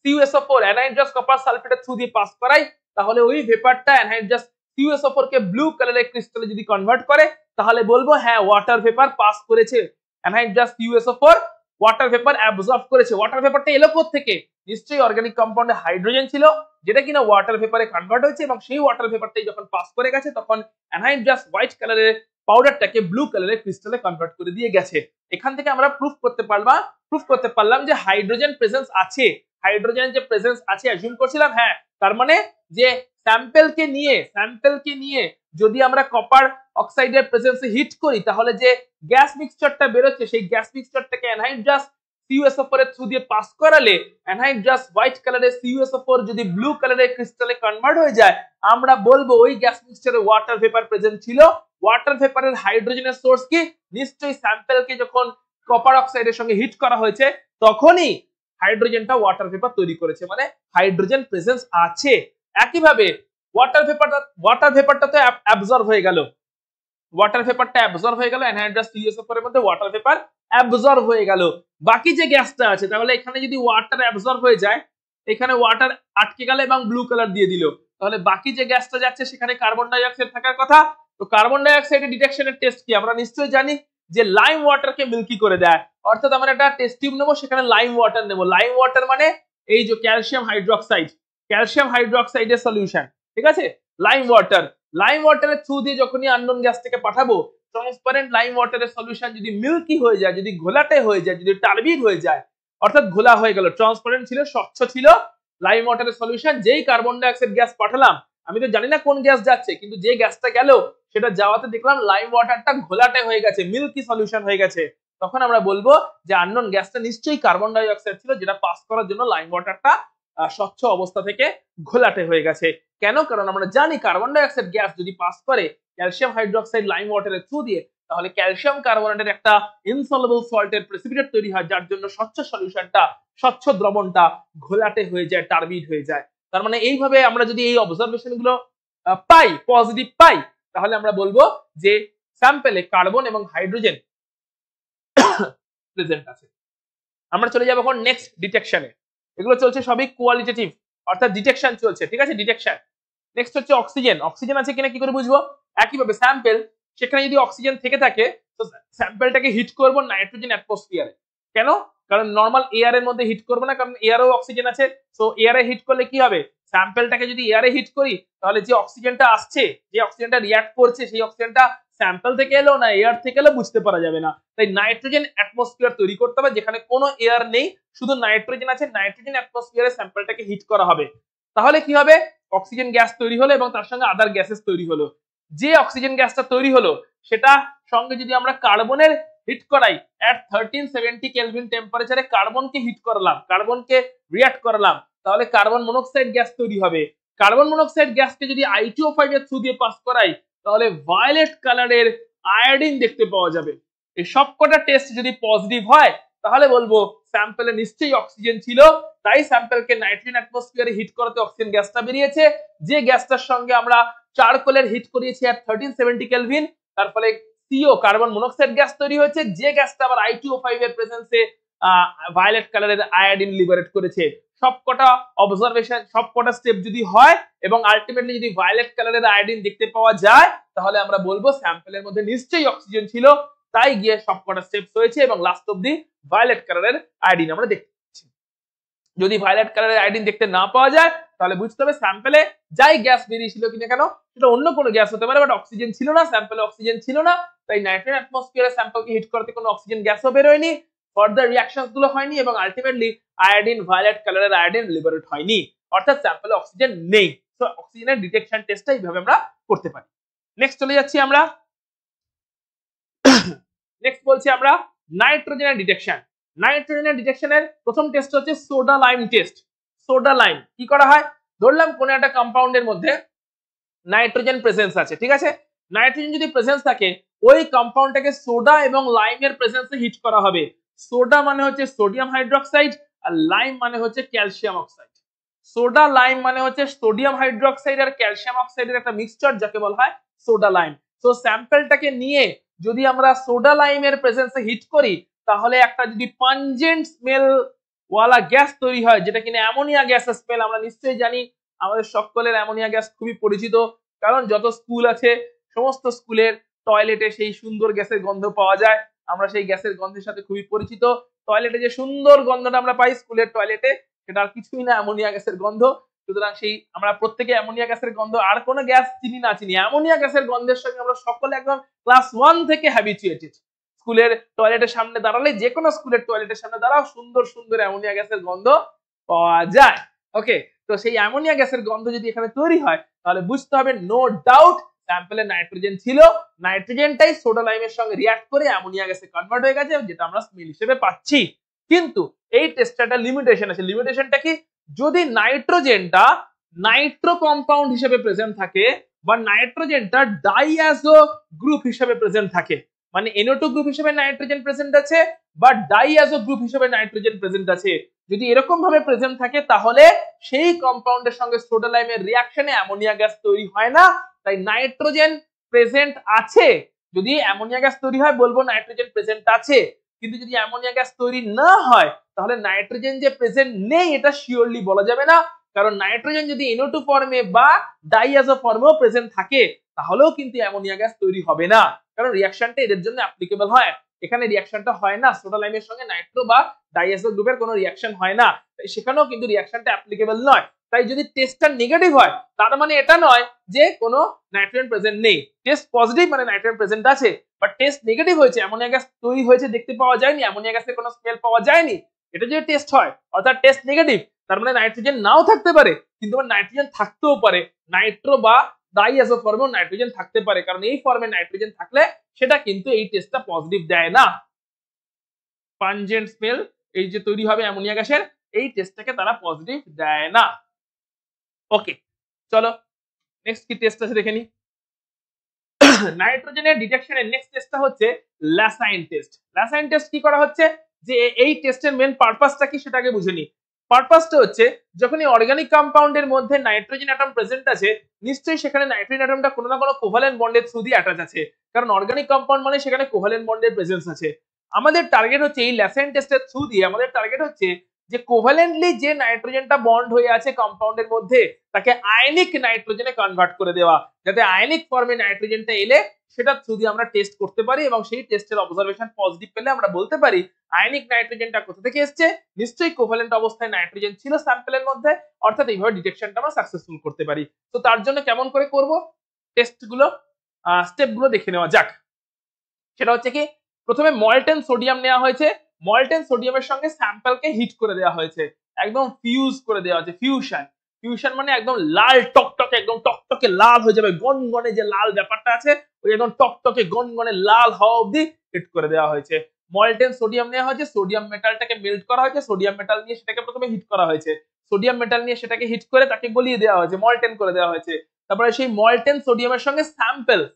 CuSO4 অ্যানহাইড্রাস কপার সালফেটের থ্রু দিয়ে পাস করাই, তাহলে ওই ভেপারটা অ্যানহাইড্রাস CuSO4 কে ব্লু কালারের ক্রিস্টালে যদি কনভার্ট করে তাহলে বলবো হ্যাঁ ওয়াটার ভেপার পাস করেছে, anhydrous CuSO4 water vapour absorb করেছে। ওয়াটার ভেপারটা এলো থেকে নিশ্চয়ই অর্গানিক কম্পাউন্ডে হাইড্রোজেন ছিল যেটা কিনা ওয়াটার ভেপারে কনভার্ট হয়েছে এবং সেই ওয়াটার ভেপারটাই যখন পাস করে গেছে তখন অ্যানহাইড্রাস হোয়াইট কালারের পাউডারটাকে ব্লু কালারের ক্রিস্টালে কনভার্ট করে দিয়ে গেছে। এখান থেকে আমরা প্রুফ করতে পারলাম যে হাইড্রোজেন প্রেজেন্স আছে, হাইড্রোজেনের যে প্রেজেন্স আছে অ্যাজিউম করছিলাম, হ্যাঁ তার মানে যে স্যাম্পেলকে নিয়ে যদি আমরা কপার অক্সাইডের প্রেজেন্সে হিট করি তাহলে যে গ্যাস মিক্সচারটা বেরোচ্ছে সেই গ্যাস মিক্সচারটাকে অ্যানহাইড্রাস CuSO4 এর থ্রু দিয়ে পাস করালে অ্যানহাইড্রাস হোয়াইট কালারের CuSO4 যদি ব্লু কালারের ক্রিস্টালে কনভার্ট হয়ে যায় আমরা বলবো ওই গ্যাস মিক্সচারে ওয়াটার ভেপার প্রেজেন্ট ছিল। ওয়াটার ভেপারের হাইড্রোজেনের সোর্স কি? নিশ্চয়ই স্যাম্পেলকে যখন কপার অক্সাইডের সঙ্গে হিট করা হয়েছে তখনই হাইড্রোজেনটা ওয়াটার ভেপার তৈরি করেছে, মানে হাইড্রোজেন প্রেজেন্স আছে। একইভাবে ওয়াটার ভেপারটা তো অ্যাবজর্ব হয়ে গেল, অ্যানহাইড্রাস CuSO4 এর মধ্যে ওয়াটার ভেপার অ্যাবজর্ব হয়ে গেল। বাকি যে গ্যাসটা আছে তাহলে এখানে যদি ওয়াটার অ্যাবজর্ব হয়ে যায়, এখানে ওয়াটার আটকে গেল এবং ব্লু কালার দিয়ে দিল, তাহলে বাকি যে গ্যাসটা যাচ্ছে সেখানে কার্বন ডাই অক্সাইড থাকার কথা। তো কার্বন ডাই অক্সাইডের ডিটেকশনের টেস্ট কি? আমরা নিশ্চয়ই জানি যে লাইম ওয়াটারকে মিল্কি করে দেয়, অর্থাৎ আমরা একটা টেস্ট টিউব নেবো, সেখানে লাইম ওয়াটার নেবো। লাইম ওয়াটার মানে এই যে ক্যালসিয়াম হাইড্রোক্সাইডের সলিউশন, ঠিক আছে? লাইম ওয়াটারের থ্রু দিয়ে যখনই আননোন গ্যাসটাকে পাঠাবো, ট্রান্সপারেন্ট লাইম ওয়াটারের সলিউশন যদি মিল্কি হয়ে যায়, যদি ঘোলাটে হয়ে যায়, যদি টার্বিড হয়ে যায়, অর্থাৎ ঘোলা হয়ে গেল, ট্রান্সপারেন্ট ছিল, স্বচ্ছ ছিল লাইম ওয়াটারের সলিউশন, যেই কার্বন ডাই অক্সাইড গ্যাস পাঠালাম, আমি তো জানি না কোন গ্যাস যাচ্ছে, কিন্তু যে গ্যাসটা গেল সেটা যাওয়াতে দেখলাম লাইম ওয়াটারটা ঘোলাটে হয়ে গেছে, মিল্কি সলিউশন হয়ে গেছে, তখন আমরা বলবো যে আননোন গ্যাসটা নিশ্চয়ই কার্বন ডাই অক্সাইড ছিল যেটা পাস করার জন্য লাইম ওয়াটারটা স্বচ্ছ অবস্থা থেকে ঘোলাটে হয়ে গেছে। কেন? কারণ আমরা জানি কার্বন ডাই অক্সাইড গ্যাস যদি পাস করে ক্যালসিয়াম হাইড্রোক্সাইড লাইম ওয়াটারের থ্রু দিয়ে তাহলে ক্যালসিয়াম কার্বনেটের একটা ইনসলুবল সল্টের প্রেসিপিটেট তৈরি হয়, যার জন্য স্বচ্ছ সলিউশনটা, স্বচ্ছ দ্রবণটা ঘোলাটে হয়ে যায়, টার্বিড হয়ে যায়। তার মানে এইভাবে আমরা যদি এই অবজারভেশন গুলো পজিটিভ পাই তাহলে আমরা বলবো যে স্যাম্পেলে কার্বন এবং হাইড্রোজেন প্রেজেন্ট আছে। আমরা চলে যাবো এখন নেক্সট ডিটেকশনে। এগুলো চলছে সবই কোয়ালিটেটিভ, অর্থাৎ ডিটেকশন চলছে, ঠিক আছে? ডিটেকশন। নেক্সট হচ্ছে অক্সিজেন আছে কিনা কি করে বুঝবো? একইভাবে স্যাম্পেল, সেখানে যদি অক্সিজেন থেকে থাকে তো স্যাম্পেলটাকে হিট করব নাইট্রোজেন অ্যাটমসফিয়ারে। কেন? কারণ নর্মাল এয়ার এর মধ্যে হিট করবো না, কারণ এয়ারেও অক্সিজেন আছে। সো এয়ারে হিট করলে কি হবে? স্যাম্পেলটাকে যদি এয়ারে হিট করি তাহলে যে অক্সিজেনটা আসছে, যে অক্সিজেনটা রিঅ্যাক্ট করছে, সেই অক্সিজেনটা স্যাম্পেল থেকে এলো না এয়ার থেকে এলো বুঝতে পারা যাবে না। তাই নাইট্রোজেন অ্যাটমসফিয়ার তৈরি করতে হবে যেখানে কোনো এয়ার নেই, শুধু নাইট্রোজেন আছে। নাইট্রোজেন অ্যাটমসফিয়ারে স্যাম্পেলটাকে হিট করা হবে। তাহলে কি হবে? অক্সিজেন গ্যাস তৈরি হলো এবং তার সঙ্গে আদার গ্যাসেস তৈরি হলো। যে অক্সিজেন গ্যাসটা তৈরি হলো সেটা সঙ্গে যদি আমরা কার্বনের হিট করাই এট 1370 কেলভিন টেম্পারেচারে, কার্বনকে হিট করালাম, কার্বনকে রিঅ্যাক্ট করালাম, তাহলে কার্বন মনোক্সাইড গ্যাস তৈরি হবে। কার্বন মনোক্সাইড গ্যাসকে যদি I2O5 এর থ্রু দিয়ে পাস করাই তাহলে ভায়োলেট কালারের আয়োডিন দেখতে পাওয়া যাবে। এই সবকটা টেস্ট যদি পজিটিভ হয় তাহলে বলবো স্যাম্পেলে নিশ্চয়ই অক্সিজেন ছিল, তাই স্যাম্পেলকে নাইট্রোজেন অ্যাটমসফিয়ারে হিট করাতে অক্সিজেন গ্যাসটা বেরিয়েছে। যে গ্যাসটার সঙ্গে আমরা চারকোলের হিট করিয়েছি এট 1370 কেলভিন, তার ফলে CO কার্বন মনোক্সাইড গ্যাস তৈরি হয়েছে, যে গ্যাসটা আবার I2O5 এর প্রেজেন্সে ভায়োলেট কালারের আয়োডিন লিবারেট করেছে। সবকটা অবজারভেশন, সবকটা স্টেপ যদি হয় এবং আলটিমেটলি যদি ভায়োলেট কালারের আয়োডিন দেখতে পাওয়া যায় তাহলে আমরা বলবো স্যাম্পেলের মধ্যে নিশ্চয়ই অক্সিজেন ছিল, তাই গিয়ে সবকটা স্টেপস হয়েছে এবং লাস্ট অবধি ভায়োলেট কালারের আয়োডিন আমরা দেখতে পাচ্ছি। যদি ভায়োলেট কালারের আয়োডিন দেখতে না পাওয়া যায় তাহলে বুঝতে হবে স্যাম্পেলে যাই গ্যাস বেরিয়েছিল কিনা কেন সেটা অন্য কোনো গ্যাস হতে পারে, বাট অক্সিজেন ছিল না, স্যাম্পেলে অক্সিজেন ছিল না, তাই নাইট্রোজেন অ্যাটমসফিয়ারে স্যাম্পেলকে হিট করতে কোনো অক্সিজেন গ্যাসও বেরোয়নি, ফার্দার রিঅ্যাকশনস গুলো হয়নি এবং আলটিমেটলি আয়োডিন, ভায়োলেট কালারের আয়োডিন লিবারেট হয়নি, অর্থাৎ স্যাম্পেলে অক্সিজেন নেই। সো অক্সিজেনের ডিটেকশন টেস্টটা এইভাবে আমরা করতে পারি। নেক্সট চলে যাচ্ছি আমরা, নেক্সট বলছি আমরা নাইট্রোজেনের ডিটেকশন। নাইট্রোজেনের ডিটেকশনের প্রথম টেস্ট হচ্ছে soda lime test. Soda lime কি করা হয়? ধরলাম কোন একটা কম্পাউন্ডের মধ্যে নাইট্রোজেন প্রেজেন্স আছে, ঠিক আছে? নাইট্রোজেন যদি প্রেজেন্স থাকে ওই কম্পাউন্ডটাকে সোডা এবং লাইমের প্রেজেন্সে হিট করা হবে। সোডা মানে হচ্ছে সোডিয়াম হাইড্রোক্সাইড আর লাইম মানে হচ্ছে ক্যালসিয়াম অক্সাইড। সোডা লাইম মানে হচ্ছে সোডিয়াম হাইড্রোক্সাইড আর ক্যালসিয়াম অক্সাইডের একটা মিক্সচার, যাকে বলা হয় সোডা লাইম। সো স্যাম্পেলটাকে নিয়ে যদি আমরা সোডা লাইমের প্রেজেন্সে হিট করি তাহলে একটা যদি পাঞ্জেন্ট স্মেল ওয়ালা গ্যাস তৈরি হয়, যেটা কিনা অ্যামোনিয়া গ্যাসের স্মেল। আমরা নিশ্চয়ই জানি আমাদের সকলের অ্যামোনিয়া গ্যাস খুবই পরিচিত, কারণ যত স্কুল আছে সমস্ত স্কুলের টয়লেটে সেই সুন্দর গ্যাসের গন্ধ পাওয়া যায়। আমরা সেই গ্যাসের গন্ধের সাথে খুবই পরিচিত। টয়লেটে যে সুন্দর গন্ধটা আমরা পাই স্কুলের টয়লেটে, সেটা আর কিছুই না, অ্যামোনিয়া গ্যাসের গন্ধ। সুতরাং সেই আমরা প্রত্যেকে অ্যামোনিয়া গ্যাসের গন্ধ, আর কোনো গ্যাস চিনি না চিনি, অ্যামোনিয়া গ্যাসের গন্ধের সঙ্গে আমরা সকলে একদম ক্লাস 1 থেকে হ্যাবিচুয়েটেড। স্কুলের টয়লেটের সামনে দাঁড়ালে, যে কোনো স্কুলের টয়লেটের সামনে দাঁড়াও, সুন্দর সুন্দর অ্যামোনিয়া গ্যাসের গন্ধ পাওয়া যায়। ওকে, তো সেই অ্যামোনিয়া গ্যাসের গন্ধ যদি এখানে তৈরি হয়, তাহলে বুঝতে হবে নো ডাউট স্যাম্পলে নাইট্রোজেন ছিল, নাইট্রোজেনটাই সোডা লাইমের সঙ্গে রিঅ্যাক্ট করে অ্যামোনিয়া গ্যাসে কনভার্ট হয়ে গেছে, যেটা আমরা স্মেল হিসেবে পাচ্ছি। কিন্তু এই টেস্টটা একটা লিমিটেশন আছে। লিমিটেশনটা কি? যদি নাইট্রোজেনটা নাইট্রো কম্পাউন্ড হিসেবে প্রেজেন্ট থাকে, বা নাইট্রোজেনটা ডাইঅ্যাজো গ্রুপ হিসেবে প্রেজেন্ট থাকে, মানে NO2 গ্রুপ হিসেবে নাইট্রোজেন প্রেজেন্ট আছে বা ডাইঅ্যাজো গ্রুপ হিসেবে নাইট্রোজেন প্রেজেন্ট আছে, যদি এরকম ভাবে প্রেজেন্ট থাকে, তাহলে সেই কম্পাউন্ডের সঙ্গে সোডা লাইমের রিঅ্যাকশনে অ্যামোনিয়া গ্যাস তৈরি হয় না। তাই নাইট্রোজেন প্রেজেন্ট আছে, যদি অ্যামোনিয়া গ্যাস তৈরি হয় বলবো নাইট্রোজেন প্রেজেন্ট আছে। কিন্তু যদি অ্যামোনিয়া গ্যাস তৈরি না হয়, তাহলে নাইট্রোজেন যে প্রেজেন্ট নেই এটা শিওরলি বলা যাবে না, কারণ নাইট্রোজেন যদি NO2 ফর্মে বা ডাইঅ্যাজো ফর্মেও প্রেজেন্ট থাকে, তাহলেও কিন্তু অ্যামোনিয়া গ্যাস তৈরি হবে না, কারণ রিঅ্যাকশনটা এদের জন্য অ্যাপ্লিকেবল হয়। এখানে রিঅ্যাকশনটা হয় না, সোডা লাইমের সঙ্গে নাইট্রো বা ডাইঅ্যাজো গ্রুপের কোনো রিঅ্যাকশন হয় না, তাই সেখানেও কিন্তু রিঅ্যাকশনটা অ্যাপ্লিকেবল নয়। তাই যদি টেস্টটা নেগেটিভ হয়, তার মানে এটা নয় যে কোনো নাইট্রোজেন প্রেজেন্ট নেই। টেস্ট পজিটিভ মানে নাইট্রোজেন প্রেজেন্ট আছে, বাট টেস্ট নেগেটিভ হয়েছে, অ্যামোনিয়া গ্যাস তৈরি হয়েছে দেখতে পাওয়া যায়নি, অ্যামোনিয়া গ্যাসের কোনো স্মেল পাওয়া যায়নি, এটা যদি টেস্ট হয়, অর্থাৎ টেস্ট নেগেটিভ, তার মানে নাইট্রোজেন নাও থাকতে পারে, কিন্তু নাইট্রোজেন থাকতেও পারে, নাইট্রো বা ডাইঅ্যাজো ফর্মেও নাইট্রোজেন থাকতে পারে, কারণ এই ফর্মে নাইট্রোজেন থাকলে সেটা কিন্তু এই টেস্টটা পজিটিভ দেয় না। পাঞ্জেন্ট স্মেল এই যে তৈরি হবে অ্যামোনিয়া গ্যাসের, এই টেস্টটাকে তারা পজিটিভ দেয় না। ওকে, চলো নেক্সট কি টেস্ট আছে দেখে নি। নাইট্রোজেনের ডিটেকশনের নেক্সট টেস্টটা হচ্ছে ল্যাসাইন টেস্ট। ল্যাসাইন টেস্ট কি করা হচ্ছে, যে এই টেস্টের মেন পারপাসটা কি সেটাকে বুঝে নি। পারপাসটা হচ্ছে, যখন এই অর্গানিক কম্পাউন্ডের মধ্যে নাইট্রোজেন অ্যাটম প্রেজেন্ট আছে, নিশ্চয়ই সেখানে নাইট্রোজেন অ্যাটমটা কোনো না কোনো কোভালেন্ট বন্ডের থ্রু দিয়ে অ্যাটাচ আছে, কারণ অর্গানিক কম্পাউন্ড মানে সেখানে কোভালেন্ট বন্ডের প্রেজেন্স আছে। আমাদের টার্গেট হচ্ছে এই ল্যাসাইন টেস্টের থ্রু দিয়ে, আমাদের টার্গেট হচ্ছে যে কোভালেন্টলি যে নাইট্রোজেনটা বন্ড হয়ে আছে কম্পাউন্ডের মধ্যে, তাকে আয়নিক নাইট্রোজেনে কনভার্ট করে দেওয়া, যাতে আয়নিক ফর্মে নাইট্রোজেনটা এলে সেটা থ্রু দিয়ে আমরা টেস্ট করতে পারি, এবং সেই টেস্টের অবজারভেশন পজিটিভ পেলে আমরা বলতে পারি আয়নিক নাইট্রোজেনটা কোথা থেকে এসছে, নিশ্চয়ই কোভালেন্ট অবস্থায় নাইট্রোজেন ছিল স্যাম্পলের মধ্যে, অর্থাৎ এইভাবে ডিটেকশনটা আমরা সাকসেসফুল করতে পারি। তো তার জন্য কেমন করে করব টেস্টগুলো, স্টেপগুলো দেখে নেওয়া যাক। সেটা হচ্ছে কি, প্রথমে মল্টেন সোডিয়াম নেওয়া হয়েছে, মল্টেন সোডিয়ামের সঙ্গে স্যাম্পলকে হিট করে দেওয়া হয়েছে, একদম ফিউজ করে দেওয়া হয়েছে। ফিউশন, ফিউশন মানে একদম লাল টকটকে, একদম টকটকে লাল হয়ে যাবে, গনগনে যে লাল ব্যাপারটা আছে, ওই একদম টকটকে গনগনে লাল হওয়া অবধি হিট করে দেওয়া হয়েছে। মল্টেন সোডিয়াম নেওয়া হয়েছে, সোডিয়াম মেটালটাকে মেল্ট করা হয়েছে, সোডিয়াম মেটাল নিয়ে সেটাকে প্রথমে হিট করা হয়েছে, সোডিয়াম মেটাল নিয়ে সেটাকে হিট করে তাকে গলিয়ে দেওয়া হয়েছে, মল্টেন করে দেওয়া হয়েছে। তারপরে সেই মল্টেন সোডিয়ামের সঙ্গে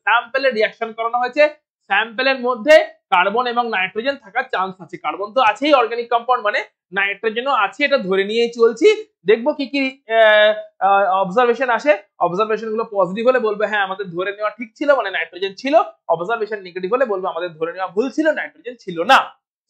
স্যাম্পেলের রিঅ্যাকশন করানো হয়েছে। স্যাম্পেলের মধ্যে কার্বন এবং নাইট্রোজেন থাকার চান্স আছে, কার্বন তো আছেই অর্গানিক কম্পাউন্ড মানে, নাইট্রোজেনও আছে, এটা ধরে নিয়েই চলছি। দেখবো কি কি অবজারভেশন আসে, অবজারভেশন গুলো পজিটিভ হলে বলবো হ্যাঁ আমাদের ধরে নেওয়া ঠিক ছিল, মানে নাইট্রোজেন ছিল, অবজারভেশন নেগেটিভ হলে বলবো আমাদের ধরে নেওয়া ভুল ছিল, নাইট্রোজেন ছিল না।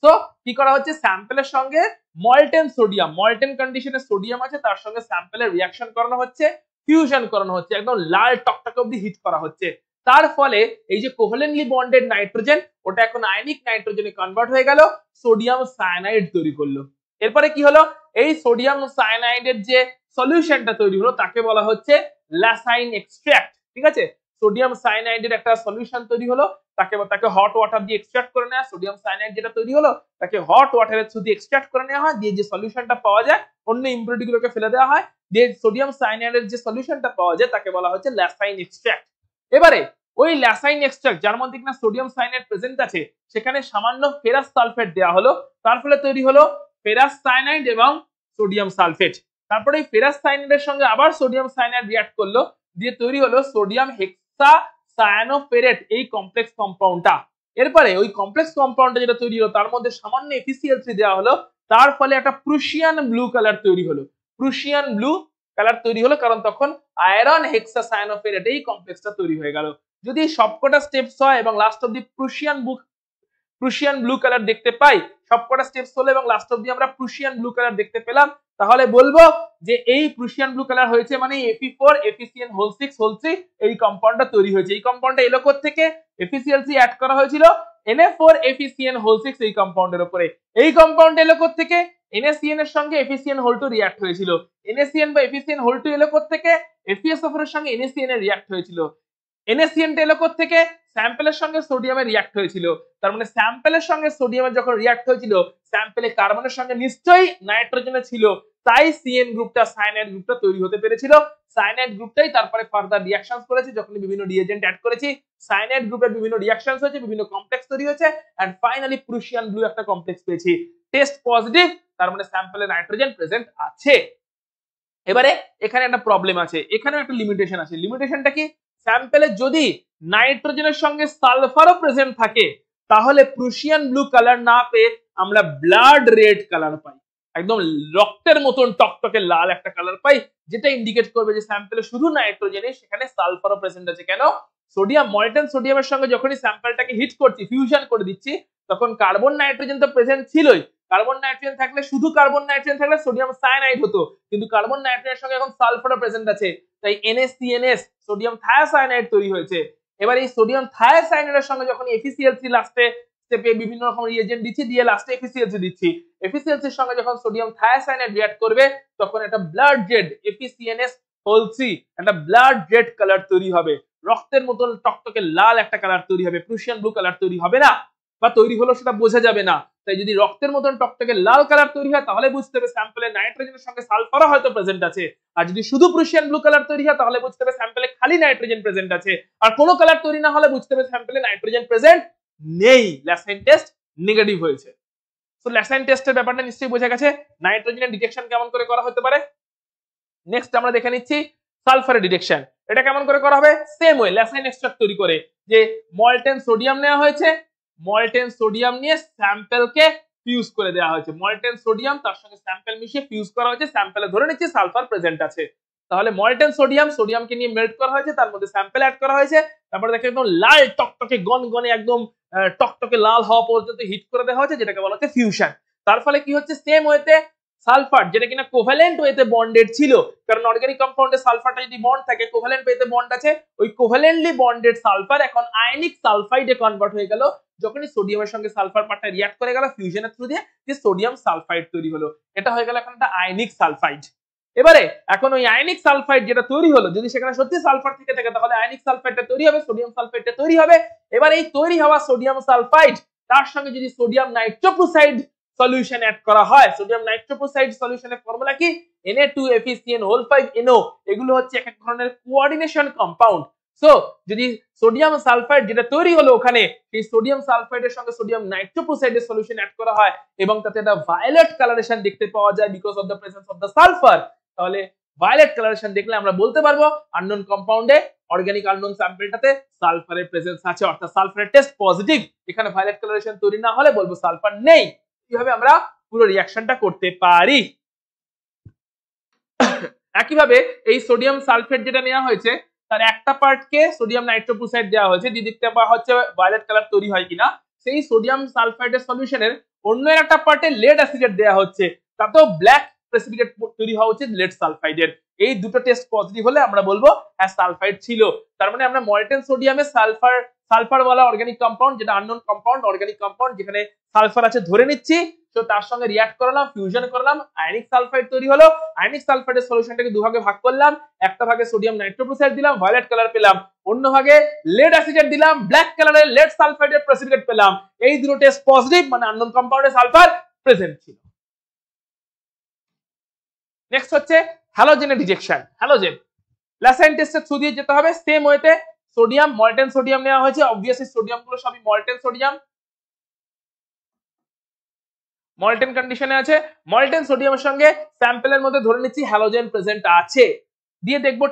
তো কি করা হচ্ছে, স্যাম্পেলের সঙ্গে মল্টেন সোডিয়াম, মল্টেন কন্ডিশনে সোডিয়াম আছে, তার সঙ্গে স্যাম্পেলের রিঅ্যাকশন করানো হচ্ছে, ফিউশন করানো হচ্ছে, একদম লাল টকটকে অবধি হিট করা হচ্ছে। তার ফলে এই যে কোভালেন্টলি বন্ডেড নাইট্রোজেন, ওটা এখন আয়নিক নাইট্রোজেনে কনভার্ট হয়ে গেল, সোডিয়াম সায়ানাইড তৈরি করলো। এরপরে কি হলো, এই সোডিয়াম সায়ানাইডের যে সলিউশনটা তৈরি হলো তাকে বলা হচ্ছে ল্যাসাইন এক্সট্রাক্ট। ঠিক আছে, সোডিয়াম সায়ানাইডের একটা সলিউশন তৈরি হলো, তাকে হট ওয়াটার দিয়ে এক্সট্রাক্ট করে নেওয়া, সোডিয়াম সায়ানাইড যেটা তৈরি হলো তাকে হট ওয়াটারের থ্রু দিয়ে এক্সট্রাক্ট করে নেওয়া হয়, দিয়ে যে সলিউশনটা পাওয়া যায় অন্য ইম্পিউরিটি গুলোকে ফেলে দেওয়া হয়, দিয়ে সোডিয়াম সায়ানাইডের যে সলিউশনটা পাওয়া যায় তাকে বলা হচ্ছে ল্যাসাইন এক্সট্রাক্ট। এবারে ওই ল্যাসাইন এক্সট্রাক্ট যার মধ্যে কিনা সোডিয়াম সায়ানাইড প্রেজেন্ট আছে, সেখানে সামান্য ফেরাস সালফেট দেওয়া হলো, তার ফলে তৈরি হলো ফেরাস সায়ানাইড এবং সোডিয়াম সালফেট। তারপরে এই ফেরাস সায়ানাইডের সঙ্গে আবার সোডিয়াম সায়ানাইড রিঅ্যাক্ট করলো, দিয়ে তৈরি হলো সোডিয়াম হেক্সা সায়ানোফেরেট, এই কমপ্লেক্স কম্পাউন্ডটা। এরপরে ওই কমপ্লেক্স কম্পাউন্ডটা যেটা তৈরি হলো তার মধ্যে সামান্য FeCl3 দেওয়া হলো, তার ফলে একটা প্রুশিয়ান ব্লু কালার তৈরি হলো, প্রুশিয়ান ব্লু কালার তৈরি হলো, কারণ তখন আয়রন হেক্সা সায়ানোফেরেট এই কমপ্লেক্সটা তৈরি হয়ে গেল। যদি সবকটা স্টেপস হয় এবং লাস্ট অব্দি প্রুশিয়ান ব্লু কালার দেখতে পাই, সবকটা স্টেপস হলো এবং লাস্ট অব্দি আমরা প্রুশিয়ান ব্লু কালার দেখতে পেলাম, তাহলে বলবো যে এই প্রুশিয়ান ব্লু কালার হয়েছে মানে Fe4 FeCN6 এই কম্পাউন্ডটা তৈরি হয়েছে। এই কম্পাউন্ডটা এলো থেকে FeCl3 অ্যাড করা হয়েছিল Na4 FeCN6 এই কম্পাউন্ডের উপরে। এই কম্পাউন্ড এলো থেকে NaCN এর সঙ্গে FeCN2 রিঅ্যাক্ট হয়েছিল। NaCN বা FeCN2 এলো থেকে FeSO4 এর সঙ্গে NaCN এর রিঅ্যাক্ট হয়েছিল। NaCN টা এলো থেকে স্যাম্পলের সঙ্গে সোডিয়ামের রিঅ্যাক্ট হয়েছিল। তার মানে স্যাম্পলের সঙ্গে সোডিয়ামের যখন রিঅ্যাক্ট হয়েছিল স্যাম্পলে কার্বনের সঙ্গে নিশ্চয়ই নাইট্রোজেনে ছিল, তাই সিএন গ্রুপটা সায়ানাইড গ্রুপটা তৈরি হতে পেরেছিল। সায়ানাইড গ্রুপটাই তারপরে ফার্দার রিঅ্যাকশনস করেছে, যখন বিভিন্ন রিএজেন্ট অ্যাড করেছি সায়ানাইড গ্রুপের বিভিন্ন রিঅ্যাকশনস হয়েছে, বিভিন্ন কমপ্লেক্স তৈরি হয়েছে এন্ড ফাইনালি প্রুশিয়ান ব্লু একটা কমপ্লেক্স পেয়েছি। টেস্ট পজিটিভ, তার মানে স্যাম্পলে নাইট্রোজেন প্রেজেন্ট আছে। এবারে এখানে একটা প্রবলেম আছে, এখানেও একটা লিমিটেশন আছে। লিমিটেশনটা কি? স্যাম্পলে যদি নাইট্রোজেনের সঙ্গে সালফারও প্রেজেন্ট থাকে তাহলে প্রুশিয়ান ব্লু কালার না পেয়ে আমরা ব্লাড রেড কালার পাই, একদম রক্তের মতন টকটকে লাল একটা কালার পাই, যেটা ইন্ডিকেট করবে যে স্যাম্পলে শুধু নাইট্রোজেনই, সেখানে সালফারও প্রেজেন্ট আছে। কেন? সোডিয়াম মল্টেন সোডিয়ামের সঙ্গে যখনই স্যাম্পলটাকে হিট করছি, ফিউশন করে দিচ্ছি, তখন কার্বন নাইট্রোজেন তো প্রেজেন্ট ছিলই। কার্বন নাইট্রোজেন থাকলে, শুধু কার্বন নাইট্রোজেন থাকলে সোডিয়াম সায়ানাইড হতো, কিন্তু কার্বন নাইট্রোজেনের সঙ্গে এখন সালফারও প্রেজেন্ট আছে, তাই NaCNS সোডিয়াম থায়োসায়ানাইড তৈরি হয়েছে। এবার এই সোডিয়াম থায়োসায়ানাইডের সঙ্গে যখন FeCl3 লাস্টে স্টেপে বিভিন্ন রকম রিএজেন্ট দিচ্ছি, দিয়ে লাস্টে FeCl3 দিচ্ছি, FeCl3 এর সঙ্গে যখন সোডিয়াম থায়োসায়ানাইড রিঅ্যাক্ট করবে তখন একটা ব্লাড রেড FeCNS3 একটা ব্লাড রেড কালার তৈরি হবে, রক্তের মতন টকটকে লাল একটা কালার তৈরি হবে, প্রুশিয়ান ব্লু কালার তৈরি হবে না, বা তৈরি হলো সেটা বোঝা যাবে না। তাই যদি রক্তের মতন টকটকে লাল কালার তৈরি হয় তাহলে বুঝতে হবে স্যাম্পলে নাইট্রোজেনের সঙ্গে সালফারও হয়তো প্রেজেন্ট আছে। আর যদি শুধু প্রুশিয়ান ব্লু কালার তৈরি হয় তাহলে বুঝতে হবে স্যাম্পলে খালি নাইট্রোজেন প্রেজেন্ট আছে। আর কোনো কালার তৈরি না হলে বুঝতে হবে স্যাম্পলে নাইট্রোজেন প্রেজেন্ট নেই, ল্যাসাইন টেস্ট নেগেটিভ হয়েছে। সো ল্যাসাইন টেস্টের ব্যাপারটা নিশ্চয়ই বোঝা গেছে। নাইট্রোজেনের ডিটেকশন কেমন করে করা হতে পারে, নেক্সট আমরা দেখে নিচ্ছি সালফারের ডিটেকশন। এটা কেমন করে করা হবে? সেম ওয়ে, ল্যাসাইন এক্সট্রাক্ট তৈরি করে, যে মল্টেন সোডিয়াম নেওয়া হয়েছে, মল্টেন সোডিয়াম নিয়ে স্যাম্পলকে ফিউজ করে দেওয়া হয়েছে, মল্টেন সোডিয়াম তার সঙ্গে স্যাম্পল মিশিয়ে ফিউজ করা হয়েছে, স্যাম্পলে ধরে নিচ্ছে সালফার প্রেজেন্ট আছে। তাহলে মল্টেন সোডিয়াম, সোডিয়ামকে নিয়ে মেল্ট করা হয়েছে, তার মধ্যে স্যাম্পল অ্যাড করা হয়েছে, তারপরে দেখে একদম লাল টকটকে গনগনে একদম টকটকে লাল হওয়া পর্যন্ত হিট করে দেওয়া হয়েছে, যেটাকে বলা হচ্ছে ফিউশন। তার ফলে কি হচ্ছে, সেম ওয়েতে সালফার যেটা কিনা কোভ্যালেন্ট ওয়েতে বন্ডেড ছিল, কারণ অর্গানিক কম্পাউন্ডে সালফারটা যদি বন্ড থাকে, কোভ্যালেন্ট ওয়েতে বন্ড আছে, ওই কোভ্যালেন্টলি বন্ডেড সালফার এখন আয়নিক সালফাইডে কনভার্ট হয়ে গেল যখনই সোডিয়ামের সঙ্গে সালফার পার্টটা রিঅ্যাক্ট করে গেল ফিউশনের থ্রু দিয়ে, যে সোডিয়াম সালফাইড তৈরি হলো, এটা হয়ে গেল এখন একটা আয়নিক সালফাইড। এবারে এখন ওই আয়নিক সালফাইড যেটা তৈরি হলো, যদি সেখানে সত্যি সালফার থেকে থাকে তাহলে আয়নিক সালফাইডটা তৈরি হবে, সোডিয়াম সালফাইডটা তৈরি হবে। এবার এই তৈরি হওয়া সোডিয়াম সালফাইড তার সঙ্গে যদি সোডিয়াম নাইট্রোপ্রোসাইড সলিউশন অ্যাড করা হয়, সোডিয়াম নাইট্রোপ্রোসাইড সলিউশনের ফর্মুলা কি? Na2FeCN5NO। এগুলো হচ্ছে এক এক ধরনের কোঅর্ডিনেশন কম্পাউন্ড। সো যদি সোডিয়াম সালফাইড যেটা তৈরি হলো ওখানে, সেই সোডিয়াম সালফাইডের সঙ্গে সোডিয়াম নাইট্রোপ্রোসাইডের সলিউশন অ্যাড করা হয় এবং তাতে একটা ভায়োলেট কালারেশন দেখতে পাওয়া যায় because of the presence of the sulphur, তাহলে ভায়োলেট কালারেশন দেখলে আমরা বলতে পারবো আননোন কম্পাউন্ডে, অর্গানিক আননোন স্যাম্পলটাতে সালফারের প্রেজেন্স আছে, অর্থাৎ সালফারের টেস্ট পজিটিভ। এখানে ভায়োলেট কালারেশন তৈরি না হলে বলবো সালফার নেই। কিভাবে আমরা পুরো রিঅ্যাকশনটা করতে পারি। একইভাবে এই সোডিয়াম সালফেট যেটা নেওয়া হয়েছে তার একটা পার্টকে সোডিয়াম নাইট্রোপ্রোসাইড দেওয়া হয়েছে, দিয়ে দেখতে পাওয়া হচ্ছে ভায়োলেট কালার তৈরি হয় কিনা। সেই সোডিয়াম সালফাইডের সলিউশনের অন্য একটা পার্টে লেড অ্যাসিডেট দেওয়া হচ্ছে, তাতেও ব্ল্যাক প্রেসিপিটেট তৈরি হওয়া উচিত লেড সালফাইডের। এই দুটো টেস্ট পজিটিভ হলে আমরা বলবো হ্যাঁ সালফাইড ছিল। তার মানে আমরা মল্টেন সোডিয়ামে সালফার ওয়ালা অর্গানিক কম্পাউন্ড, যেটা আননোন কম্পাউন্ড, অর্গানিক কম্পাউন্ড যেখানে সালফার আছে ধরে নিচ্ছি, তো তার সঙ্গে রিঅ্যাক্ট করালাম, ফিউশন করলাম, আয়নিক সালফাইড তৈরি হলো। আয়নিক সালফাইডের সলিউশনটাকে দুভাগে ভাগ করলাম, একটা ভাগে সোডিয়াম নাইট্রোপ্রোসাইড দিলাম, ভায়োলেট কালার পেলাম, অন্য ভাগে লেড অ্যাসিডেট দিলাম, ব্ল্যাক কালারের লেড সালফাইডের প্রেসিপিটেট পেলাম। এই দুটো টেস্ট পজিটিভ, মানে আননোন কম্পাউন্ডে সালফার প্রেজেন্ট ছিল। নেক্সট হচ্ছে হ্যালোজেনের ডিটেকশন। হ্যালোজেন ল্যাসাইন টেস্টের থ্রু দিয়ে যেতে হবে, সেম ওয়েতে সোডিয়াম মল্টেন সোডিয়াম নেওয়া হয়েছে, অবভিয়াসলি সোডিয়াম গুলো সবই মল্টেন সোডিয়াম, মল্টেন কন্ডিশনে আছে, মল্টেন সোডিয়ামের সঙ্গে স্যাম্পলের মধ্যে ধরে নিচ্ছি হ্যালোজেন প্রেজেন্ট আছে, দিয়ে দেখবো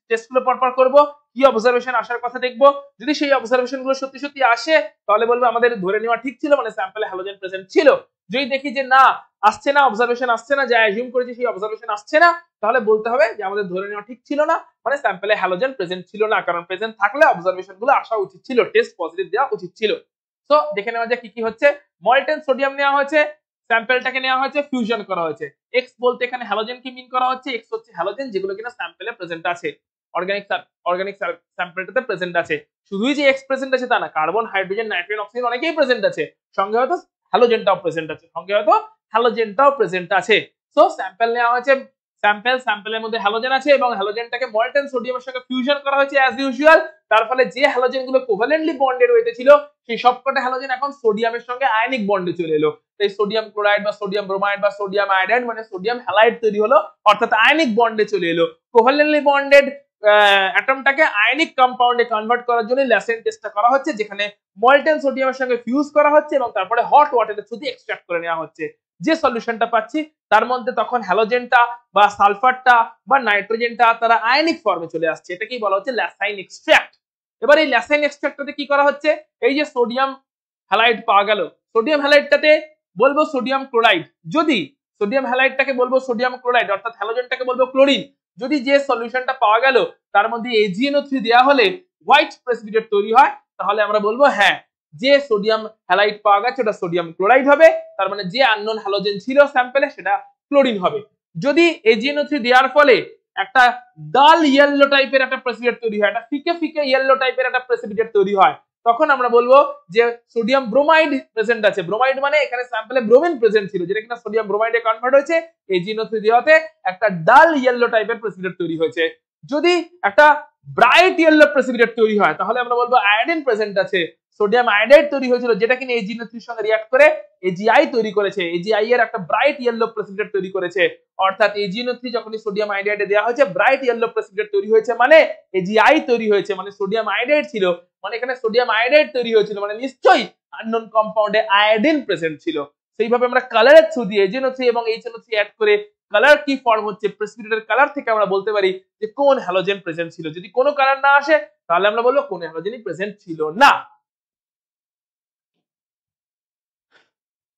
টেস্টগুলো পরপর করব, কি অবজারভেশন আসার কথা দেখবো। যদি সেই অবজারভেশন গুলো সত্যি সত্যি আসে তাহলে বলবো আমাদের ধরে নেওয়া ঠিক ছিল, মানে স্যাম্পলে হ্যালোজেন প্রেজেন্ট ছিল। যদি দেখি যে না আসছে না, অবজারভেশন আসছে না, যা অ্যাজিউম করেছি সেই অবজারভেশন আসছে না, তাহলে বলতে হবে যে আমাদের ধরে নেওয়া ঠিক ছিল না, মানে স্যাম্পলে হ্যালোজেন প্রেজেন্ট ছিল না, কারণ প্রেজেন্ট থাকলে অবজারভেশন গুলো আসা উচিত ছিল, টেস্ট পজিটিভ দেওয়া উচিত ছিল। তো দেখে নেওয়া যায় কি কি হচ্ছে। মল্টেন সোডিয়াম নেওয়া হয়েছে, স্যাম্পেলটাকে নেওয়া হয়েছে, ফিউশন করা হয়েছে। এক্স বলতে এখানে হ্যালোজেনকে মিন করা হচ্ছে, এক্স হচ্ছে হ্যালোজেন যেগুলো কিনা স্যাম্পেলে প্রেজেন্ট আছে, অর্গানিক স্যাম্পেলটাতে প্রেজেন্ট আছে। শুধুই যে এক্স প্রেজেন্ট আছে তা না, কার্বন, হাইড্রোজেন, নাইট্রোজেন, অক্সিজেন অনেকেই প্রেজেন্ট আছে, সঙ্গে হয়তো হ্যালোজেনটাও প্রেজেন্ট আছে, সো স্যাম্পেল নেওয়া হয়েছে, স্যাম্পেলের মধ্যে হ্যালোজেন আছে এবং হ্যালোজেনটাকে মল্টেন সোডিয়ামের সঙ্গে ফিউশন করা হয়েছে অ্যাজ ইউজুয়াল। তার ফলে যে হ্যালোজেন গুলো কোভালেন্টলি বন্ডেড হয়েছিল সেই সবকটা হ্যালোজেন এখন সোডিয়ামের সঙ্গে আয়নিক বন্ডে চলে এলো। তাই সোডিয়াম ক্লোরাইড বা সোডিয়াম ব্রোমাইড বা সোডিয়াম আয়োডাইড মানে সোডিয়াম হ্যালাইড তৈরি হলো, অর্থাৎ আয়নিক বন্ডে চলে এলো। কোভালেন্টলি বন্ডেড অ্যাটমটাকে আয়নিক কম্পাউন্ডে কনভার্ট করার জন্য ল্যাসেন টেস্টটা করা হচ্ছে, যেখানে মল্টেন সোডিয়ামের সঙ্গে ফিউজ করা হচ্ছে এবং তারপরে হট ওয়াটারের থ্রু দিয়ে এক্সট্রাক্ট করে নেওয়া হচ্ছে। যে সলিউশনটা পাচ্ছি তার মধ্যে তখন হ্যালোজেনটা বা সালফারটা বা নাইট্রোজেনটা তারা আয়নিক ফর্মে চলে আসছে, এটাকেই বলা হচ্ছে ল্যাসাইন এক্সট্রাক্ট। এবার এই ল্যাসাইন এক্সট্রাক্টটাতে কি করা হচ্ছে, এই যে সোডিয়াম হ্যালাইড পাওয়া গেল, সোডিয়াম হ্যালাইডটাতে বলবো সোডিয়াম ক্লোরাইড, যদি সোডিয়াম হ্যালাইডটাকে বলবো সোডিয়াম ক্লোরাইড অর্থাৎ হ্যালোজেনটাকে বলবো ক্লোরিন, যদি যে সলিউশনটা পাওয়া গেল তার মধ্যে AgNO3 দেওয়া হলে হোয়াইট প্রেসিপিটেট তৈরি হয়, তাহলে আমরা বলবো হ্যাঁ যে সোডিয়াম হ্যালাইড পাওয়া গেছে ওটা সোডিয়াম ক্লোরাইড হবে, তার মানে যে আননোন হ্যালোজেন ছিল স্যাম্পলে সেটা ক্লোরিন হবে। যদি AgNO3 দেওয়ার ফলে একটা ডাল ইয়েলো টাইপের একটা প্রেসিপিটেট তৈরি হয়, একটা ফিকে ফিকে ইয়েলো টাইপের একটা প্রেসিপিটেট তৈরি হয়, তখন আমরা বলবো যে সোডিয়াম ব্রোমাইড প্রেজেন্ট আছে। ব্রোমাইড মানে এখানে স্যাম্পলে ব্রোমিন প্রেজেন্ট ছিল, যেটা কিনা সোডিয়াম ব্রোমাইডে কনভার্ট হয়েছে, AgNO3 দেওয়াতে একটা ডাল ইয়েলো টাইপের প্রেসিপিটেট তৈরি হয়েছে। যদি একটা ব্রাইট ইয়েলো প্রেসিপিটেট তৈরি হয় তাহলে আমরা বলবো আয়োডিন প্রেজেন্ট আছে, সোডিয়াম আয়োডাইড তৈরি হয়েছিল যেটা কিনা AgNO3 এর সঙ্গে রিঅ্যাক্ট করে AgI তৈরি করেছে, AgI এর একটা ব্রাইট ইয়েলো প্রেসিপিটেট তৈরি করেছে। অর্থাৎ AgNO3 যখনই সোডিয়াম আয়োডাইডে দেওয়া হয়েছে ব্রাইট ইয়েলো প্রেসিপিটেট তৈরি হয়েছে, মানে AgI তৈরি হয়েছে, মানে সোডিয়াম আয়োডাইড ছিল, মানে এখানে সোডিয়াম আয়োডাইড তৈরি হয়েছিল, মানে নিশ্চয়ই আননোন কম্পাউন্ডে আয়োডিন প্রেজেন্ট ছিল। সেইভাবে আমরা কালারের থ্রু দিয়ে AgNO3 এবং HNO3 অ্যাড করে কালার কি ফর্ম হচ্ছে প্রেসিপিটেটের কালার থেকে আমরা বলতে পারি যে কোন হ্যালোজেন প্রেজেন্ট ছিল। যদি কোনো কালার না আসে তাহলে আমরা বলবো কোন হ্যালোজেনই প্রেজেন্ট ছিল না।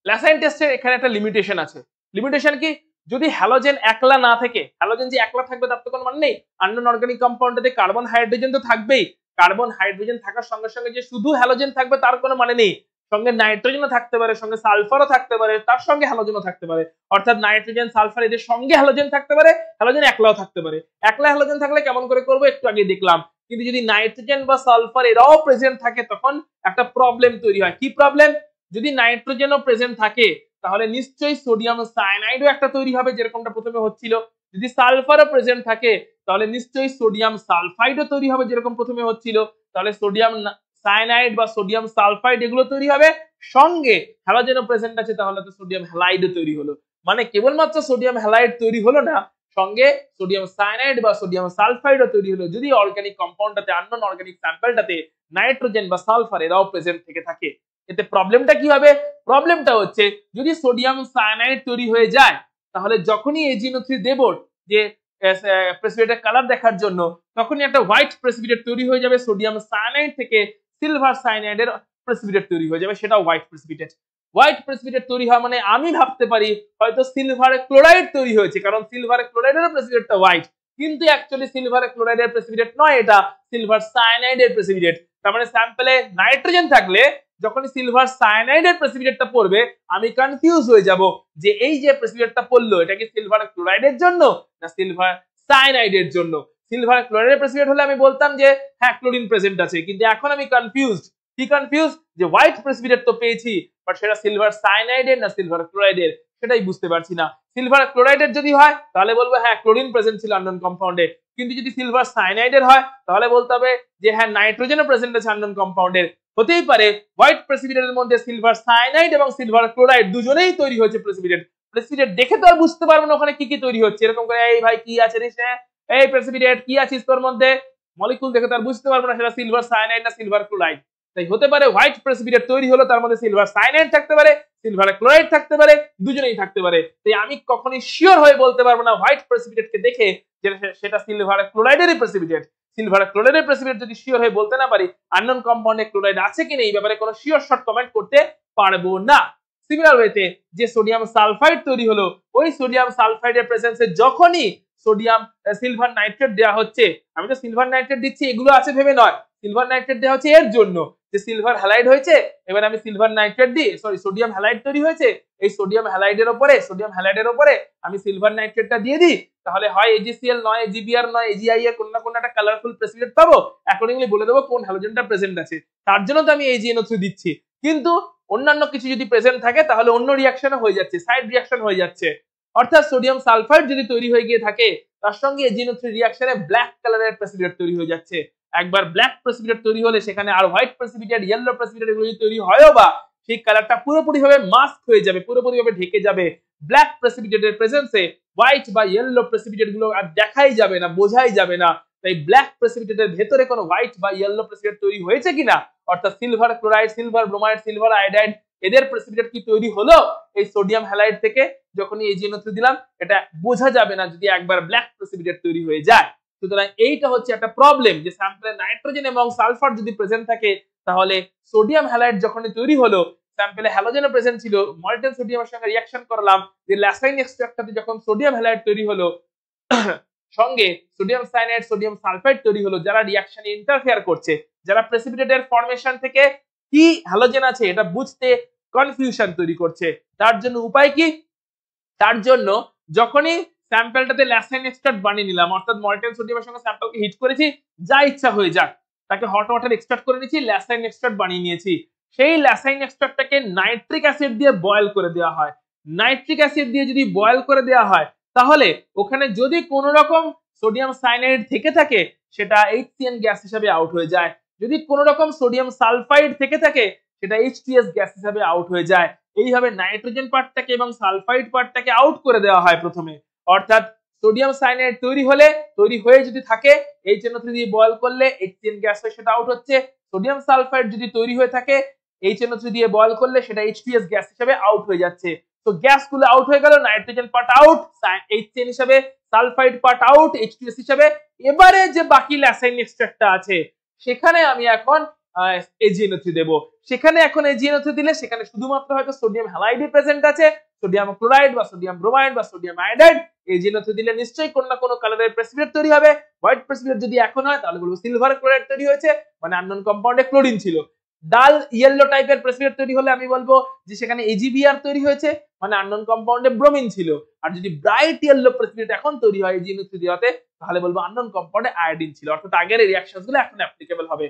ল্যাসাইন টেস্টের এখানে একটা লিমিটেশন আছে। লিমিটেশন কি, যদি হ্যালোজেন একলা না থাকে, হ্যালোজেন যে একলা থাকবে তার তো কোনো মানে নেই, আননোন অর্গানিক কম্পাউন্ডে কার্বন হাইড্রোজেন তো থাকবেই, কার্বন হাইড্রোজেন থাকার সঙ্গে সঙ্গে যে শুধু হ্যালোজেন থাকবে তার কোনো মানে নেই, সঙ্গে নাইট্রোজেনও থাকতে পারে, সঙ্গে সালফারও থাকতে পারে, তার সঙ্গে হ্যালোজেনও থাকতে পারে, অর্থাৎ নাইট্রোজেন সালফার এদের সঙ্গে হ্যালোজেন থাকতে পারে, হ্যালোজেন একলাও থাকতে পারে। একলা হ্যালোজেন থাকলে কেমন করে করবো একটু আগে দেখলাম, কিন্তু যদি নাইট্রোজেন বা সালফার এরাও প্রেজেন্ট থাকে তখন একটা প্রবলেম তৈরি হয়। কি প্রবলেম, যদি নাইট্রোজেনও প্রেজেন্ট থাকে তাহলে নিশ্চয়ই সোডিয়াম সায়ানাইডও একটা তৈরি হবে যেরকমটা প্রথমে হচ্ছিল, যদি সালফারও প্রেজেন্ট থাকে তাহলে নিশ্চয়ই সোডিয়াম সালফাইডও তৈরি হবে যেরকম প্রথমে হচ্ছিল, তাহলে সোডিয়াম সায়ানাইড বা সোডিয়াম সালফাইড এগুলো তৈরি হবে, সঙ্গে হ্যালোজেনও প্রেজেন্ট আছে তাহলে তো সোডিয়াম হ্যালাইডও তৈরি হলো। মানে কেবলমাত্র সোডিয়াম হ্যালাইড তৈরি হলো না, সঙ্গে সোডিয়াম সায়ানাইড বা সোডিয়াম সালফাইডও তৈরি হলো যদি অর্গানিক কম্পাউন্ডটাতে আননোন অর্গানিক স্যাম্পলটাতে নাইট্রোজেন বা সালফার এরাও প্রেজেন্ট থেকে থাকে। এতে প্রবলেমটা কি হবে, প্রবলেমটা হচ্ছে যদি সোডিয়াম সায়ানাইড তৈরি হয়ে যায় তাহলে যখনই AgNO3 দেব যে প্রেসিপিটেটের কালার দেখার জন্য, তখনই একটা হোয়াইট প্রেসিপিটেট তৈরি হয়ে যাবে, সোডিয়াম সায়ানাইড থেকে সিলভার সায়ানাইডের প্রেসিপিটেট তৈরি হয়ে যাবে, সেটাও হোয়াইট প্রেসিপিটেট। হোয়াইট প্রেসিপিটেট তৈরি হয় মানে আমি ভাবতে পারি হয়তো সিলভার ক্লোরাইড তৈরি হয়েছে, কারণ সিলভার ক্লোরাইডের প্রেসিপিটেটটা হোয়াইট, কিন্তু অ্যাকচুয়ালি সিলভার ক্লোরাইডের প্রেসিপিটেট নয়, এটা সিলভার সায়ানাইডের প্রেসিপিটেট। তার মানে স্যাম্পলে নাইট্রোজেন থাকলে যখন সিলভার সায়ানাইডের প্রেসিপিটেটটা পড়বে আমি কনফিউজ হয়ে যাব যে এই যে প্রেসিপিটেটটা পড়লো এটা কি সিলভার ক্লোরাইডের জন্য না সিলভার সায়ানাইডের জন্য। সিলভার ক্লোরাইডের প্রেসিপিটেট হলে আমি বলতাম যে হ্যাঁ ক্লোরিন প্রেজেন্ট আছে, কিন্তু এখন আমি কনফিউজড। কি কনফিউজ, যে হোয়াইট প্রেসিপিটেট তো পেয়েছি বাট সেটা সিলভার সায়ানাইডের না সিলভার ক্লোরাইডের সেটাই বুঝতে পারছি না। সিলভার ক্লোরাইডের যদি হয় তাহলে বলবো হ্যাঁ ক্লোরিন প্রেজেন্ট ছিল আননোন কম্পাউন্ডে, কিন্তু যদি সিলভার সায়ানাইডের হয় তাহলে বলতে হবে যে হ্যাঁ নাইট্রোজেনও প্রেজেন্ট আছে আননোন কম্পাউন্ডের। হতেই পারে হোয়াইট প্রেসিপিটেটের মধ্যে সিলভার সায়ানাইড এবং সিলভার ক্লোরাইড দুজনেই তৈরি হয়েছে প্রেসিপিটেট। প্রেসিপিটেট দেখে তো আর বুঝতে পারবো না ওখানে কি কি তৈরি হচ্ছে, এরকম করে এই ভাই কি আছে রে, এই প্রেসিপিটেট কি আছিস তোর মধ্যে, মলিকুল দেখে তো আর বুঝতে পারবো না সেটা সিলভার সায়ানাইড না সিলভার ক্লোরাইড। তাই হতে পারে হোয়াইট প্রেসিপিটেট তৈরি হলো তার মধ্যে সিলভার সায়ানাইড থাকতে পারে, সিলভার ক্লোরাইড থাকতে পারে, দুজনেই থাকতে পারে। তাই আমি কখনোই শিওর হয়ে বলতে পারবো না হোয়াইট প্রেসিপিটেটকে দেখে যে সেটা সিলভার ক্লোরাইডেরই প্রেসিপিটেট। সিলভার ক্লোরাইডের প্রেসিপিটেট যদি শিওর হয়ে বলতে না পারি আননোন কম্পাউন্ডে ক্লোরাইড আছে কিনা এই ব্যাপারে কোনো শিওর শর্ট কমেন্ট করতে পারবো না। সিমিলার ওয়েতে যে সোডিয়াম সালফাইড তৈরি হলো ওই সোডিয়াম সালফাইডের প্রেজেন্সে যখনই সোডিয়াম সিলভার নাইট্রেট দেওয়া হচ্ছে, আমি তো সিলভার নাইট্রেট দিচ্ছি এগুলো আছে ভেবে নয়, সিলভার নাইট্রেট দেওয়া হচ্ছে এর জন্য যে সিলভার হ্যালাইড হয়েছে, এবার আমি সিলভার নাইট্রেট দিই, সরি সোডিয়াম হ্যালাইড তৈরি হয়েছে, এই সোডিয়াম হ্যালাইডের উপরে আমি সিলভার নাইট্রেটটা দিয়ে দিই, তাহলে হয় AgCl নয় AgBr নয় AgI এর কোন না কোন একটা কালারফুল প্রেসিপিটেট পাবো, অ্যাকর্ডিংলি বলে দেবো কোন হ্যালোজেনটা প্রেজেন্ট আছে, তার জন্য তো আমি AgNO3 দিচ্ছি। কিন্তু অন্যান্য কিছু যদি প্রেজেন্ট থাকে তাহলে অন্য রিঅ্যাকশন হয়ে যাচ্ছে, সাইড রিঅ্যাকশন হয়ে যাচ্ছে, অর্থাৎ সোডিয়াম সালফাইড যদি তৈরি হয়ে গিয়ে থাকে তার সঙ্গে AgNO3 রিঅ্যাকশনে ব্ল্যাক কালারের প্রেসিপিটেট তৈরি হয়ে যাচ্ছে। একবার ব্ল্যাক প্রেসিপিটেট তৈরি হলে সেখানে আর হোয়াইট প্রেসিপিটেট, ইয়েলো প্রেসিপিটেট এগুলো তৈরি হয়ও বা সেই কালারটা পুরোপুরিভাবে মাস্ক হয়ে যাবে, পুরোপুরিভাবে ঢেকে যাবে। ব্ল্যাক প্রেসিপিটেটের প্রেজেন্সে হোয়াইট বা ইয়েলো প্রেসিপিটেট গুলো আর দেখাই যাবে না, বোঝাই যাবে না। তাই ব্ল্যাক প্রেসিপিটেটের ভেতরে কোনো হোয়াইট বা ইয়েলো প্রেসিপিটেট তৈরি হয়েছে কিনা, অর্থাৎ silver chloride, silver bromide, silver iodide এদের প্রেসিপিটেট কি তৈরি হলো এই সোডিয়াম হ্যালাইড থেকে, যখনই AgNO3 দিলাম এটা বোঝা যাবে না যদি একবার ব্ল্যাক প্রেসিপিটেট তৈরি হয়ে যায়। সুতরাং এইটা হচ্ছে একটা প্রবলেম যে স্যাম্পলে নাইট্রোজেন এবং সালফার যদি প্রেজেন্ট থাকে তাহলে সোডিয়াম হ্যালাইড যখনই তৈরি হলো, স্যাম্পলে হ্যালোজেনও প্রেজেন্ট ছিল, মলিবডেনাম সোডিয়ামের সঙ্গে রিঅ্যাকশন করলাম, যে ল্যাসাইন এক্সট্রাক্টটাতে যখন সোডিয়াম হ্যালাইড তৈরি হলো সঙ্গে সোডিয়াম সায়ানাইড সোডিয়াম সালফাইড তৈরি হলো, যারা রিঅ্যাকশনে ইন্টারফেয়ার করছে, যারা প্রেসিপিটেটের ফরমেশন থেকে কি হ্যালোজেন আছে এটা বুঝতে কনফিউশন তৈরি করছে। তার জন্য উপায় কি? তার জন্য যখনই স্যাম্পলটাতে ল্যাসাইন এক্সট্রাক্ট বানিয়ে নিলাম, অর্থাৎ মলিবডেনাম সোডিয়ামের সঙ্গে স্যাম্পলকে হিট করেছি, যা ইচ্ছা হয়ে যাক, তাকে হট ওয়াটার এক্সট্রাক্ট করে নিয়েছি, ল্যাসাইন এক্সট্রাক্ট বানিয়ে নিয়েছি, সেই ল্যাসাইন এক্সট্রাক্টটাকে নাইট্রিক অ্যাসিড দিয়ে বয়েল করে দেওয়া হয়। নাইট্রিক অ্যাসিড দিয়ে যদি বয়েল করে দেওয়া হয় তাহলে ওখানে যদি কোনো রকম সোডিয়াম সায়ানাইড থেকে থাকে সেটা HCN গ্যাস হিসেবে আউট হয়ে যায়, যদি কোনো রকম সোডিয়াম সালফাইড থেকে থাকে সেটা H2S গ্যাস হিসেবে আউট হয়ে যায়। এইভাবে নাইট্রোজেন পার্টটাকে এবং সালফাইড পার্টটাকে আউট করে দেওয়া হয় প্রথমে, অর্থাৎ সোডিয়াম সায়ানাইড তৈরি হয়ে যদি থাকে HNO3 দিয়ে বয়েল করলে HCN গ্যাস হয়ে সেটা আউট হচ্ছে, সোডিয়াম সালফাইড যদি তৈরি হয়ে থাকে HNO3 দিয়ে বয়েল করলে সেটা H2S গ্যাস হিসেবে আউট হয়ে যাচ্ছে। তো গ্যাসগুলো আউট হয়ে গেল, নাইট্রোজেন পার্ট আউট, HCN হিসেবে, সালফাইড পার্ট আউট H2S হিসেবে। এবারে যে বাকি ল্যাসাইন এক্সট্রাক্টটা আছে সেখানে আমি এখন AgNO3 দেব। সেখানে এখন AgNO3 দিলে সেখানে শুধুমাত্র হয়তো সোডিয়াম হ্যালাইডই প্রেজেন্ট আছে, সোডিয়াম ক্লোরাইড বা সোডিয়াম ব্রোমাইড বা সোডিয়াম আয়োডাইড। AgNO3 দিলে নিশ্চয়ই কোনো না কোনো কালারের প্রেসিপিটেট তৈরি হবে। হোয়াইট প্রেসিপিটেট যদি এখন হয় তাহলে বলবো সিলভার ক্লোরাইড তৈরি হয়েছে, মানে আননোন কম্পাউন্ডে ক্লোরিন ছিল। ডাল ইয়েলো টাইপের প্রেসিপিটেট তৈরি হলে আমি বলবো যে সেখানে AgBr তৈরি হয়েছে, মানে আননোন কম্পাউন্ডে ব্রোমিন ছিল। আর যদি ব্রাইট ইয়েলো প্রেসিপিটেট এখন তৈরি হয় AgNO3 দেওয়াতে তাহলে বলবো আননোন কম্পাউন্ডে আয়োডিন ছিল, অর্থাৎ আগের এই রিঅ্যাকশনস গুলো এখন অ্যাপ্লিকেবল হবে।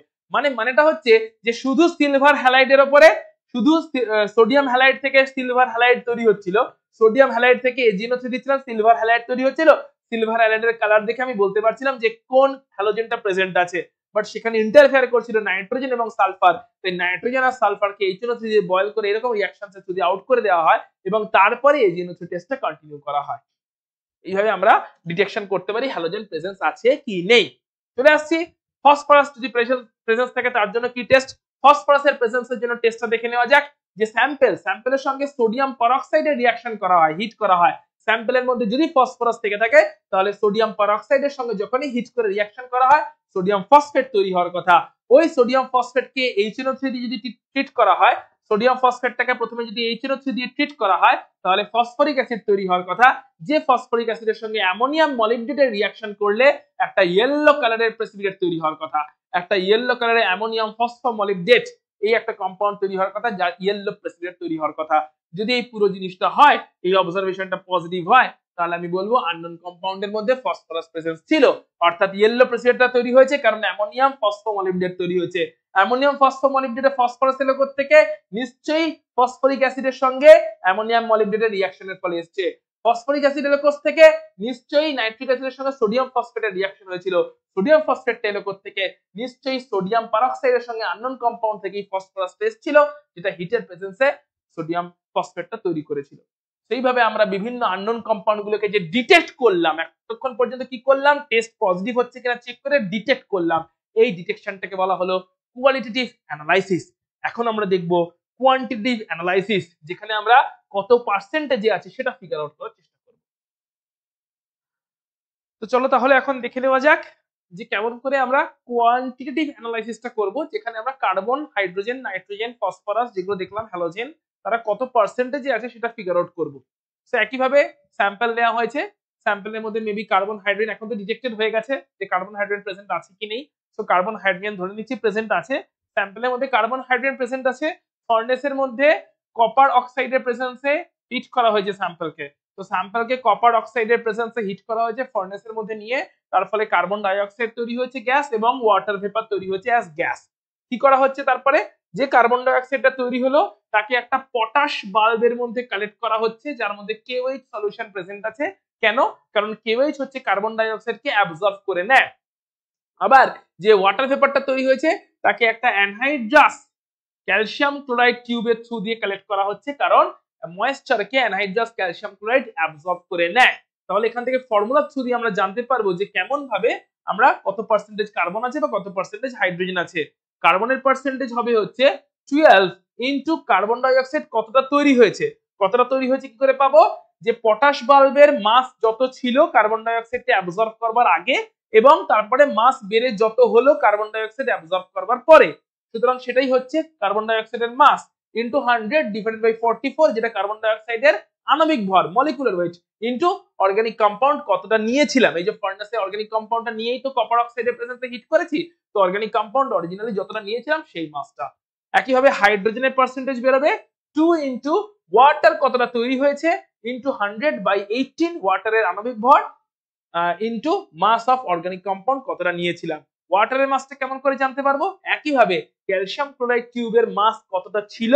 মানেটা হচ্ছে যে শুধু সিলভার হ্যালাইডের উপরে শুধু সোডিয়াম হ্যালাইড থেকে সিলভার হ্যালাইড তৈরি হচ্ছিল, সোডিয়াম হ্যালাইড থেকে AgNO3 দিচ্ছিলাম, সিলভার হ্যালাইড তৈরি হচ্ছিল। সিলভার হ্যালাইডের কালার দেখে আমি বলতে পারছিলাম যে কোন হ্যালোজেনটা প্রেজেন্ট আছে, বাট সেখানে ইন্টারফেয়ার করছিল নাইট্রোজেন এবং সালফার। তাই নাইট্রোজেন আর সালফারকে HNO3 দিয়ে বয়েল করে এরকম রিঅ্যাকশনসে যদি আউট করে দেওয়া হয় এবং তারপরে AgNO3 টেস্টটা কন্টিনিউ করা হয়। এইভাবে আমরা ডিটেকশন করতে পারি হ্যালোজেন প্রেজেন্স আছে কি নেই। চলে আসছি ফসফরাস যদি প্রেজেন্স থাকে তার জন্য কি টেস্ট। ফসফরাসের প্রেজেন্সের জন্য টেস্টটা দেখে নেওয়া যাক। যে স্যাম্পলের সঙ্গে সোডিয়াম পারঅক্সাইডের রিঅ্যাকশন করা হয়, হিট করা হয়, স্যাম্পলের মধ্যে যদি ফসফরাস থেকে থাকে তাহলে সোডিয়াম পারঅক্সাইডের সঙ্গে যখনই হিট করে রিঅ্যাকশন করা হয় সোডিয়াম ফসফেট তৈরি হওয়ার কথা। ওই সোডিয়াম ফসফেটকে HNO3 দিয়ে যদি ট্রিট করা হয়, সোডিয়াম ফসফেটটাকে প্রথমে যদি HNO3 দিয়ে ট্রিট করা হয় তাহলে ফসফরিক অ্যাসিড তৈরি হওয়ার কথা, যে ফসফরিক অ্যাসিডের সঙ্গে অ্যামোনিয়াম মলিবডেটের রিঅ্যাকশন করলে একটা ইয়েলো কালারের প্রেসিপিটেট তৈরি হওয়ার কথা, একটা ইয়েলো কালারের অ্যামোনিয়াম ফসফোমলিবডেট, এই একটা কম্পাউন্ড তৈরি হওয়ার কথা, যা ইয়েলো প্রেসিপিটেট তৈরি হওয়ার কথা। যদি এই পুরো জিনিসটা হয়, এই অবজারভেশনটা পজিটিভ হয়, তাহলে আমি বলবো আননোন কম্পাউন্ডের মধ্যে ফসফরাস প্রেজেন্স ছিল, অর্থাৎ ইয়েলো প্রেসিপিটেটটা তৈরি হয়েছে কারণ অ্যামোনিয়াম ফসফোমলিবডেট তৈরি হয়েছে। অ্যামোনিয়াম ফসফোমলিবডেটে ফসফরাস এলো থেকে নিশ্চয়ই ফসফরিক অ্যাসিডের সঙ্গে অ্যামোনিয়াম মলিবডেটের রিঅ্যাকশনের ফলে এসেছে। ফসফরিক অ্যাসিড এলো থেকে নিশ্চয়ই নাইট্রিক অ্যাসিডের সঙ্গে সোডিয়াম ফসফেটের রিঅ্যাকশন হয়েছিল। সোডিয়াম ফসফেট এলো থেকে নিশ্চয়ই সোডিয়াম পারঅক্সাইডের সঙ্গে আননোন কম্পাউন্ড থেকেই ফসফরাস এসেছিল, যেটা হিটের প্রেজেন্সে সোডিয়াম ফসফেটটা তৈরি করেছিল। সেইভাবে আমরা বিভিন্ন আননোন কম্পাউন্ড গুলোকে যে ডিটেক্ট করলাম, এতক্ষণ পর্যন্ত কি করলাম, টেস্ট পজিটিভ হচ্ছে কিনা চেক করে ডিটেক্ট করলাম, এই ডিটেকশনটাকে বলা হলো কোয়ালিটেটিভ অ্যানালাইসিস। এখন আমরা দেখব কোয়ান্টিটেটিভ অ্যানালাইসিস, যেখানে আমরা কত পার্সেন্টেজে আছে সেটা ফিগার আউট করার চেষ্টা করব। তো চলো তাহলে এখন দেখে নেওয়া যাক যে কেমন করে আমরা কোয়ান্টিটেটিভ অ্যানালাইসিসটা করব, যেখানে আমরা কার্বন, হাইড্রোজেন, নাইট্রোজেন, ফসফরাস যেগুলো দেখলাম হ্যালোজেন, তারা কত পার্সেন্টেজে আছে সেটা ফিগার আউট করব। তো একইভাবে স্যাম্পল নেওয়া হয়েছে, স্যাম্পলের মধ্যে মেবি কার্বন, হাইড্রোজেন এখন তো ডিটেক্টেড হয়ে গেছে যে কার্বন, হাইড্রোজেন প্রেজেন্ট আছে কি নেই। তো কার্বন, হাইড্রোজেন ধরে নিচ্ছি প্রেজেন্ট আছে, স্যাম্পলের মধ্যে কার্বন হাইড্রোজেন প্রেজেন্ট আছে, ফার্নেসের মধ্যে কপার অক্সাইডের প্রেজেন্সে হিট করা হয়েছে স্যাম্পলকে। তো স্যাম্পলকে কপার অক্সাইডের প্রেজেন্সে হিট করা হয়েছে ফার্নেসের মধ্যে নিয়ে, তার ফলে কার্বন ডাই অক্সাইড তৈরি হয়েছে গ্যাস এবং ওয়াটার ভেপার তৈরি হয়েছে অ্যাজ গ্যাস। কি করা হচ্ছে তারপরে, যে কার্বন ডাই অক্সাইডটা তৈরি হলো তাকে একটা পটাশ বাল্বের মধ্যে কালেক্ট করা হচ্ছে, যার মধ্যে KOH সলিউশন প্রেজেন্ট আছে। কেন? কারণ KOH হচ্ছে কার্বন ডাই অক্সাইডকে অ্যাবজর্ব করে নেয়। আবার যে ওয়াটার ভেপারটা তৈরি হয়েছে তাকে একটা অ্যানহাইড্রাস ক্যালসিয়াম ক্লোরাইড টিউবের থ্রু দিয়ে কালেক্ট করা হচ্ছে, কারণ ময়েশ্চারকে অ্যানহাইড্রাস ক্যালসিয়াম ক্লোরাইড অ্যাবজর্ব করে নেয়। তাহলে এখান থেকে ফর্মুলা থ্রু দিয়ে আমরা জানতে পারবো যে কেমন ভাবে আমরা কত পার্সেন্টেজ কার্বন আছে বা কত পার্সেন্টেজ হাইড্রোজেন আছে। কার্বনের পার্সেন্টেজ হবে হচ্ছে 12 ইনটু কার্বন ডাই অক্সাইড কতটা তৈরি হয়েছে। কতটা তৈরি হয়েছে কি করে পাবো, যে পটাশ বাল্বের মাস যত ছিল কার্বন ডাই অক্সাইডকে অ্যাবজর্ব করবার আগে এবং তারপরে মাস বেড়ে যত হলো কার্বন ডাই অক্সাইড অ্যাবজর্ব করবার পরে, সুতরাং সেটাই হচ্ছে কার্বন ডাই অক্সাইডের মাস ইনটু 100 ডিভাইডেড বাই 44, যেটা কার্বন ডাই অক্সাইডের আণবিক ভর molecular weight, into organic compound কতটা নিয়েছিলাম। এই যে ফার্নেসে অর্গানিক কম্পাউন্ডটা নিয়েই তো কপার অক্সাইডের প্রেজেন্সে হিট করেছি, তো অর্গানিক কম্পাউন্ড অরিজিনালি যতটা নিয়েছিলাম সেই মাসটা। একইভাবে হাইড্রোজেনের পার্সেন্টেজ বেরোবে 2 ইনটু ওয়াটার কতটা তৈরি হয়েছে ইনটু 100 বাই 18 ওয়াটারের আণবিক ভর into mass of organic compound কতটা নিয়েছিলাম। ওয়াটারের মাসটা কেমন করে জানতে পারবো, একইভাবে ক্যালসিয়াম ক্লোরাইড টিউবের মাস কতটা ছিল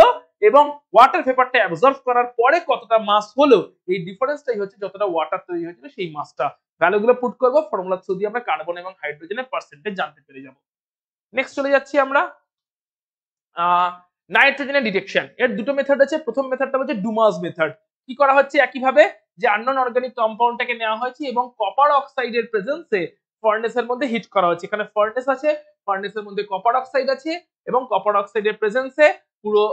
এবং ওয়াটার ভেপারটা অ্যাবজর্ব করার পরে কতটা মাস হলো, এই ডিফারেন্সটাই হচ্ছে যতটা ওয়াটার তৈরি হয়েছিল সেই মাসটা। ভ্যালুগুলো পুট করব, ফর্মুলা থ্রু দিয়ে আমরা কার্বন এবং হাইড্রোজেনের পার্সেন্টেজ জানতে পেরে যাব। নেক্সট চলে যাচ্ছি আমরা নাইট্রোজেনের ডিটেকশন। এর দুটো মেথড আছে। প্রথম মেথডটা হচ্ছে ডুমাস মেথড। কি করা হচ্ছে, একইভাবে যে আননোন অর্গানিক কম্পাউন্ডটাকে নেওয়া হয়েছে এবং কপার অক্সাইডের প্রেজেন্সে ফার্নেসের মধ্যে হিট করা হচ্ছে। এখানে ফার্নেস আছে, ফার্নেসের মধ্যে কপার অক্সাইড আছে এবং কপার অক্সাইডের প্রেজেন্সে পুরো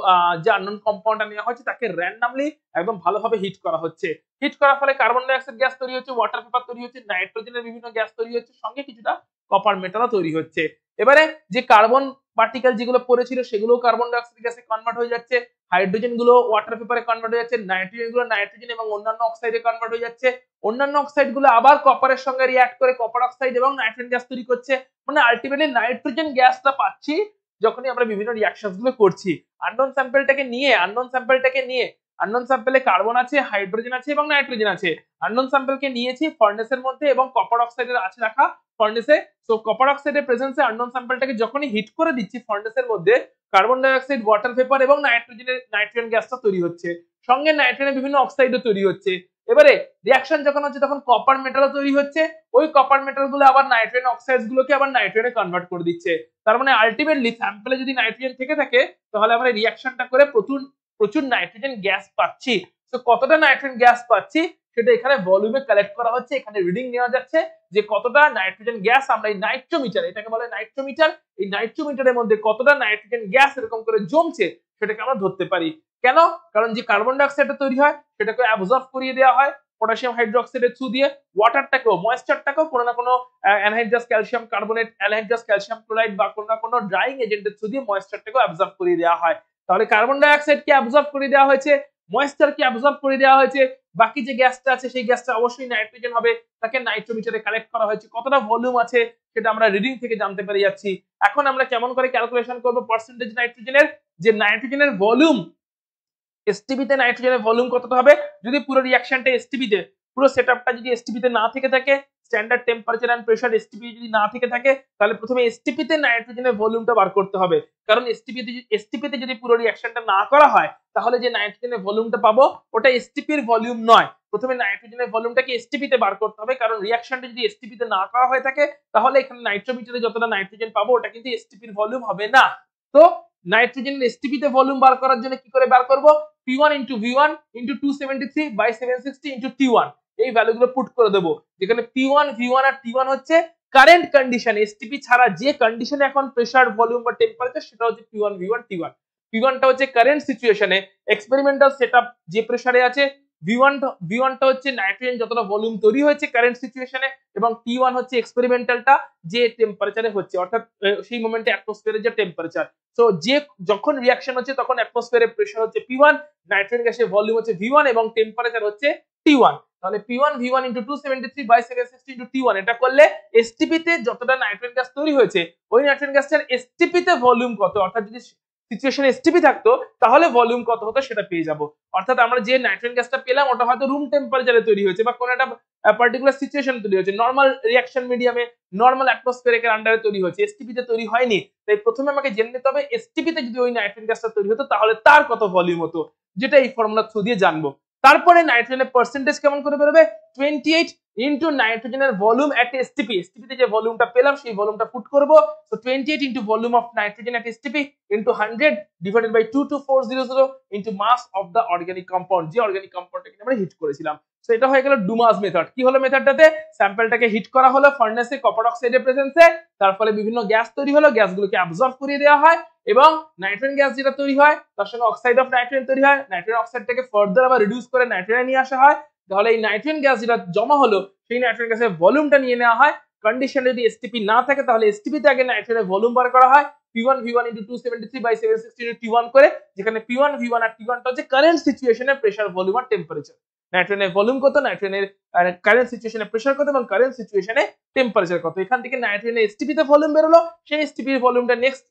যে আননোন কম্পাউন্ডটা নেওয়া হয়েছে তাকে র্যান্ডমলি একদম ভালোভাবে হিট করা হচ্ছে। হিট করার ফলে কার্বন ডাই অক্সাইড গ্যাস তৈরি হচ্ছে, ওয়াটার ভেপার তৈরি হচ্ছে, নাইট্রোজেনের বিভিন্ন গ্যাস তৈরি হচ্ছে, সঙ্গে কিছুটা কপার মেটালও তৈরি হচ্ছে। এবারে যে কার্বন পার্টিকেল যেগুলো পড়েছিল সেগুলো কার্বন ডাই অক্সাইড গ্যাসে কনভার্ট হয়ে যাচ্ছে, হাইড্রোজেন গুলো ওয়াটার ভেপারে কনভার্ট হয়ে যাচ্ছে, নাইট্রোজেন গুলো নাইট্রোজেন এবং অন্যান্য অক্সাইডে কনভার্ট হয়ে যাচ্ছে, অন্যান্য অক্সাইড গুলো আবার কপারের সঙ্গে রিঅ্যাক্ট করে কপার অক্সাইড এবং নাইট্রোজেন গ্যাস তৈরি করছে। মানে আলটিমেটলি নাইট্রোজেন গ্যাসটা পাচ্ছি যখনই আমরা বিভিন্ন রিঅ্যাকশনস গুলো করছি। আননোন স্যাম্পলটাকে নিয়ে আননোন স্যাম্পলে কার্বন আছে, হাইড্রোজেন আছে এবং নাইট্রোজেন আছে। আননোন স্যাম্পলকে নিয়েছি ফার্নেসের মধ্যে এবং কপার অক্সাইডের আছে রাখা ফার্নেসে। সো কপার অক্সাইডের প্রেজেন্সে আননোন স্যাম্পলটাকে যখনই হিট করে দিচ্ছি ফার্নেসের মধ্যে, carbon die oxide, water vapour এবং নাইট্রোজেন গ্যাসটা তৈরি হচ্ছে, সঙ্গে নাইট্রোজেনের বিভিন্ন অক্সাইডও তৈরি হচ্ছে। এবারে রিঅ্যাকশন যখন হচ্ছে তখন কপার মেটালও তৈরি হচ্ছে, ওই কপার মেটাল গুলো আবার নাইট্রোজেন অক্সাইডস গুলোকে আবার নাইট্রোজেনে কনভার্ট করে দিচ্ছে। তার মানে আলটিমেটলি স্যাম্পলে যদি নাইট্রোজেন থেকে থাকে তাহলে আমরা রিঅ্যাকশনটা করে প্রচুর নাইট্রোজেন গ্যাস পাচ্ছি। তো কতটা নাইট্রোজেন গ্যাস পাচ্ছি সেটা এখানে ভলিউমে কালেক্ট করা হচ্ছে, এখানে রিডিং নেওয়া যাচ্ছে যে কতটা নাইট্রোজেন গ্যাস আমরা এই নাইট্রোমিটার, এটাকে বলে নাইট্রোমিটার, এই নাইট্রোমিটারের মধ্যে কতটা নাইট্রোজেন গ্যাস এরকম করে জমছে সেটাকে আমরা ধরতে পারি। কেন? কারণ যে কার্বন ডাই অক্সাইডটা তৈরি হয় সেটাকে অ্যাবজর্ব করিয়ে দেওয়া হয় পটাশিয়াম হাইড্রোক্সাইডের থ্রু দিয়ে, ওয়াটারটাকেও ময়েশ্চারটাকেও কোনো না কোনো anhydrous calcium carbonate, anhydrous calcium chloride বা কোনো না কোনো ড্রাইং এজেন্টের থ্রু দিয়ে ময়েশ্চারটাকেও অ্যাবজর্ব করিয়ে দেওয়া হয়। তাহলে কার্বন ডাই অক্সাইডকে অ্যাবজর্ব করে দেওয়া হয়েছে, ময়েশ্চারকে অ্যাবজর্ব করে দেওয়া হয়েছে, বাকি যে গ্যাসটা আছে সেই গ্যাসটা অবশ্যই নাইট্রোজেন হবে, তাকে নাইট্রোমিটারে কালেক্ট করা হয়েছে। কতটা ভলিউম আছে সেটা আমরা রিডিং থেকে জানতে পেরে যাচ্ছি। এখন আমরা কেমন করে ক্যালকুলেশন করব পার্সেন্টেজ নাইট্রোজেনের, যে নাইট্রোজেনের ভলিউম এসটিপিতে নাইট্রোজেনের ভলিউম কতটা হবে, যদি পুরো রিঅ্যাকশনটা এসটিপিতে, পুরো সেটআপটা যদি এসটিপিতে না থেকে থাকে, standard temperature and pressure STP যদি না থেকে থাকে, তাহলে প্রথমে এসটিপিতে নাইট্রোজেনের ভলিউমটা বার করতে হবে। কারণ এসটিপিতে যদি পুরো রিঅ্যাকশনটা না করা হয় তাহলে যে নাইট্রোজেনের ভলিউমটা পাবো ওটা এসটিপির ভলিউম নয়। প্রথমে নাইট্রোজেনের ভলিউমটাকে এসটিপিতে বার করতে হবে, কারণ রিঅ্যাকশনটা যদি এসটিপিতে না করা হয়ে থাকে তাহলে এখানে নাইট্রোমিটারে যতটা নাইট্রোজেন পাবো ওটা কিন্তু এসটিপির ভলিউম হবে না। তো নাইট্রোজেনের এসটিপিতে ভলিউম বার করার জন্য কি করে বার করব, P1 into V1 into 273 by 760 into T1, এই ভ্যালুগুলো পুট করে দেবো। যেখানে P1, V1 আর T1 হচ্ছে কারেন্ট কন্ডিশন, এসটিপি ছাড়া যে কন্ডিশনে এখন প্রেসার, ভলিউম বা টেম্পারেচার সেটা হচ্ছে P1, V1, T1। P1টা হচ্ছে কারেন্ট সিচুয়েশনে, এক্সপেরিমেন্টাল সেটআপ যে প্রেসারে আছে V1টা হচ্ছে নাইট্রোজেন যতটা ভলিউম তৈরি হয়েছে কারেন্ট সিচুয়েশনে, এবং T1 হচ্ছে এক্সপেরিমেন্টালটা যে টেম্পারেচারে হচ্ছে, অর্থাৎ সেই মোমেন্টে অ্যাটমসফিয়ারের যে টেম্পারেচার। সো যখন রিঅ্যাকশন হচ্ছে তখন অ্যাটমসফিয়ারের প্রেসার হচ্ছে P1, নাইট্রোজেন গ্যাসের ভলিউম হচ্ছে V1 এবং টেম্পারেচার হচ্ছে T1। তাহলে P1 V1 × 273 by second 60 × T1, এটা করলে এসটিপি তে যতটা নাইট্রোজেন গ্যাস তৈরি হয়েছে ওই নাইট্রোজেন গ্যাসটার এসটিপি তে ভলিউম কত, অর্থাৎ যদি সিচুয়েশন এসটিপি থাকতো তাহলে ভলিউম কত হতো সেটা পেয়ে যাব। অর্থাৎ আমরা যে নাইট্রোজেন গ্যাসটা পেলাম ওটা হয়তো রুম টেম্পারেচারে তৈরি হয়েছে বা কোনো একটা পার্টিকুলার সিচুয়েশন তৈরি হয়েছে, নরমাল রিঅ্যাকশন মিডিয়ামে নরমাল অ্যাটমসফিয়ারের আন্ডারে তৈরি হয়েছে, এসটিপি তে তৈরি হয়নি। তাই প্রথমে আমাকে জেনে নিতে হবে এসটিপি তে যদি ওই নাইট্রোজেন গ্যাসটা তৈরি হতো তাহলে তার কত ভলিউম হতো, যেটা এই ফর্মুলা থ্রু দিয়ে জানবো। তারপরে নাইট্রোজেনের পার্সেন্টেজ কেমন করে বেরোবে, 28 ইন্টু নাইট্রোজেনের ভলিউম এট এসটিপি, এসটিপি তে যে ভলিউমটা পেলাম সেই ভলিউমটা পুট করব। So 28 into volume of nitrogen at STP into 100 divided by 22400 into mass of the organic compound, যে অর্গানিক কম্পাউন্ডটাকে আমরা হিট করেছিলাম। সো এটা হয়ে গেল ডুমাস মেথড। কি হলো মেথডটাতে, স্যাম্পলটাকে হিট করা হলো ফার্নেসে কপার অক্সাইডের প্রেজেন্সে, তার ফলে বিভিন্ন গ্যাস তৈরি হলো, গ্যাসগুলোকে অ্যাবজর্ব করিয়ে দেওয়া হয় এবং নাইট্রোজেন গ্যাস যেটা তৈরি হয় তার সঙ্গে অক্সাইড অফ নাইট্রোজেন তৈরি হয়, নাইট্রোজেন অক্সাইডটাকে ফার্দার আবার রিডিউস করে নাইট্রোজেন নিয়ে আসা হয়। তাহলে এই নাইট্রোজেন গ্যাস যেটা জমা হলো সেই নাইট্রোজেন গ্যাসের ভলিউমটা নিয়ে নেওয়া হয়। কন্ডিশন যদি এসটিপি না থাকে তাহলে এসটিপি তে আগে নাইট্রোজেনের ভলিউম বার করা হয়, P1 V1 × 273 বাই 760 T1 করে, যেখানে P1 V1 আর T1টা হচ্ছে কারেন্ট সিচুয়েশনের প্রেসার, ভলিউম আর টেম্পারেচার। নাইট্রোজেনের ভলিউম কত, নাইট্রোজেনের কারেন্ট সিচুয়েশনে প্রেসার কত এবং কারেন্ট সিচুয়েশনে টেম্পারেচার কত। এখান থেকে নাইট্রোজেনের এসটিপি তে ভলিউম বেরোলো, সেই এসটিপি এর ভলিউমটা নেক্সট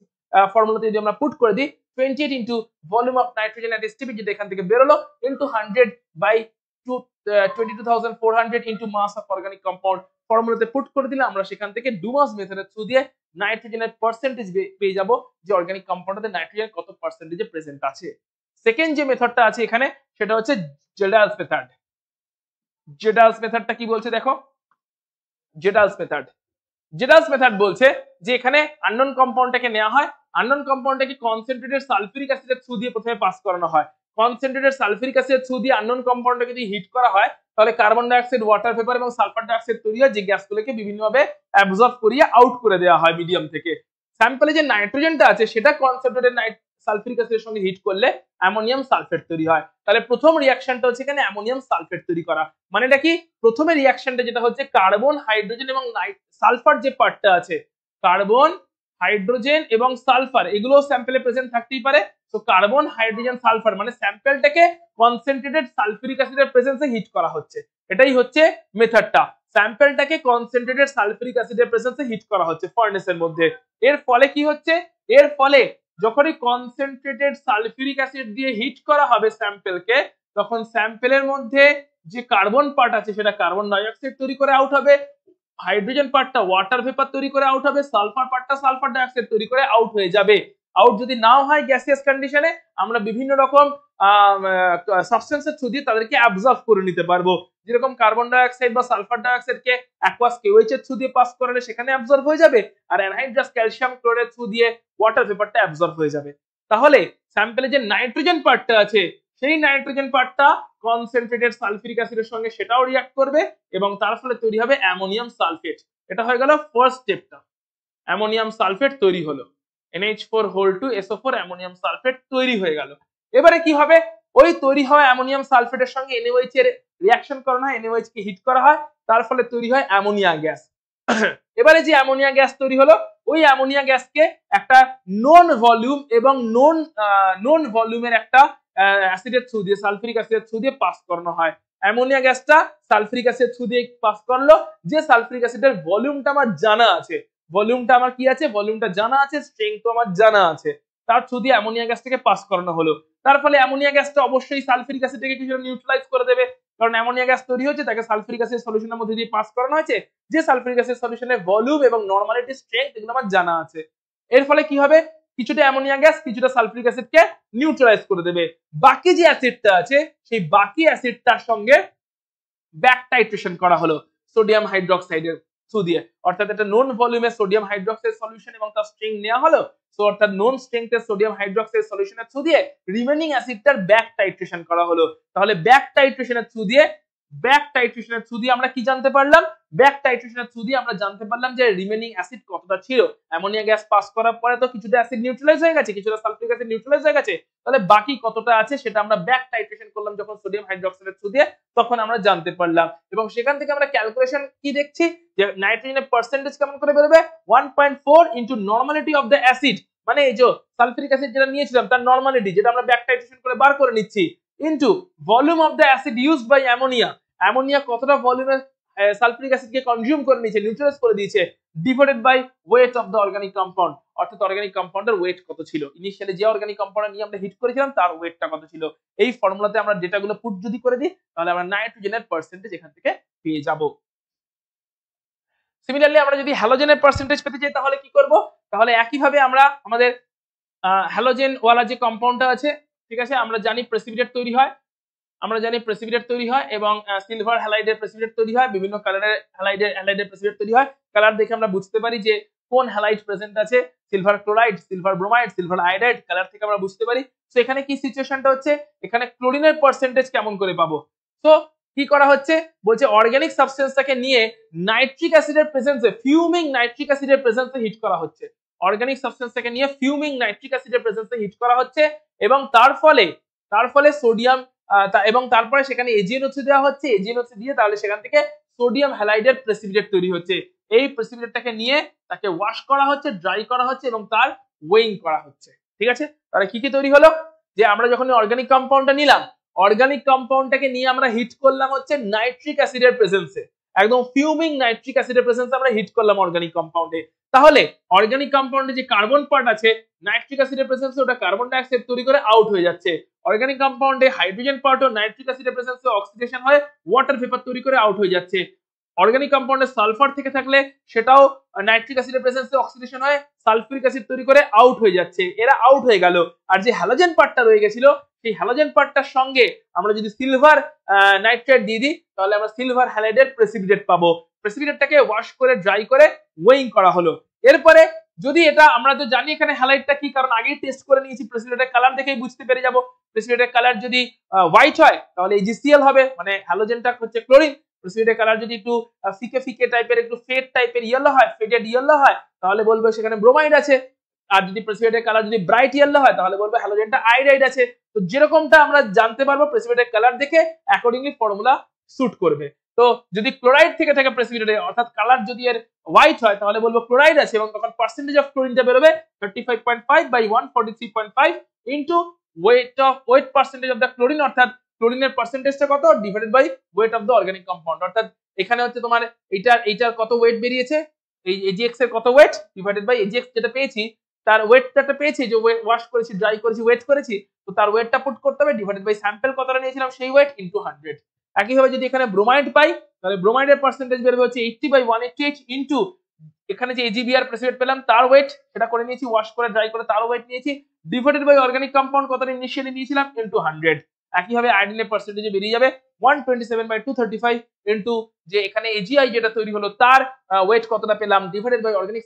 ফর্মুলাতে যদি আমরা পুট করে দিই 28 into volume of nitrogen at STP, যেটা এখান থেকে বেরোলো, into 100 by 22,400 into mass of organic compound, ফর্মুলাতে পুট করে দিলে আমরা সেখান থেকে ডুমাস মেথডের থ্রু দিয়ে নাইট্রোজেনের পার্সেন্টেজ পেয়ে যাব, যে অর্গানিক কম্পাউন্ডে নাইট্রোজেন কত পার্সেন্টেজে প্রেজেন্ট আছে। সেকেন্ড যে মেথডটা আছে এখানে সেটা হচ্ছে জেডালস মেথড। জেডালস মেথডটা কি বলছে দেখো, জেডালস মেথড বলছে যে এখানে আননোন কম্পাউন্ডটাকে নেওয়া হয়, আননোন কম্পাউন্ডটাকে কনসেন্ট্রেটেড সালফিউরিক অ্যাসিডের থ্রু দিয়ে প্রথমে পাস করানো হয়। কনসেন্ট্রেটেড সালফিউরিক অ্যাসিডের থ্রু দিয়ে আননোন কম্পাউন্ডটাকে যদি হিট করা হয় তাহলে carbon die oxide, water vapour এবং সালফার ডাই অক্সাইড তৈরি হয়, যে গ্যাসগুলোকে বিভিন্নভাবে অ্যাবজর্ব করিয়ে আউট করে দেওয়া হয় মিডিয়াম থেকে। স্যাম্পলে যে নাইট্রোজেনটা আছে সেটা কনসেন্ট্রেটেড সালফিউরিক অ্যাসিডের সঙ্গে হিট করলে অ্যামোনিয়াম সালফেট তৈরি হয়। তাহলে প্রথম রিঅ্যাকশনটা হচ্ছে এখানে অ্যামোনিয়াম সালফেট তৈরি করা। মানেটা কি, প্রথমে রিঅ্যাকশনটা যেটা হচ্ছে কার্বন, হাইড্রোজেন এবং সালফার যে পার্টটা আছে, কার্বন, হাইড্রোজেন এবং সালফার এগুলো স্যাম্পলে প্রেজেন্ট থাকতেই পারে। তো কার্বন, হাইড্রোজেন, সালফার মানে স্যাম্পলটাকে কনসেন্ট্রেটেড সালফিউরিক অ্যাসিডের প্রেজেন্সে হিট করা হচ্ছে, এটাই হচ্ছে মেথডটা। স্যাম্পলটাকে কনসেন্ট্রেটেড সালফিউরিক অ্যাসিডের প্রেজেন্সে হিট করা হচ্ছে ফার্নেসের মধ্যে। এর ফলে কি হচ্ছে, এর ফলে যখনই কনসেন্ট্রেটেড সালফিউরিক অ্যাসিড দিয়ে হিট করা হবে স্যাম্পলকে, তখন স্যাম্পলের মধ্যে যে কার্বন পার্ট আছে সেটা কার্বন ডাই অক্সাইড তৈরি করে আউট হবে, হাইড্রোজেন পার্টটা ওয়াটার ভেপার তৈরি করে আউট হবে, সালফার পার্টটা সালফার ডাই অক্সাইড তৈরি করে আউট হয়ে যাবে। আউট যদি নাও হয় গ্যাসিয়াস কন্ডিশনে, আমরা বিভিন্ন রকম সাবস্টেন্সের থ্রু দিয়ে তাদেরকে অ্যাবজর্ব করে নিতে পারবো। যেরকম কার্বন ডাই অক্সাইড বা সালফার ডাই অক্সাইডকে অ্যাকুয়াস কেওএইচ এর থ্রু দিয়ে পাস করালে সেখানে অ্যাবজর্ব হয়ে যাবে, আর অ্যানহাইড্রাস ক্যালসিয়াম ক্লোরাইড থ্রু দিয়ে ওয়াটার ভেপারটা অ্যাবজর্ব হয়ে যাবে। তাহলে স্যাম্পলে যে নাইট্রোজেন পার্টটা আছে সেই নাইট্রোজেন পার্টটা কনসেন্ট্রেটেড সালফিউরিক অ্যাসিডের সঙ্গে সেটাও রিঅ্যাক্ট করবে এবং তার ফলে তৈরি হবে অ্যামোনিয়াম সালফেট। এটা হয়ে গেল ফার্স্ট স্টেপটা, অ্যামোনিয়াম সালফেট তৈরি হলো, NH4 2SO4 অ্যামোনিয়াম সালফেট তৈরি হয়ে গেল। এবারে কি হবে, ওই তৈরি হওয়া অ্যামোনিয়াম সালফেটের সঙ্গে NaOH এর রিঅ্যাকশন করানো হয়, NaOH কে হিট করা হয়, তার ফলে তৈরি হয় অ্যামোনিয়া গ্যাস। এবারে যে অ্যামোনিয়া গ্যাস তৈরি হলো ওই অ্যামোনিয়া গ্যাসকে একটা নন ভলিউম এবং নন ভলিউমের একটা অ্যাসিডের থ্রু দিয়ে, সালফিউরিক অ্যাসিডের থ্রু দিয়ে পাস করানো হয়। অ্যামোনিয়া গ্যাসটা সালফিউরিক অ্যাসিডের থ্রু দিয়ে পাস করলো, যে সালফিউরিক অ্যাসিডের ভলিউমটা আমার জানা আছে, ভলিউমটা আমার কি আছে, ভলিউমটা জানা আছে, স্ট্রেংথ আমার জানা আছে, তার থ্রু দিয়ে অ্যামোনিয়া গ্যাসটাকে পাস করানো হলো। তার ফলে অ্যামোনিয়া গ্যাসটা অবশ্যই সালফিউরিক অ্যাসিডটাকে কিছুটা নিউট্রালাইজ করে দেবে, কারণ অ্যামোনিয়া গ্যাস তৈরি হচ্ছে তাকে সালফিউরিক অ্যাসিড সলিউশনের মধ্যে দিয়ে পাস করানো হয়েছে, যে সালফিউরিক অ্যাসিড সলিউশনের ভলিউম এবং নরমালিটি, স্ট্রেংথ এগুলো আমার জানা আছে। এর ফলে কি হবে, কিছুটা অ্যামোনিয়া গ্যাস কিছুটা সালফিউরিক অ্যাসিডকে নিউট্রালাইজ করে দেবে। বাকি যে অ্যাসিডটা আছে সেই বাকি অ্যাসিডটার সঙ্গে ব্যাক টাইট্রেশন করা হলো সোডিয়াম হাইড্রোক্সাইডের থ্রু দিয়ে, অর্থাৎ একটা নন ভলিউমে সোডিয়াম হাইড্রোক্সাইড সলিউশন এবং তার স্ট্রেংথ নেওয়া হলো। সো অর্থাৎ নন স্ট্রেংথের সোডিয়াম হাইড্রোক্সাইড সলিউশনের থ্রু দিয়ে রিমেনিং অ্যাসিডটার ব্যাক টাইট্রেশন করা হলো। তাহলে ব্যাক টাইট্রেশনের থ্রু দিয়ে ব্যাক টাইট্রেশনের থ্রু দিয়ে আমরা কি জানতে পারলাম, ব্যাক টাইট্রেশনের থ্রু দিয়ে আমরা জানতে পারলাম যে রিমেনিং অ্যাসিড কতটা ছিল। অ্যামোনিয়া গ্যাস পাস করার পরে তো কিছুটা অ্যাসিড নিউট্রালাইজ হয়ে গেছে, কিছুটা সালফিউরিক অ্যাসিড নিউট্রালাইজ হয়ে গেছে, তাহলে বাকি কতটা আছে সেটা আমরা ব্যাক টাইট্রেশন করলাম যখন সোডিয়াম হাইড্রোক্সাইডের থ্রু দিয়ে, তখন আমরা জানতে পারলাম। এবং সেখান থেকে আমরা ক্যালকুলেশন কি দেখছি যে নাইট্রোজেনের পার্সেন্টেজ কেমন করে বেরোবে, 1.4 into normality of the acid, মানে এই যে সালফিউরিক অ্যাসিড যেটা নিয়েছিলাম তার নরমালিটি যেটা আমরা ব্যাক টাইট্রেশন করে বার করে নিচ্ছি, into volume of the acid used by ammonia, ammonia কতটা ভলিউমে সালফিউরিক অ্যাসিডকে কনজিউম করে নিয়েছে, নিউট্রালাইজ করে দিয়েছে, divided by weight of the organic compound, অর্থাৎ অর্গানিক কম্পাউন্ডের ওয়েট কত ছিল, ইনিশিয়ালি যে অর্গানিক কম্পাউন্ড নিয়ে আমরা হিট করেছিলাম তার ওয়েটটা কত ছিল। এই ফর্মুলাতে আমরা ডেটাগুলো পুট যদি করে দিই তাহলে আমরা নাইট্রোজেনের পার্সেন্টেজ এখান থেকে পেয়ে যাব। সিমিলারলি আমরা যদি হ্যালোজেনের পার্সেন্টেজ পেতে চাই তাহলে কি করব, তাহলে একইভাবে আমরা আমাদের হ্যালোজেন ওয়ালা যে কম্পাউন্ডটা আছে, ঠিক আছে, আমরা জানি প্রেসিপিটেট তৈরি হয়, এবং সিলভার হ্যালাইডের প্রেসিপিটেট তৈরি হয়, বিভিন্ন কালারের হ্যালাইডের প্রেসিপিটেট তৈরি হয়। কালার দেখে আমরা বুঝতে পারি যে কোন হ্যালাইড প্রেজেন্ট আছে, silver chloride, silver bromide, silver iodide, colour থেকে আমরা বুঝতে পারি। তো এখানে কি সিচুয়েশনটা হচ্ছে, এখানে ক্লোরিনের পার্সেন্টেজ কেমন করে পাবো, তো কি করা হচ্ছে, বলছে অর্গানিক সাবস্টেন্সটাকে নিয়ে নাইট্রিক অ্যাসিডের প্রেজেন্সে, ফিউমিং নাইট্রিক অ্যাসিডের প্রেজেন্সে হিট করা হচ্ছে, অর্গানিক সাবস্টেন্সটাকে নিয়ে ফিউমিং নাইট্রিক অ্যাসিডের প্রেজেন্সে হিট করা হচ্ছে, এবং তার ফলে সোডিয়াম এবং তারপরে সেখানে এজিএনওচ দেওয়া হচ্ছে, এজিএনওচ দিয়ে তাহলে সেখান থেকে সোডিয়াম হ্যালাইডের প্রেসিপিটেট তৈরি হচ্ছে। এই প্রেসিপিটেটটাকে নিয়ে তাকে ওয়াশ করা হচ্ছে, ড্রাই করা হচ্ছে এবং তার ওয়েইং করা হচ্ছে, ঠিক আছে। তাহলে কি কি তৈরি হলো, যে আমরা যখন অর্গানিক কম্পাউন্ডটা নিলাম, অর্গানিক কম্পাউন্ডটাকে নিয়ে আমরা হিট করলাম হচ্ছে নাইট্রিক অ্যাসিডের প্রেজেন্সে, একদম ফিউমিং নাইট্রিক অ্যাসিডের প্রেজেন্সে আমরা হিট করলাম অর্গানিক কম্পাউন্ডে। তাহলে অর্গানিক কম্পাউন্ডে যে কার্বন পার্ট আছে নাইট্রিক অ্যাসিডের প্রেজেন্সে ওটা কার্বন ডাই অক্সাইড তৈরি করে আউট হয়ে যাচ্ছে, অর্গানিক কম্পাউন্ডে হাইড্রোজেন পার্ট ও নাইট্রিক অ্যাসিডের প্রেজেন্সে অক্সিডেশন হয়ে ওয়াটার ভেপার তৈরি করে আউট হয়ে যাচ্ছে, অর্গানিক কম্পাউন্ডে সালফার থেকে থাকলে সেটাও নাইট্রিক অ্যাসিডের প্রেজেন্সে অক্সিডেশন হয়ে সালফিউরিক অ্যাসিড তৈরি করে আউট হয়ে যাচ্ছে, এরা আউট হয়ে গেল। আর যে হ্যালোজেন পার্টটা রয়ে গেছিল সেই হ্যালোজেন পার্টটার সঙ্গে আমরা যদি সিলভার নাইট্রেট দিয়ে দিই তাহলে আমরা সিলভার হ্যালাইডের প্রেসিপিটেট পাবো। প্রেসিপিটেটটাকে ওয়াশ করে ড্রাই করে ওয়েইং করা হলো। এরপরে যদি এটা আমরা তো জানি এখানে হ্যালাইডটা কি, কারণ আগেই টেস্ট করে নিয়েছি, প্রেসিপিটেটের কালার দেখেই বুঝতে পেরে যাব। প্রেসিপিটেটের কালার যদি হোয়াইট হয় তাহলে AgCl হবে, মানে হ্যালোজেনটা হচ্ছে ক্লোরিন। প্রেসিপিটেটের কালার যদি একটু ফিকে ফিকে টাইপের, একটু ফেড টাইপের ইয়েলো হয়, ফেডেড ইয়েলো হয়, তাহলে বলবো সেখানে ব্রোমাইড আছে। আর যদি প্রেসিপিটেটের কালার যদি ব্রাইট ইয়েলো হয় তাহলে বলবো হ্যালোজেনটা আয়োডাইড আছে। তো যেরকমটা আমরা জানতে পারবো প্রেসিপিটেটের কালার দেখে অ্যাকর্ডিংলি ফর্মুলা স্যুট করবে। তো যদি ক্লোরাইড থেকে থাকে প্রেসিপিটেটে, অর্থাৎ কালার যদি এর হোয়াইট হয় তাহলে বলবো ক্লোরাইড আছে, এবং তখন পার্সেন্টেজ অফ ক্লোরিনটা বেরোবে 35.5 by 143.5 into weight percentage of the chlorine, অর্থাৎ ক্লোরিনের পার্সেন্টেজটা কত divided by weight of the organic compound, অর্থাৎ এখানে হচ্ছে তোমার এইটার কত ওয়েট বেরিয়েছে, এই AgX এর কত ওয়েট ডিভাইডেড বাই AgX যেটা পেয়েছি তার ওয়েটটা পেয়েছি, যে ওয়াশ করেছি, ড্রাই করেছি, ওয়েট করেছি, তো তার ওয়েটটা পুট করতে হবে ডিভাইডেড বাই স্যাম্পল কতটা নিয়েছিলাম সেই ওয়েট ইনটু 100। একইভাবে যদি এখানে ব্রোমাইড পাই তাহলে ব্রোমাইডের পার্সেন্টেজ বেরবে হচ্ছে 80 বাই 188 ইনটু এখানে যে AgBr প্রেসিপিটেট পেলাম তার ওয়েট, সেটা করে নিয়েছি, ওয়াশ করে ড্রাই করে তার ওয়েট নিয়েছি, ডিভাইডেড বাই অর্গানিক কম্পাউন্ড কতটা ইনিশিয়ালি নিয়েছিলাম ইনটু 100। একইভাবে আয়োডিনের পার্সেন্টেজে বেরিয়ে যাবে 127 বাই 235 ইনটু যে এখানে AgI যেটা তৈরি হলো তার ওয়েট কতটা পেলাম ডিভাইডেড বাই অর্গানিক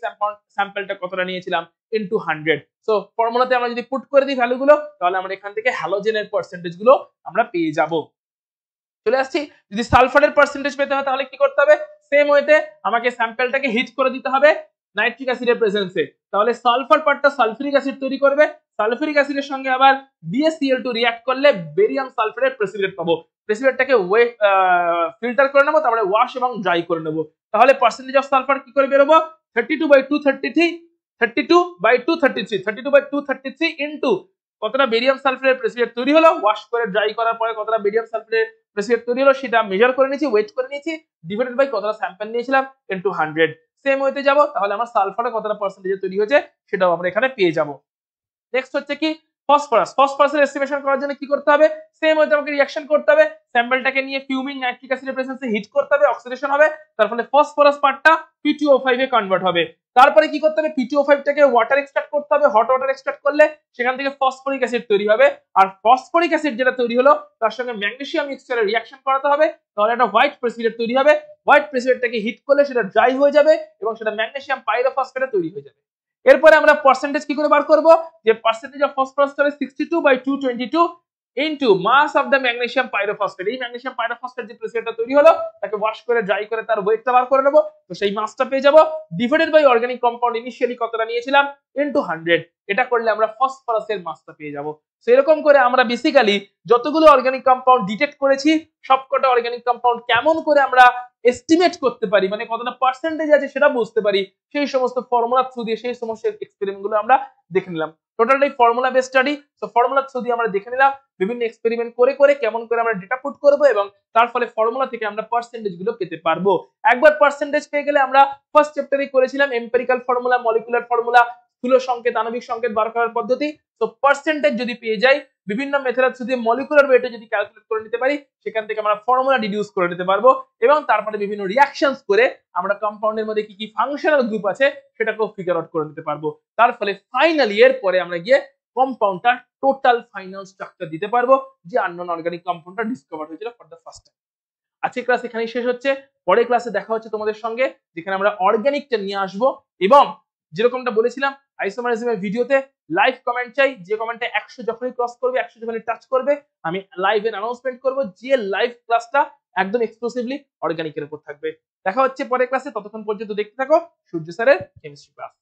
স্যাম্পলটা কতটা নিয়েছিলাম ইনটু 100। সো ফর্মুলাতে আমরা যদি পুট করে দিই ভ্যালুগুলো তাহলে আমরা এখান থেকে হ্যালোজেনের পার্সেন্টেজ গুলো আমরা পেয়ে যাব। চলে আসছি, যদি সালফারের পার্সেন্টেজ পেতে হয় তাহলে কি করতে হবে, সেম ওয়েতে আমাকে স্যাম্পলটাকে হিট করে দিতে হবে নাইট্রিক অ্যাসিডের প্রেজেন্সে, তাহলে সালফার পার্টটা সালফিউরিক অ্যাসিড তৈরি করবে, সালফিউরিক অ্যাসিডের সঙ্গে আবার BaCl2 রিঅ্যাক্ট করলে বেরিয়াম সালফেটের প্রেসিপিটেট পাবো, প্রেসিপিটেটটাকে ফিল্টার করে নেবো, তারপরে ওয়াশ এবং ড্রাই করে নেবো, তাহলে পার্সেন্টেজ অফ সালফার কি করে বেরোবো 32 বাই 233 ইনটু কতটা বেরিয়াম সালফেটের প্রেসিপিটেট তৈরি হলো, ওয়াশ করে ড্রাই করার পরে কতটা বেরিয়াম সালফেটের প্রেসিপিটেট তৈরি হলো সেটা মেজার করে নিয়েছি, ওয়েট করে নিয়েছি, ডিভাইডেড বাই কতটা স্যাম্পল নিয়েছিলাম ইনটু 100। সেম ওয়েতে যাব, তাহলে আমার সালফারের কতটা পার্সেন্টেজ তৈরি হয়েছে সেটাও আমরা এখানে পেয়ে যাব। নেক্সট হচ্ছে কি ফসফরাসের এস্টিমেশন করার জন্য কি করতে হবে, সেম ওয়েতে আমাকে রিঅ্যাকশন করতে হবে, স্যাম্পলটাকে নিয়ে ফিউমিং নাইট্রিক অ্যাসিডের প্রেজেন্সে হিট করতে হবে, অক্সিডেশন হবে, তার ফলে ফসফরাস পার্টটা P2O5 এ কনভার্ট হবে। তারপরে কি করতে হবে, P2O5 টাকে ওয়াটার এক্সট্রাক্ট করতে হবে, হট ওয়াটার এক্সট্রাক্ট করলে সেখান থেকে ফসফরিক অ্যাসিড তৈরি হবে, আর ফসফরিক অ্যাসিড যেটা তৈরি হলো তার সঙ্গে ম্যাগনেসিয়াম মিক্সচারের রিঅ্যাকশন করাতে হবে, তাহলে একটা হোয়াইট প্রেসিপিটেট তৈরি হবে, হোয়াইট প্রেসিপিটেটটাকে হিট করলে সেটা ড্রাই হয়ে যাবে এবং সেটা ম্যাগনেসিয়াম পাইরোফসফেটে তৈরি হয়ে যাবে। এরপরে আমরা পার্সেন্টেজ কি করে বার করব, যে পার্সেন্টেজ অফ ফসফরাস হবে 62 by 222 into mass of the magnesium pyrophosphate. এই ম্যাগনেসিয়াম পাইরোফসফেট যে প্রেসিপিটেটটা তৈরি হলো তাকে ওয়াশ করে ড্রাই করে তার ওয়েটটা বার করে নেবো, তো সেই মাসটা পেয়ে যাবো, divided by organic compound initially কতটা নিয়েছিলাম ইনটু 100। এটা করলে আমরা ফসফরাসের মাসটা পেয়ে যাবো। তো এরকম করে আমরা বেসিক্যালি যতগুলো অর্গানিক কম্পাউন্ড ডিটেক্ট করেছি সবকটা অর্গানিক কম্পাউন্ড কেমন করে আমরা এস্টিমেট করতে পারি, মানে কতটা পার্সেন্টেজ আছে সেটা বুঝতে পারি, সেই সমস্ত ফর্মুলা থ্রু দিয়ে সেই সমস্ত এক্সপেরিমেন্ট গুলো আমরা দেখে নিলাম। টোটালটাই ফর্মুলা বেস স্টাডি। তো ফর্মুলা থ্রু দিয়ে আমরা দেখে নিলাম বিভিন্ন এক্সপেরিমেন্ট করে করে কেমন করে আমরা ডেটা পুট করব এবং তার ফলে ফর্মুলা থেকে আমরা পার্সেন্টেজ গুলো পেতে পারবো। একবার পার্সেন্টেজ পেয়ে গেলে আমরা ফার্স্ট চ্যাপ্টারে করেছিলাম এম্পিরিক্যাল ফর্মুলা, মলিকুলার ফর্মুলা, স্থূল সংকেত, আণবিক সংকেত বার করার পদ্ধতি। তো পার্সেন্টেজ যদি পেয়ে যাই বিভিন্ন মেথড থ্রু দিয়ে মলিকুলার ওয়েটে যদি ক্যালকুলেট করে নিতে পারি সেখান থেকে আমরা ফর্মুলা ডিডিউস করে নিতে পারবো এবং তারপরে বিভিন্ন রিঅ্যাকশনস করে আমরা কম্পাউন্ডের মধ্যে কি কি ফাংশনাল গ্রুপ আছে সেটাকেও ফিগার আউট করে নিতে পারবো। তার ফলে ফাইনালি এর পরে আমরা গিয়ে কম্পাউন্ডটা টোটাল ফাইনাল স্ট্রাকচার দিতে পারবো যে আননোন অর্গানিক কম্পাউন্ডটা ডিসকভার হয়েছিল ফর দ্য ফার্স্ট টাইম। আজকের ক্লাস এখানেই শেষ হচ্ছে, পরের ক্লাসে দেখা হচ্ছে তোমাদের সঙ্গে যেখানে আমরা অর্গানিকটা নিয়ে আসবো এবং যেরকমটা বলেছিলাম আইসোমারিজমের ভিডিওতে লাইভ কমেন্ট চাই, যে কমেন্টে 100 যখনই ক্রস করবে 100 যখনই টাচ করবে আমি লাইভে অ্যানাউন্সমেন্ট করব যে লাইভ ক্লাসটা একদম এক্সক্লুসিভলি অর্গানিকের উপর থাকবে। দেখা হচ্ছে পরের ক্লাসে, ততক্ষণ পর্যন্ত দেখতে থাকো সূর্য স্যারের কেমিস্ট্রি ক্লাস।